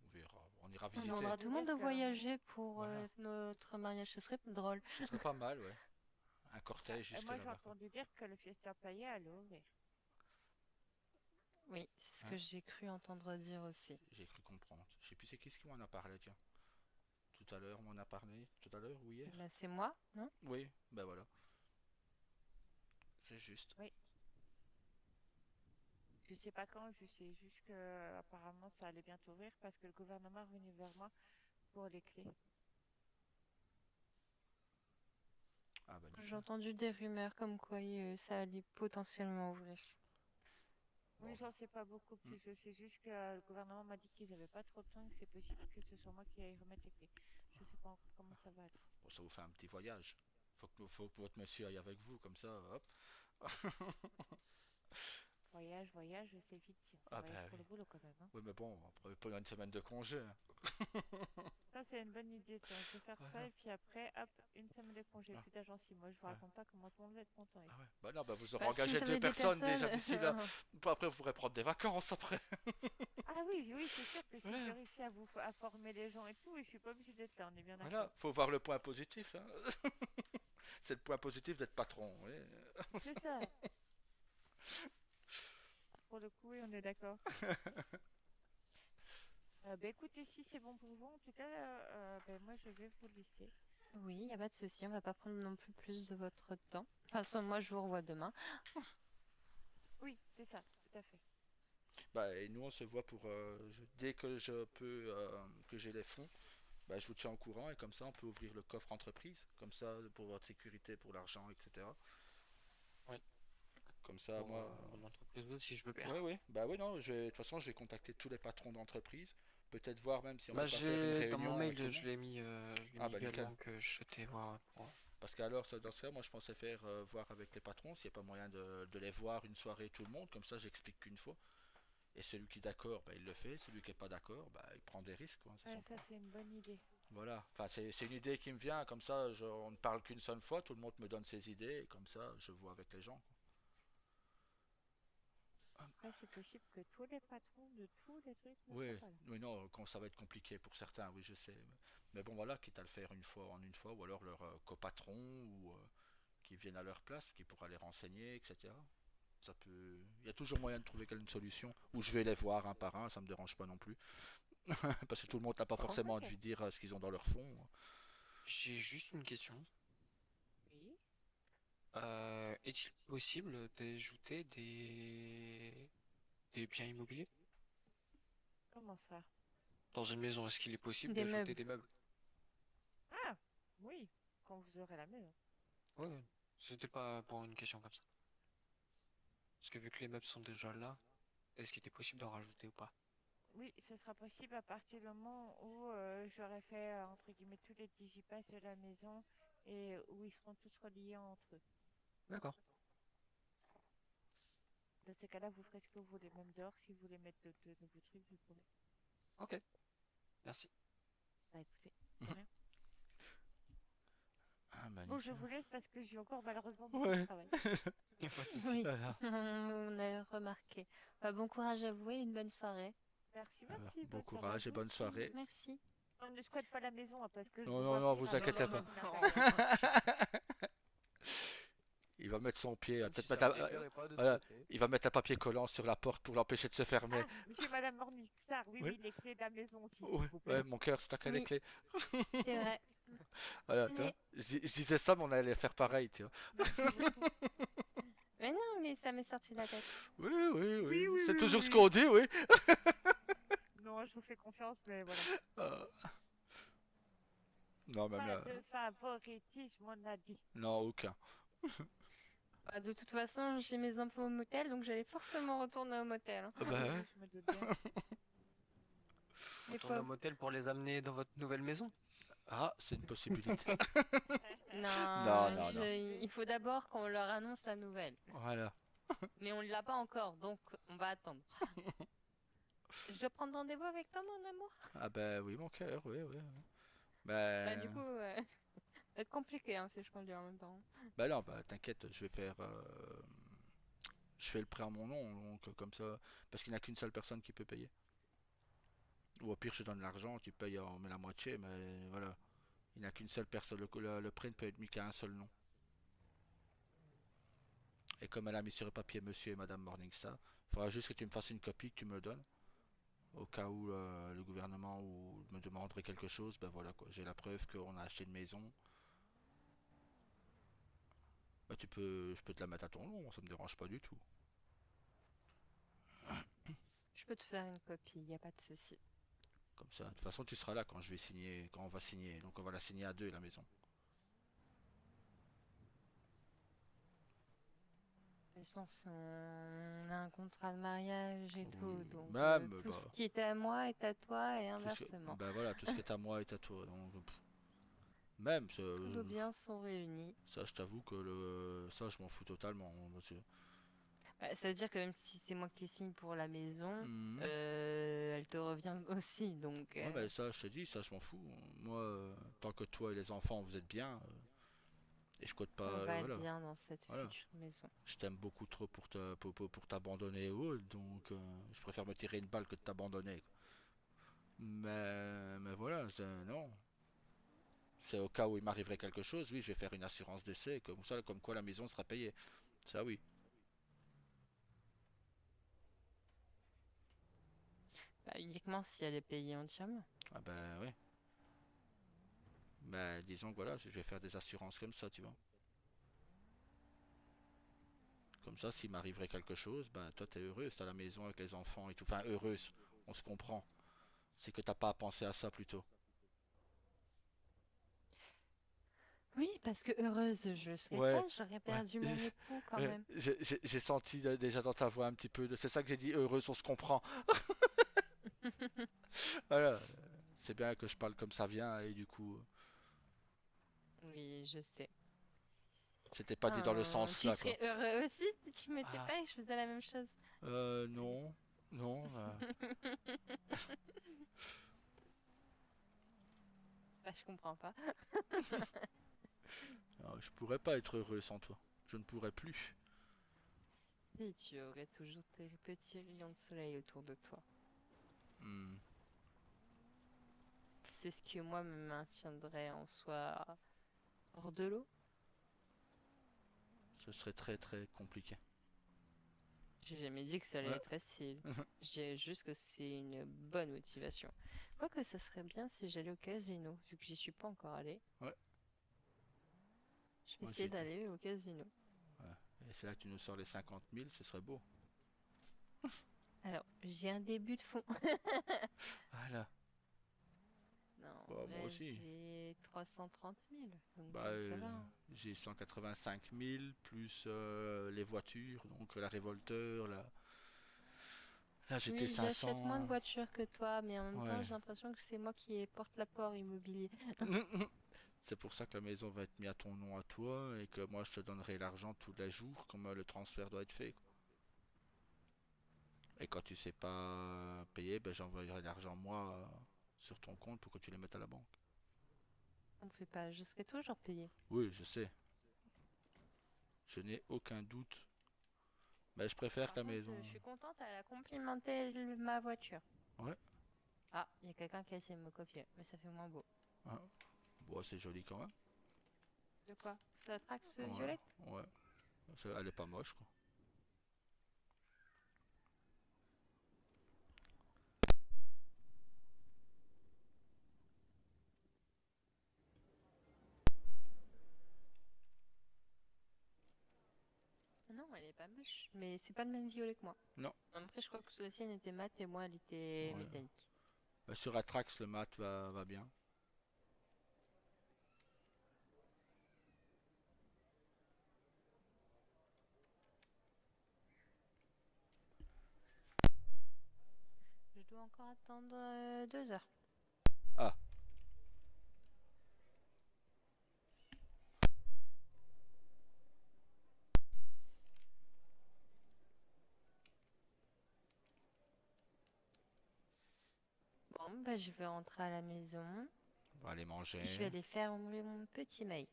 on verra. On ira On visiter. demandera à tout le monde de Peut-être que- voyager pour Voilà. notre mariage. Ce serait drôle. Ce serait pas mal, ouais. Un cortège Et jusque moi, j'ai là-bas, quoi. entendu dire que le Fiesta Playa allait ouvrir. Oui, c'est ce Hein? que j'ai cru entendre dire aussi. J'ai cru comprendre. Je sais plus c'est qui m'en a parlé, tiens. Tout à l'heure, on m'en a parlé. Tout à l'heure ou hier? Bah, c'est moi, non? Oui, ben voilà. C'est juste. Oui. Je sais pas quand, je sais juste que apparemment ça allait bientôt ouvrir parce que le gouvernement est venu vers moi pour les clés. Ah bah J'ai nickel. entendu des rumeurs comme quoi ça allait potentiellement ouvrir. Oui, Bon, j'en sais pas beaucoup Hmm. plus. Je sais juste que le gouvernement m'a dit qu'ils avaient pas trop de temps et que c'est possible que ce soit moi qui aille remettre les clés. Je sais pas encore comment ça va être. bon, ça vous fait un petit voyage. Faut que votre monsieur aille avec vous, comme ça, hop. Voyage, c'est vite dit. On Ah voyage bah pour oui. le boulot quand même, hein. Oui, mais bon, après, pendant une semaine de congé, hein. Ça, c'est une bonne idée, ça. On peut faire ça Voilà. et puis après, hop, une semaine de congé, Ah, plus d'agence. Moi, je vous ouais. raconte pas comment tout le monde va être content Ah ici. ouais. Bah non, bah vous aurez Bah, si engagé vous deux avez des personnes déjà personnes. d'ici là. Bah, après, vous pourrez prendre des vacances après. Ah oui, oui, c'est sûr que si Voilà. je réussis à former les gens et tout, je suis pas obligée d'être là, on est bien Voilà, d'accord. faut voir le point positif, hein. C'est le point positif d'être patron, oui. C'est ça. Pour le coup, oui, on est d'accord. Bah écoutez, si c'est bon pour vous, en tout cas, moi je vais vous laisser. Oui, il n'y a pas de souci, on va pas prendre non plus plus de votre temps. De toute façon, moi, je vous revois demain. Oui, c'est ça, tout à fait. Bah, et nous, on se voit pour dès que je peux, que j'ai les fonds, bah, je vous tiens au courant et comme ça, on peut ouvrir le coffre entreprise, comme ça, pour votre sécurité, pour l'argent, etc. Oui. Comme ça, Pour moi. mon entreprise aussi, si je veux bien. Oui, oui, bah oui, non, de toute façon, je vais contacter tous les patrons d'entreprise, peut-être voir même si on Bah, peut pas faire une dans mon réunion avec tout mail, le je monde. l'ai mis, Ah, bah nickel. également que je souhaitais voir. Parce qu'alors, dans ce cas, moi, je pensais faire voir avec les patrons s'il n'y a pas moyen de les voir une soirée tout le monde, comme ça, j'explique qu'une fois. Et celui qui est d'accord, bah, il le fait. Celui qui est pas d'accord, bah, il prend des risques, quoi. C'est Ouais, son ça point. c'est une bonne idée. Voilà. Enfin, c'est une idée qui me vient. Comme ça, on ne parle qu'une seule fois. Tout le monde me donne ses idées. Et comme ça, je vois avec les gens, quoi. Après, c'est possible que tous les patrons de tous les trucs ne soient Oui, pas là. oui, non, quand ça va être compliqué pour certains, oui, je sais. Mais bon, voilà, quitte à le faire une fois en une fois, ou alors leur copatron, ou qui viennent à leur place, qui pourra les renseigner, etc. Ça peut. Il y a toujours moyen de trouver une solution. Ou je vais les voir un par un, ça me dérange pas non plus. Parce que tout le monde n'a pas forcément Ok. envie de dire ce qu'ils ont dans leur fond. J'ai juste une question. Oui. Est-il possible d'ajouter des biens immobiliers Comment ça? dans une maison? Est-ce qu'il est possible Des d'ajouter meubles. des meubles? Ah, oui. quand vous aurez la maison. Ouais, c'était pas pour une question comme ça. Parce que vu que les meubles sont déjà là, est-ce qu'il était possible d'en rajouter ou pas? Oui, ce sera possible à partir du moment où j'aurai fait, entre guillemets, tous les digipass de la maison et où ils seront tous reliés entre eux. D'accord. Dans ce cas-là, vous ferez ce que vous voulez, même dehors, si vous voulez mettre de nouveaux trucs, vous pourrez. Ok, merci. Bah écoutez, de rien. Ah, bah, Bon, je nickel. vous laisse parce que j'ai encore malheureusement beaucoup de Ouais. travail. Y a pas de souci. Oui, Voilà. on a remarqué. Bah, bon courage à vous et une bonne soirée. Merci, Voilà. merci. Bon Bonne soirée à courage et vous bonne aussi. soirée. Merci. On ne squatte pas la maison hein, parce que je Non, vous non, vois non, venir vous avec inquiétez votre pas. intérieur. Il va mettre son pied, Comme peut-être si ça mettre me déplairait pas de voilà, squatter. il va mettre un papier collant sur la porte pour l'empêcher de se fermer. Ah, monsieur Madame Morningstar, oui, Oui. oui, les clés de la maison aussi, s'il Ouais, vous ouais, plaît. mon cœur, c'est à quelle Oui, clé. c'est vrai. Voilà, tu vois. Tenez. Je disais ça, mais on allait faire pareil, tu vois. Merci beaucoup. Mais non, mais ça m'est sorti de la tête. Oui, oui, Oui, oui. oui, C'est oui, toujours ce oui. qu'on dit, oui. Non, je vous fais confiance, mais voilà. Euh, Non, même Pas là. de favoritisme, on a dit. Non, aucun. Bah, de toute façon, j'ai mes infos au motel, donc j'allais forcément retourner au motel, hein. Ah Ah bah, oui, ouais. oui, je me doute bien. Les Retourner au pauvres. motel pour les amener dans votre nouvelle maison. Ah, c'est une possibilité. Non, Non, non, non. il faut d'abord qu'on leur annonce la nouvelle. Voilà. Mais on ne l'a pas encore, donc on va attendre. Je dois prendre rendez-vous avec toi, mon amour? Ah bah oui, mon cœur, oui, oui. Bah, du Ben, coup, ça va être compliqué hein, si je conduis en même temps. bah non, bah t'inquiète, je vais faire, je fais le prêt à mon nom, donc comme ça, parce qu'il n'y a qu'une seule personne qui peut payer. Ou au pire, je donne l'argent, tu payes, on met la moitié, mais voilà, il n'y a qu'une seule personne, le prêt ne peut être mis qu'à un seul nom. Et comme elle a mis sur le papier Monsieur et Madame Morningstar, il faudra juste que tu me fasses une copie, que tu me le donnes, au cas où le gouvernement me demanderait quelque chose, ben voilà quoi, j'ai la preuve qu'on a acheté une maison. Bah je peux te la mettre à ton nom, ça me dérange pas du tout. Je peux te faire une copie, y a pas de souci. Comme ça, de toute façon tu seras là quand je vais signer, quand on va signer, donc on va la signer à deux la maison. De toute façon, on a un contrat de mariage et tout, Oui, donc même, tout bah, ce qui est à moi est à toi et tout ce que, inversement. bah voilà, tout ce qui est à moi est à toi, donc même ça, Tous nos biens sont réunis. ça je t'avoue que ça je m'en fous totalement, monsieur. Bah, ça veut dire que même si c'est moi qui signe pour la maison, Mhm. elle te revient aussi, donc Ouais, bah ça je te dis, ça je m'en fous. Moi, tant que toi et les enfants vous êtes bien, et je compte pas, on va être voilà, bien dans cette voilà. future maison. Je t'aime beaucoup trop pour t'abandonner ou autre, donc je préfère me tirer une balle que de t'abandonner, quoi. Mais voilà, non. C'est au cas où il m'arriverait quelque chose, oui, je vais faire une assurance d'essai, comme ça, comme quoi la maison sera payée. Ça, oui. Bah, uniquement si elle est payée entièrement. Ah ben oui. Mais disons que voilà, je vais faire des assurances comme ça, tu vois. Comme ça, s'il m'arriverait quelque chose, ben toi t'es heureuse, t'as la maison avec les enfants et tout. Enfin, heureuse, on se comprend. C'est que t'as pas à penser à ça plutôt. Oui, parce que heureuse je serais Ouais, pas, j'aurais ouais. perdu mon époux quand même. J'ai senti déjà dans ta voix un petit peu de. C'est ça que j'ai dit, heureuse, on se comprend. Voilà. C'est bien que je parle comme ça vient et du coup, Oui, je sais. c'était pas dit dans le sens Tu là, quoi. serais heureux aussi si tu m'étais Ah, pas et que je faisais la même chose. non, non. Bah, je comprends pas. Je pourrais pas être heureux sans toi. Je ne pourrais plus. Et tu aurais toujours tes petits rayons de soleil autour de toi. Hmm, C'est ce qui, moi, me maintiendrait en soi hors de l'eau. ce serait très très compliqué. J'ai jamais dit que ça allait Ouais. être facile. J'ai juste que c'est une bonne motivation. Quoique ça serait bien si j'allais au casino, vu que j'y suis pas encore allée. Ouais. Je vais Moi, essayer j'y étais. d'aller au casino. Ouais. Et c'est là que tu nous sors les 50 000, ce serait beau. Alors, j'ai un début de fond. Voilà. Non, Bah, moi Ouais, aussi. j'ai 330 000, donc Bah, ça va, hein. j'ai 185 000 plus les voitures, donc la Révolteur, la GT Oui, j'achète moins de 500. voitures que toi, mais en même temps, Ouais. j'ai l'impression que c'est moi qui porte l'apport immobilier. C'est pour ça que la maison va être mise à ton nom à toi et que moi je te donnerai l'argent tous les jours comme le transfert doit être fait, quoi. Et quand tu sais pas payer, ben j'envoyerai l'argent moi sur ton compte pour que tu le mettes à la banque. On ne fait pas jusqu'à toujours payer. Oui, je sais. Je n'ai aucun doute. Mais je préfère Par que la contre, maison. je suis contente, elle a complimenté ma voiture. Ouais. Ah, il y a quelqu'un qui a essayé de me copier, mais ça fait moins beau. Hein. Bon, c'est joli quand même. De quoi? Ça Trax Ouais. violette? Ouais. Elle est pas moche, quoi. Non, elle est pas moche, mais c'est pas le même violet que moi. Non. Après, je crois que la sienne était mate et moi, elle était Ouais. métallique. Sur Atrax, le mat va bien. Je dois encore attendre 2 heures. Ah, Bon, bah, je vais rentrer à la maison. on va aller Je vais manger. aller faire mon petit mail.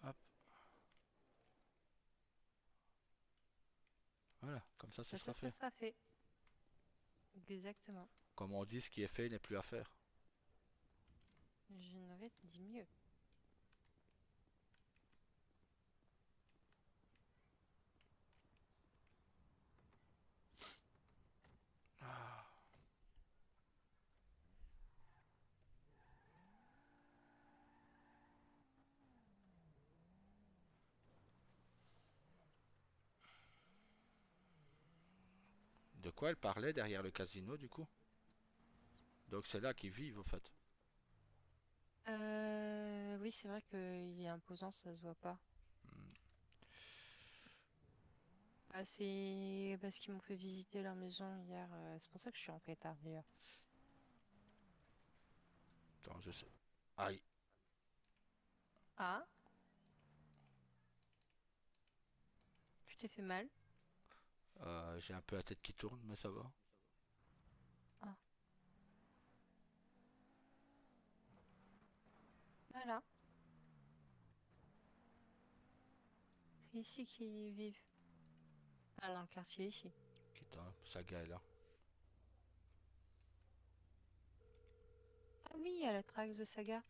Hop. Voilà, comme ça, ce Ça, sera ça fait. sera fait. Exactement. Comme on dit, ce qui est fait n'est plus à faire. Je n'aurais dit mieux. De quoi elle parlait derrière le casino, du coup? Donc c'est là qu'ils vivent, au fait. Oui, c'est vrai qu'il est imposant, ça se voit pas. Hmm. Ah, c'est parce qu'ils m'ont fait visiter leur maison hier. C'est pour ça que je suis rentrée tard d'ailleurs. Attends, je sais. Aïe. Ah, tu t'es fait mal? J'ai un peu la tête qui tourne, mais ça va. Ah, voilà. C'est ici qu'ils vivent. Ah, dans le quartier ici. Quitte Saga est là. Ah oui, il y a la Trax de Saga.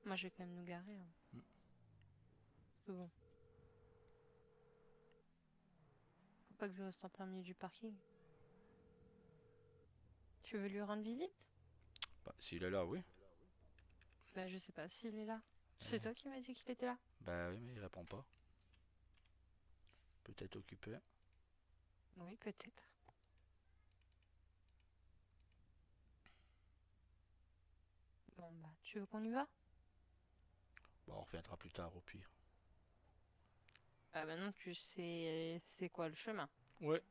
Moi, je vais quand même nous garer, hein. Hmm. Parce que bon, faut pas que je reste en plein milieu du parking. Tu veux lui rendre visite? Bah, s'il est là, oui. Bah, je sais pas s'il est là. C'est Eh, toi qui m'as dit qu'il était là? bah oui, mais il répond pas. Peut-être occupé. Oui, peut-être. Bon, bah, tu veux qu'on y va? Bon, on reviendra plus tard au pire. Ah bah non, tu sais c'est quoi le chemin. Ouais.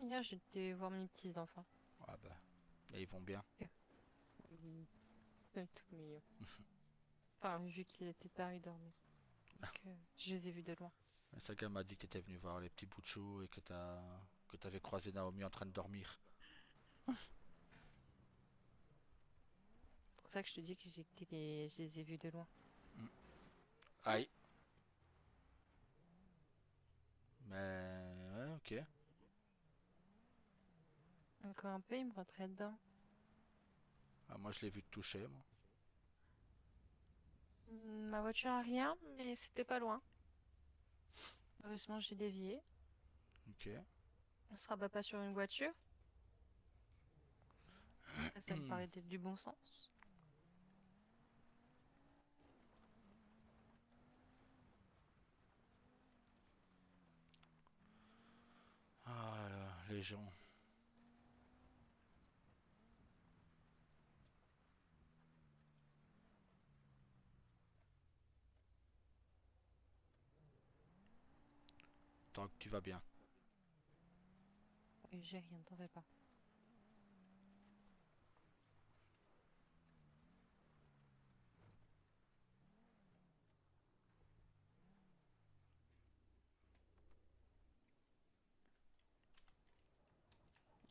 Hier, j'étais voir mes petits-enfants. Ah bah, mais ils vont bien. Oui, c'est tout mignon. Enfin, vu qu'il était tard, il dormait. Donc, je les ai vus de loin. Saga m'a dit que t'étais venu voir les petits bouts de chou et que t'avais croisé Naomi en train de dormir. C'est pour ça que je te dis que je les ai vus de loin. Hmm. Aïe. Mais ouais, ok. Encore un peu, il me rentrait dedans. Ah, moi je l'ai vu te toucher, moi. Ma voiture a rien, mais c'était pas loin. Heureusement, j'ai dévié. Ok. On se rabat pas sur une voiture. Ça me paraît d'être du bon sens. les gens. Tant que tu vas bien. Oui, j'ai rien, t'en fais pas.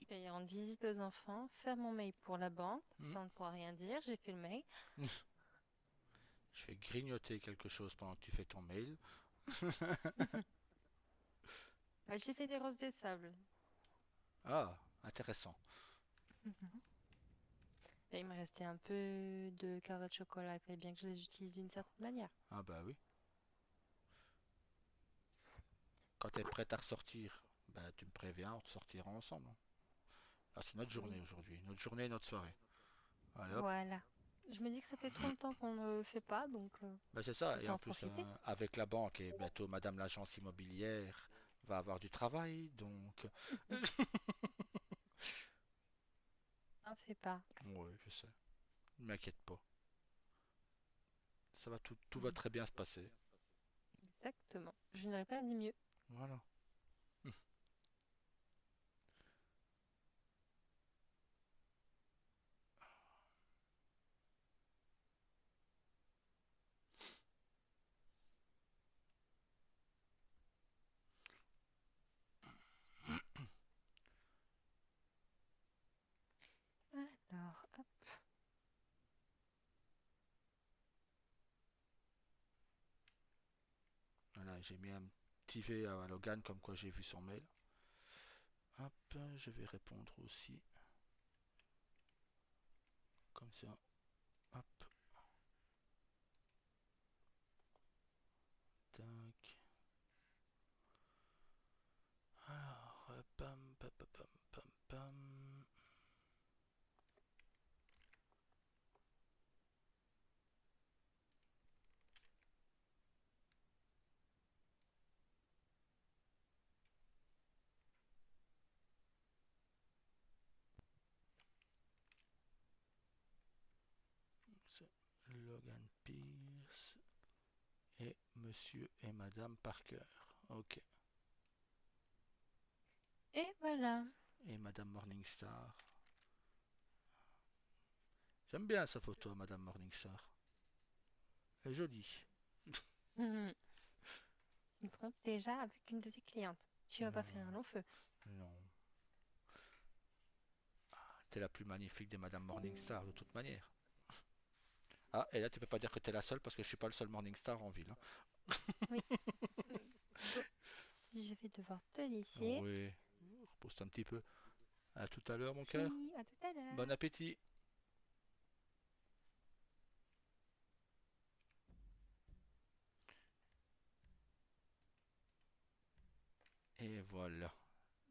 Je vais aller rendre visite aux enfants, faire mon mail pour la banque. Hmm. Ça ne pourra rien dire, j'ai fait le mail. Je vais grignoter quelque chose pendant que tu fais ton mail. J'ai fait des roses des sables. Ah, intéressant. Et il me restait un peu de carottes chocolat. Il fallait bien que je les utilise d'une certaine manière. Ah bah oui. Quand tu es prête à ressortir, bah tu me préviens, on ressortira ensemble. Ah, c'est notre journée Oui. aujourd'hui. Notre journée et notre soirée. Allez hop. Voilà. Je me dis que ça fait trop longtemps qu'on ne le fait pas, donc Bah c'est ça. Et autant en en plus, profiter. avec la banque et bientôt Madame l'agence immobilière va avoir du travail. Donc, N'en fais pas. oui, je sais. Ne m'inquiète pas. Ça va tout va très bien se passer. Exactement. Je n'aurais pas dit mieux. Voilà. Alors, hop. Voilà, j'ai mis un petit V à Logan comme quoi j'ai vu son mail. Hop, je vais répondre aussi. Comme ça. Hop. Tac. Alors, pam, pam, pam, pam, pam, pam. C'est Logan Pierce et Monsieur et Madame Parker. Ok. Et voilà. Et Madame Morningstar. J'aime bien sa photo, Madame Morningstar. Elle est jolie. Mhm. Tu me trompes déjà avec une de tes clientes. Tu vas pas faire un long feu. Non. T'es la plus magnifique des Madame Morningstar de toute manière. Ah, et là tu peux pas dire que t'es la seule parce que je suis pas le seul Morningstar en ville. Oui. Bon, si je vais devoir te laisser. Oui. Repose-toi un petit peu. À tout à l'heure, mon Si, cœur. à tout à l'heure. Bon appétit. Et voilà.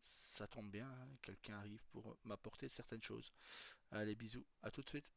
Ça tombe bien, hein, quelqu'un arrive pour m'apporter certaines choses. Allez, bisous. À tout de suite.